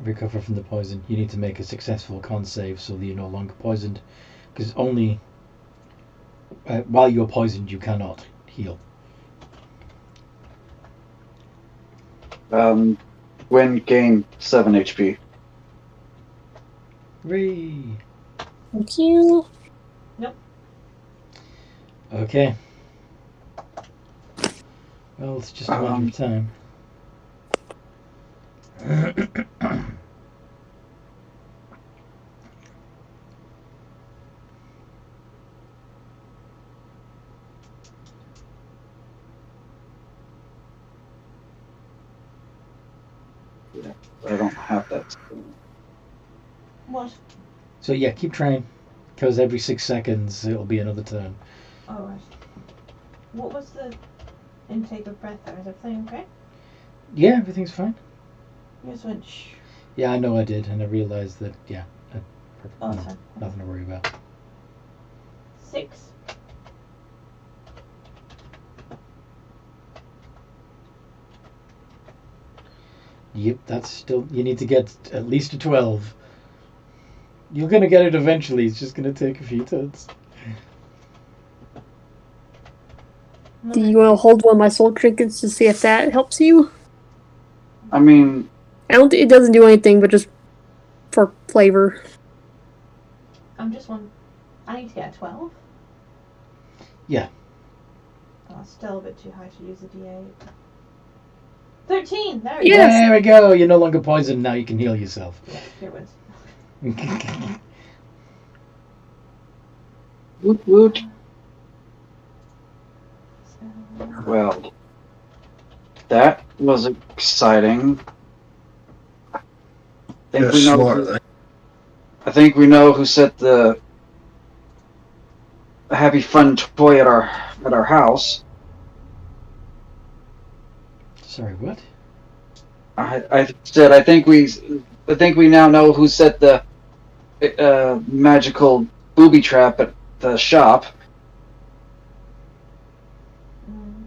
recover from the poison. You need to make a successful con save so that you're no longer poisoned. Because only while you're poisoned you cannot heal. Gwen gained 7 HP. Hooray! Thank you. Okay. Well, it's just a matter of time. I don't have that. What? So yeah, keep trying. Because every 6 seconds it'll be another turn. Alright. What was the intake of breath there? Is everything okay? Yeah, everything's fine. You just went shh. Yeah, I know I did, and I realised that, yeah, Oh, that's fine. nothing to worry about. 6. Yep, that's still, you need to get at least a 12. You're going to get it eventually, it's just going to take a few turns. Do you want to hold one of my soul trinkets to see if that helps you? I mean, I don't think it doesn't do anything, but just for flavor. I'm just one. I need to get a 12. Yeah. Oh, still a bit too high to use a D8. 13! There we Yes. There we go, you're no longer poisoned, now you can heal yourself. go. Yeah, here it was. woot woot. So, Well, that was exciting. I think we know. Slightly. I think we know who set the happy fun toy at our house. Sorry, what? I said I think we now know who set the magical booby trap at the shop. mhm.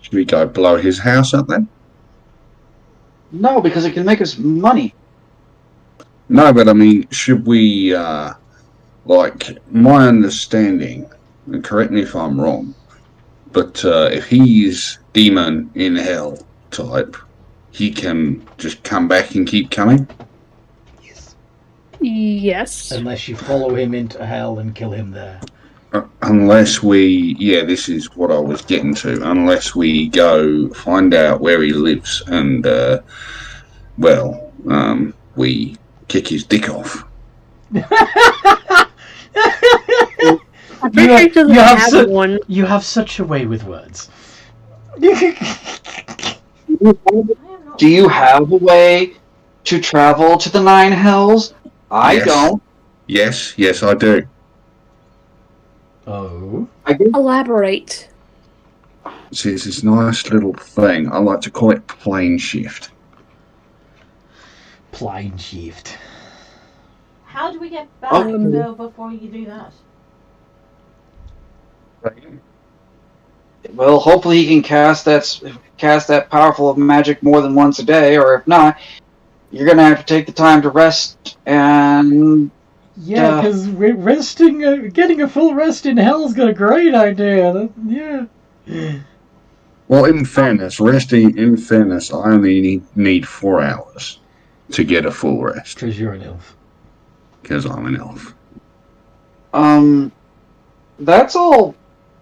Should we go blow his house up then? No, because it can make us money. No, but I mean, should we, like, my understanding, and correct me if I'm wrong, but if he's demon in hell type, he can just come back and keep coming? Yes. Unless you follow him into hell and kill him there. Unless we, yeah, this is what I was getting to, unless we go find out where he lives and, we kick his dick off. I'm pretty sure he doesn't have one. You have such a way with words. I am not. Do you have a way to travel to the 9 hells? I Yes. don't. Yes, I do. Oh. I guess Elaborate. See, it's this nice little thing. I like to call it plane shift. Plane shift. How do we get back, though, before you do that? Well, hopefully he can cast that powerful of magic more than once a day, or if not, you're gonna have to take the time to rest and. Yeah, because resting, getting a full rest in hell's got a great idea. Yeah. Well, in fairness, I only need 4 hours to get a full rest. Because you're an elf. Because I'm an elf. That's all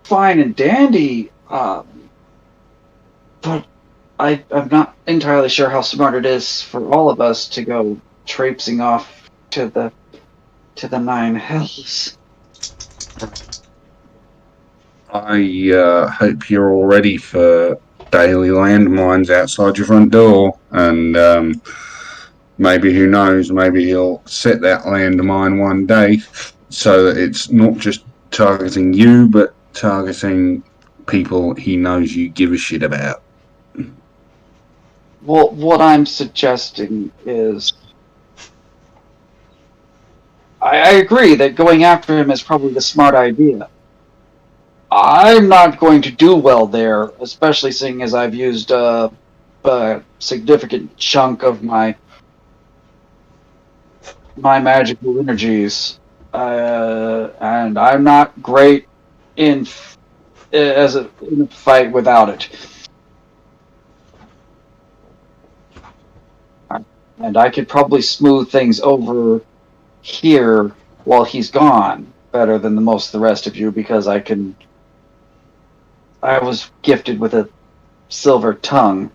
fine and dandy, but I'm not entirely sure how smart it is for all of us to go traipsing off to the 9 hells. I hope you're all ready for daily landmines outside your front door, and maybe, who knows, maybe he'll set that landmine one day so that it's not just targeting you, but targeting people he knows you give a shit about. Well, what I'm suggesting is, I agree that going after him is probably the smart idea. I'm not going to do well there, especially seeing as I've used a significant chunk of my magical energies, and I'm not great in a fight without it. And I could probably smooth things over here while he's gone better than most of the rest of you, because I was gifted with a silver tongue.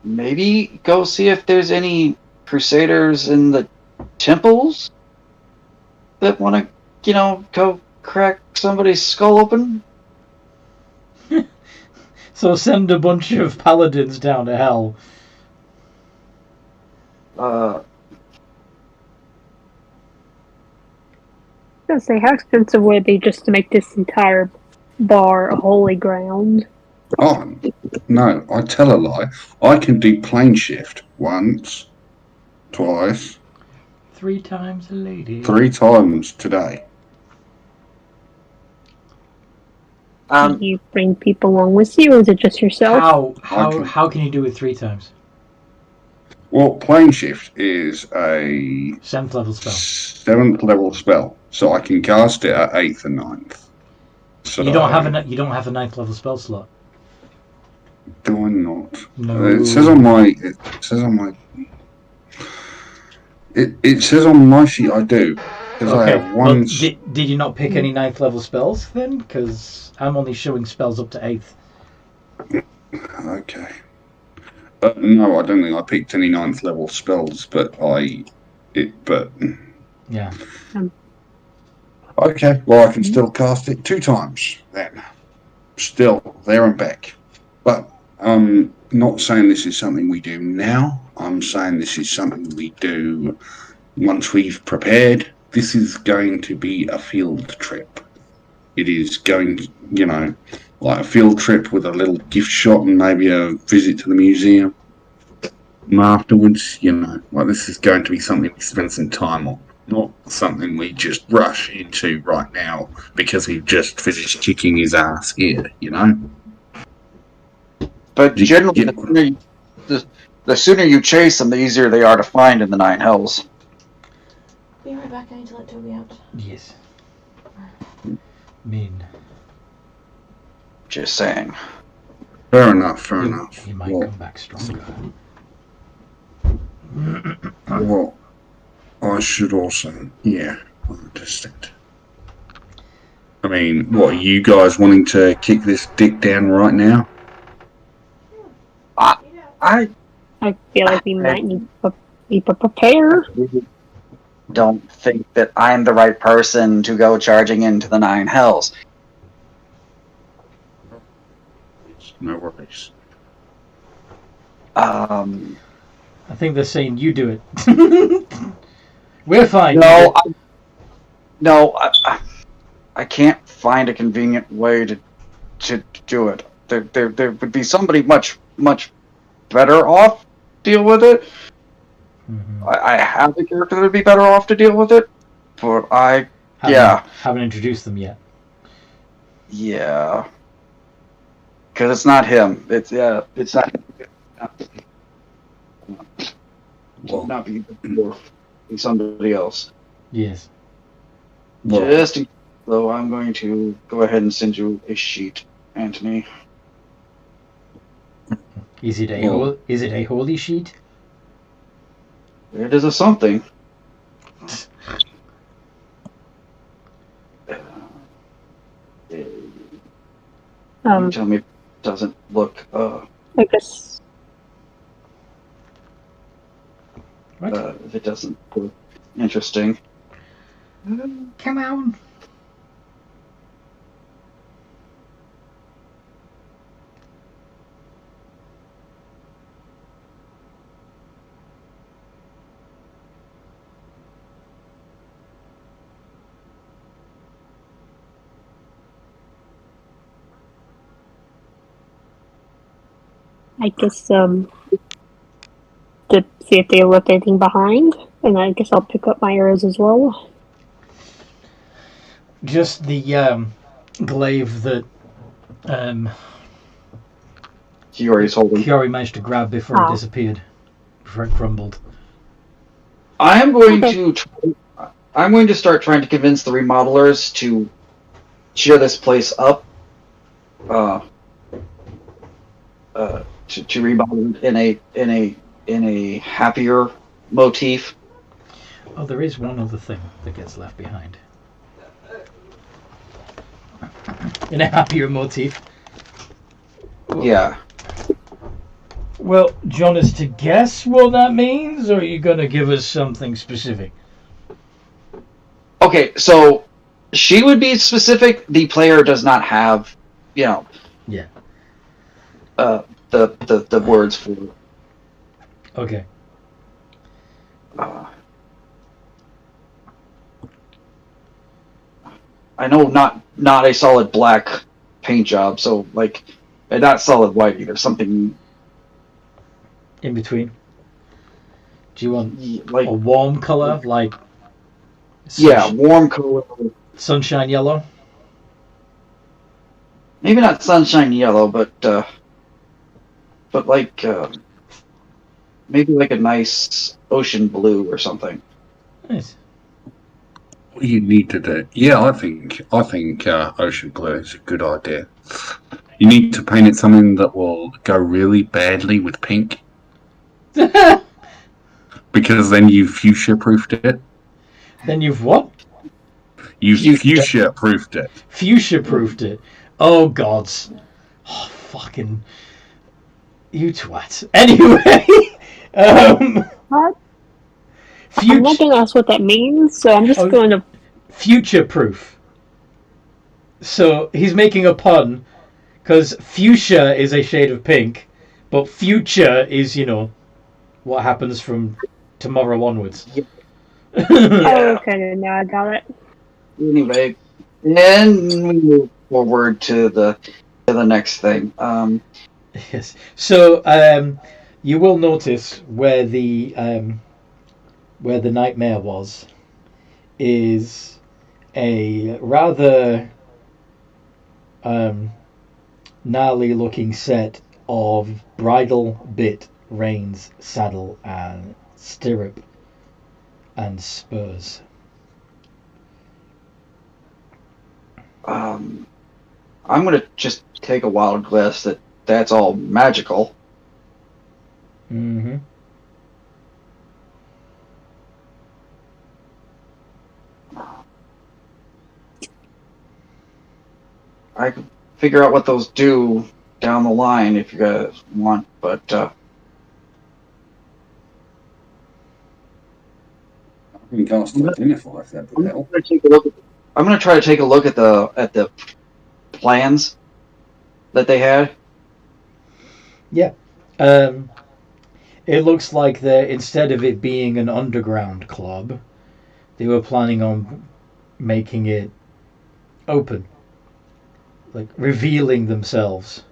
Maybe go see if there's any crusaders in the temples that want to, go crack somebody's skull open. So send a bunch of paladins down to hell. I was gonna say, how expensive would it be just to make this entire bar a holy ground? Oh, no, I tell a lie. I can do plane shift once, twice, 3 times a lady. 3 times today. Do you bring people along with you, or is it just yourself? How can you do it 3 times? Well, plane shift is a 7th level spell. 7th level spell, so I can cast it at 8th and 9th. So You don't have a 9th level spell slot. Do I not? No. It says on my sheet I do, because I have one. Well, did you not pick any 9th level spells then? Because I'm only showing spells up to 8th. Okay. No, I don't think I picked any 9th level spells, but yeah. Okay, well I can still cast it 2 times then. Still there and back. But I'm not saying this is something we do now. I'm saying this is something we do once we've prepared. This is going to be a field trip. It is going, like a field trip with a little gift shop and maybe a visit to the museum. And afterwards, this is going to be something we spend some time on. Not something we just rush into right now because we've just finished kicking his ass here, But generally, the sooner you chase them, the easier they are to find in the 9 hells. Be right back, I need to let Toby out. Yes. Mean. Just saying. Fair enough. He might come back stronger. Well, I should also... Yeah, I understand. I mean, what, are you guys wanting to kick this dick down right now? I feel like we might need to prepare. don't think that I'm the right person to go charging into the 9 hells. No worries. I think they're saying you do it. We're fine. No, I can't find a convenient way to to do it. There would be somebody much better off to deal with it. Mm-hmm. I have a character that would be better off to deal with it, but Haven't introduced them yet. Yeah. Because it's not him. It's not. Well, Not be somebody else. Yes. well, Just though, I'm going to go ahead and send you a sheet, Anthony. Is it a holy sheet? It is a something. You tell me if it doesn't look I guess. What? if it doesn't look interesting. Come on. I guess to see if they left anything behind, and I guess I'll pick up my arrows as well. Just the glaive that Kiori's holding. Kiori managed to grab before Ah. it disappeared, before it crumbled. I am going I'm going to start trying to convince the remodelers to cheer this place up. To remodel it in a happier motif. Oh, there is one other thing that gets left behind. In a happier motif. Yeah. Well, do you want us to guess what that means, or are you going to give us something specific? Okay, so she would be specific. The player does not have, Yeah. the words for. Okay. I know not a solid black paint job, so like, and not solid white either. Something In between. Do you want like a warm color, like warm color. sunshine yellow? Maybe not sunshine yellow, but like maybe like a nice ocean blue or something. Nice. what you need to do, yeah, I think ocean blue is a good idea. You need to paint it something that will go really badly with pink, because then you've fuchsia-proofed it. Then you've what? You've fuchsia-proofed it. Fuchsia-proofed it. Oh, gods. Oh, fucking... You twat. Anyway, What? I'm not going to ask what that means, so I'm just going to... Future-proof. So, he's making a pun, because fuchsia is a shade of pink, but future is, what happens from tomorrow onwards. Oh, okay, now I got it. Anyway, then we move forward to the next thing. Yes. So, you will notice where the nightmare was is a rather gnarly looking set of bridle, bit, reins, saddle, and stirrup and spurs. I'm gonna just take a wild guess that that's all magical. Mm-hmm. I can figure out what those do down the line if you guys want, but I can cast identify if that would help. I'm gonna try to take a look at the plans that they had. Yeah. It looks like instead of it being an underground club, they were planning on making it open. like revealing themselves,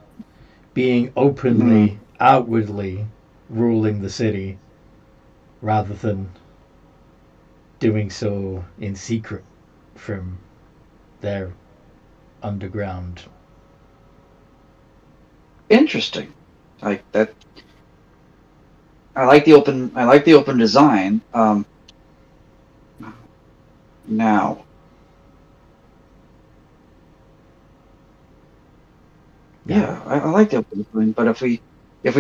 being openly, outwardly ruling the city, rather than doing so in secret from their underground. Interesting. Like that. I like the open design. Now. Yeah, I like the open design, but if we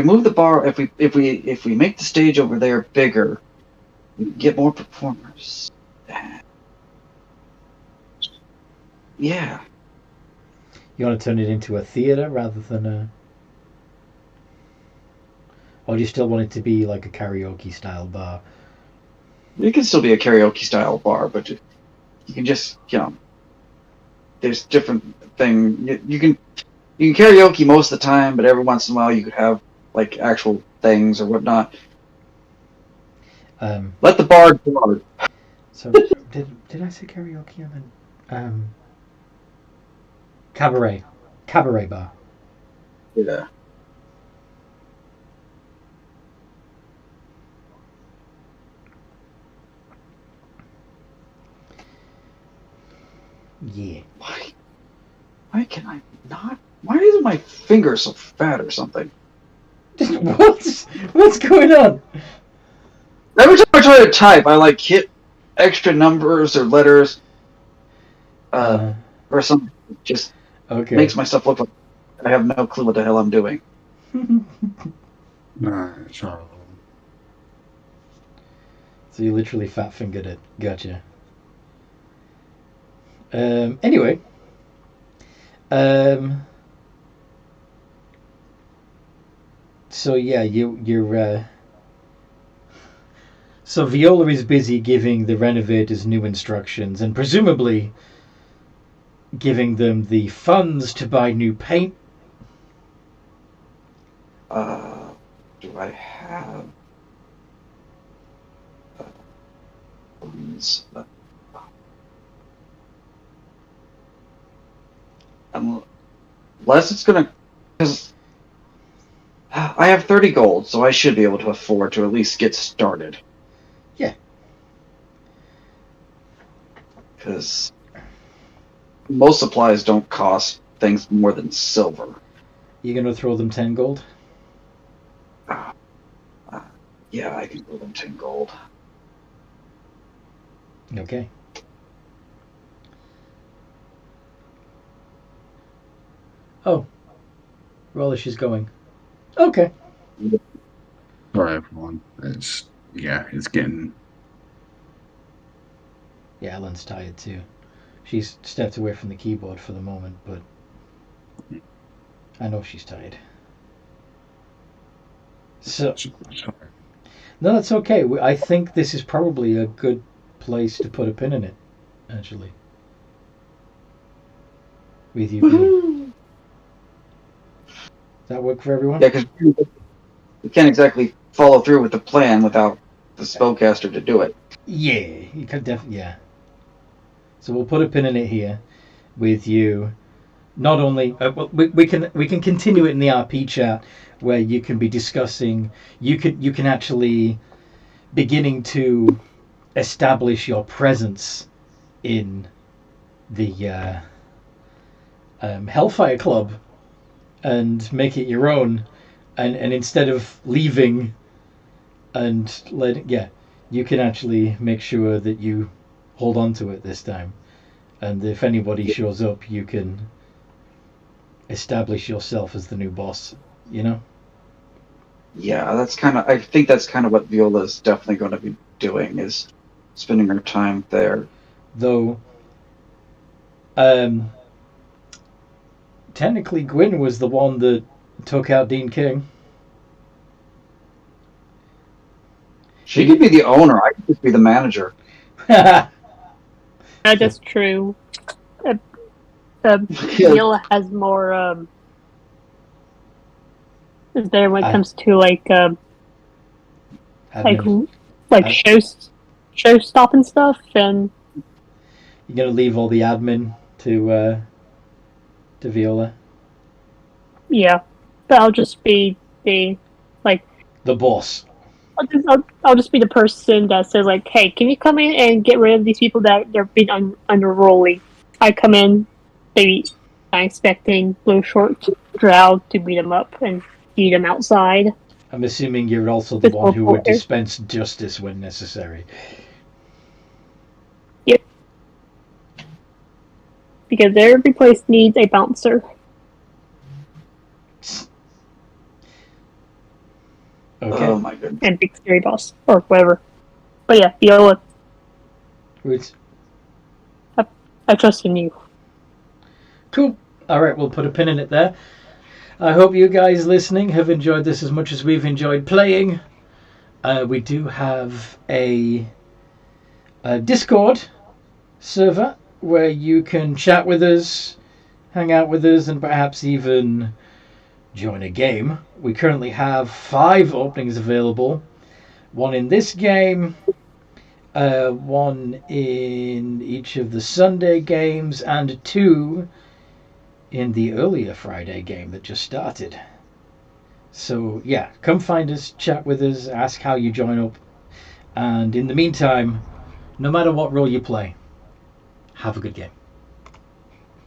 move the bar, if we make the stage over there bigger, we can get more performers. Yeah. You want to turn it into a theater rather than a... Or do you still want it to be like a karaoke style bar? It can still be a karaoke style bar, but you can just, there's different thing. You can karaoke most of the time, but every once in a while you could have like actual things or whatnot. Let the bard bard. So did I say karaoke and then cabaret bar? Yeah. Yeah. Why can I not? Why is my finger so fat or something? What's going on? Every time I try to type, I like hit extra numbers or letters, or something. Just makes myself look like I have no clue what the hell I'm doing. No, it's all right. So you literally fat fingered it. Gotcha. Anyway. So yeah, you're. So Viola is busy giving the renovators new instructions and presumably giving them the funds to buy new paint. Do I have funds? Unless it's gonna, because I have 30 gold, so I should be able to afford to at least get started. Yeah. Because most supplies don't cost things more than silver. You gonna throw them 10 gold? Yeah, I can throw them 10 gold. Okay. Oh. Roller, she's going. Okay. Sorry, everyone. It's getting. Yeah, Ellen's tired too. She's stepped away from the keyboard for the moment, but I know she's tired. So, no, that's okay. I think this is probably a good place to put a pin in it, actually. With you. Does that work for everyone? Yeah, because we can't exactly follow through with the plan without the spellcaster to do it. Yeah, you can definitely. Yeah. So we'll put a pin in it here, with you. Not only well, we can continue it in the RP chat where you can be discussing. You can actually beginning to establish your presence in the Hellfire Club and make it your own, and instead of leaving and you can actually make sure that you hold on to it this time, and if anybody shows up, you can establish yourself as the new boss. Yeah, that's kind of. I think that's kind of what Viola is definitely going to be doing, is spending her time there. Though, technically, Gwyn was the one that took out Dean King. She could be the owner. I could just be the manager. That's true. Viola has more. Is there when it comes to like show stopping stuff, and you're gonna leave all the admin to to Viola? Yeah, but I'll just be the The boss. I'll just be the person that says like, "Hey, can you come in and get rid of these people that they're being unruly?" I come in, maybe I'm expecting Blue Short Drow to beat them up and beat them outside. I'm assuming you're also the With one who would multiple- dispense justice when necessary. Because every place needs a bouncer Okay. Oh my goodness. and big scary boss or whatever. But yeah, Viola, Roots. I trust in you. Cool. All right, we'll put a pin in it there. I hope you guys listening have enjoyed this as much as we've enjoyed playing. We do have a Discord server where you can chat with us, hang out with us, and perhaps even join a game. We currently have 5 openings available. 1 in this game, 1 in each of the Sunday games, and 2 in the earlier Friday game that just started. So yeah, come find us, chat with us, ask how you join up, and in the meantime, no matter what role you play, have a good game.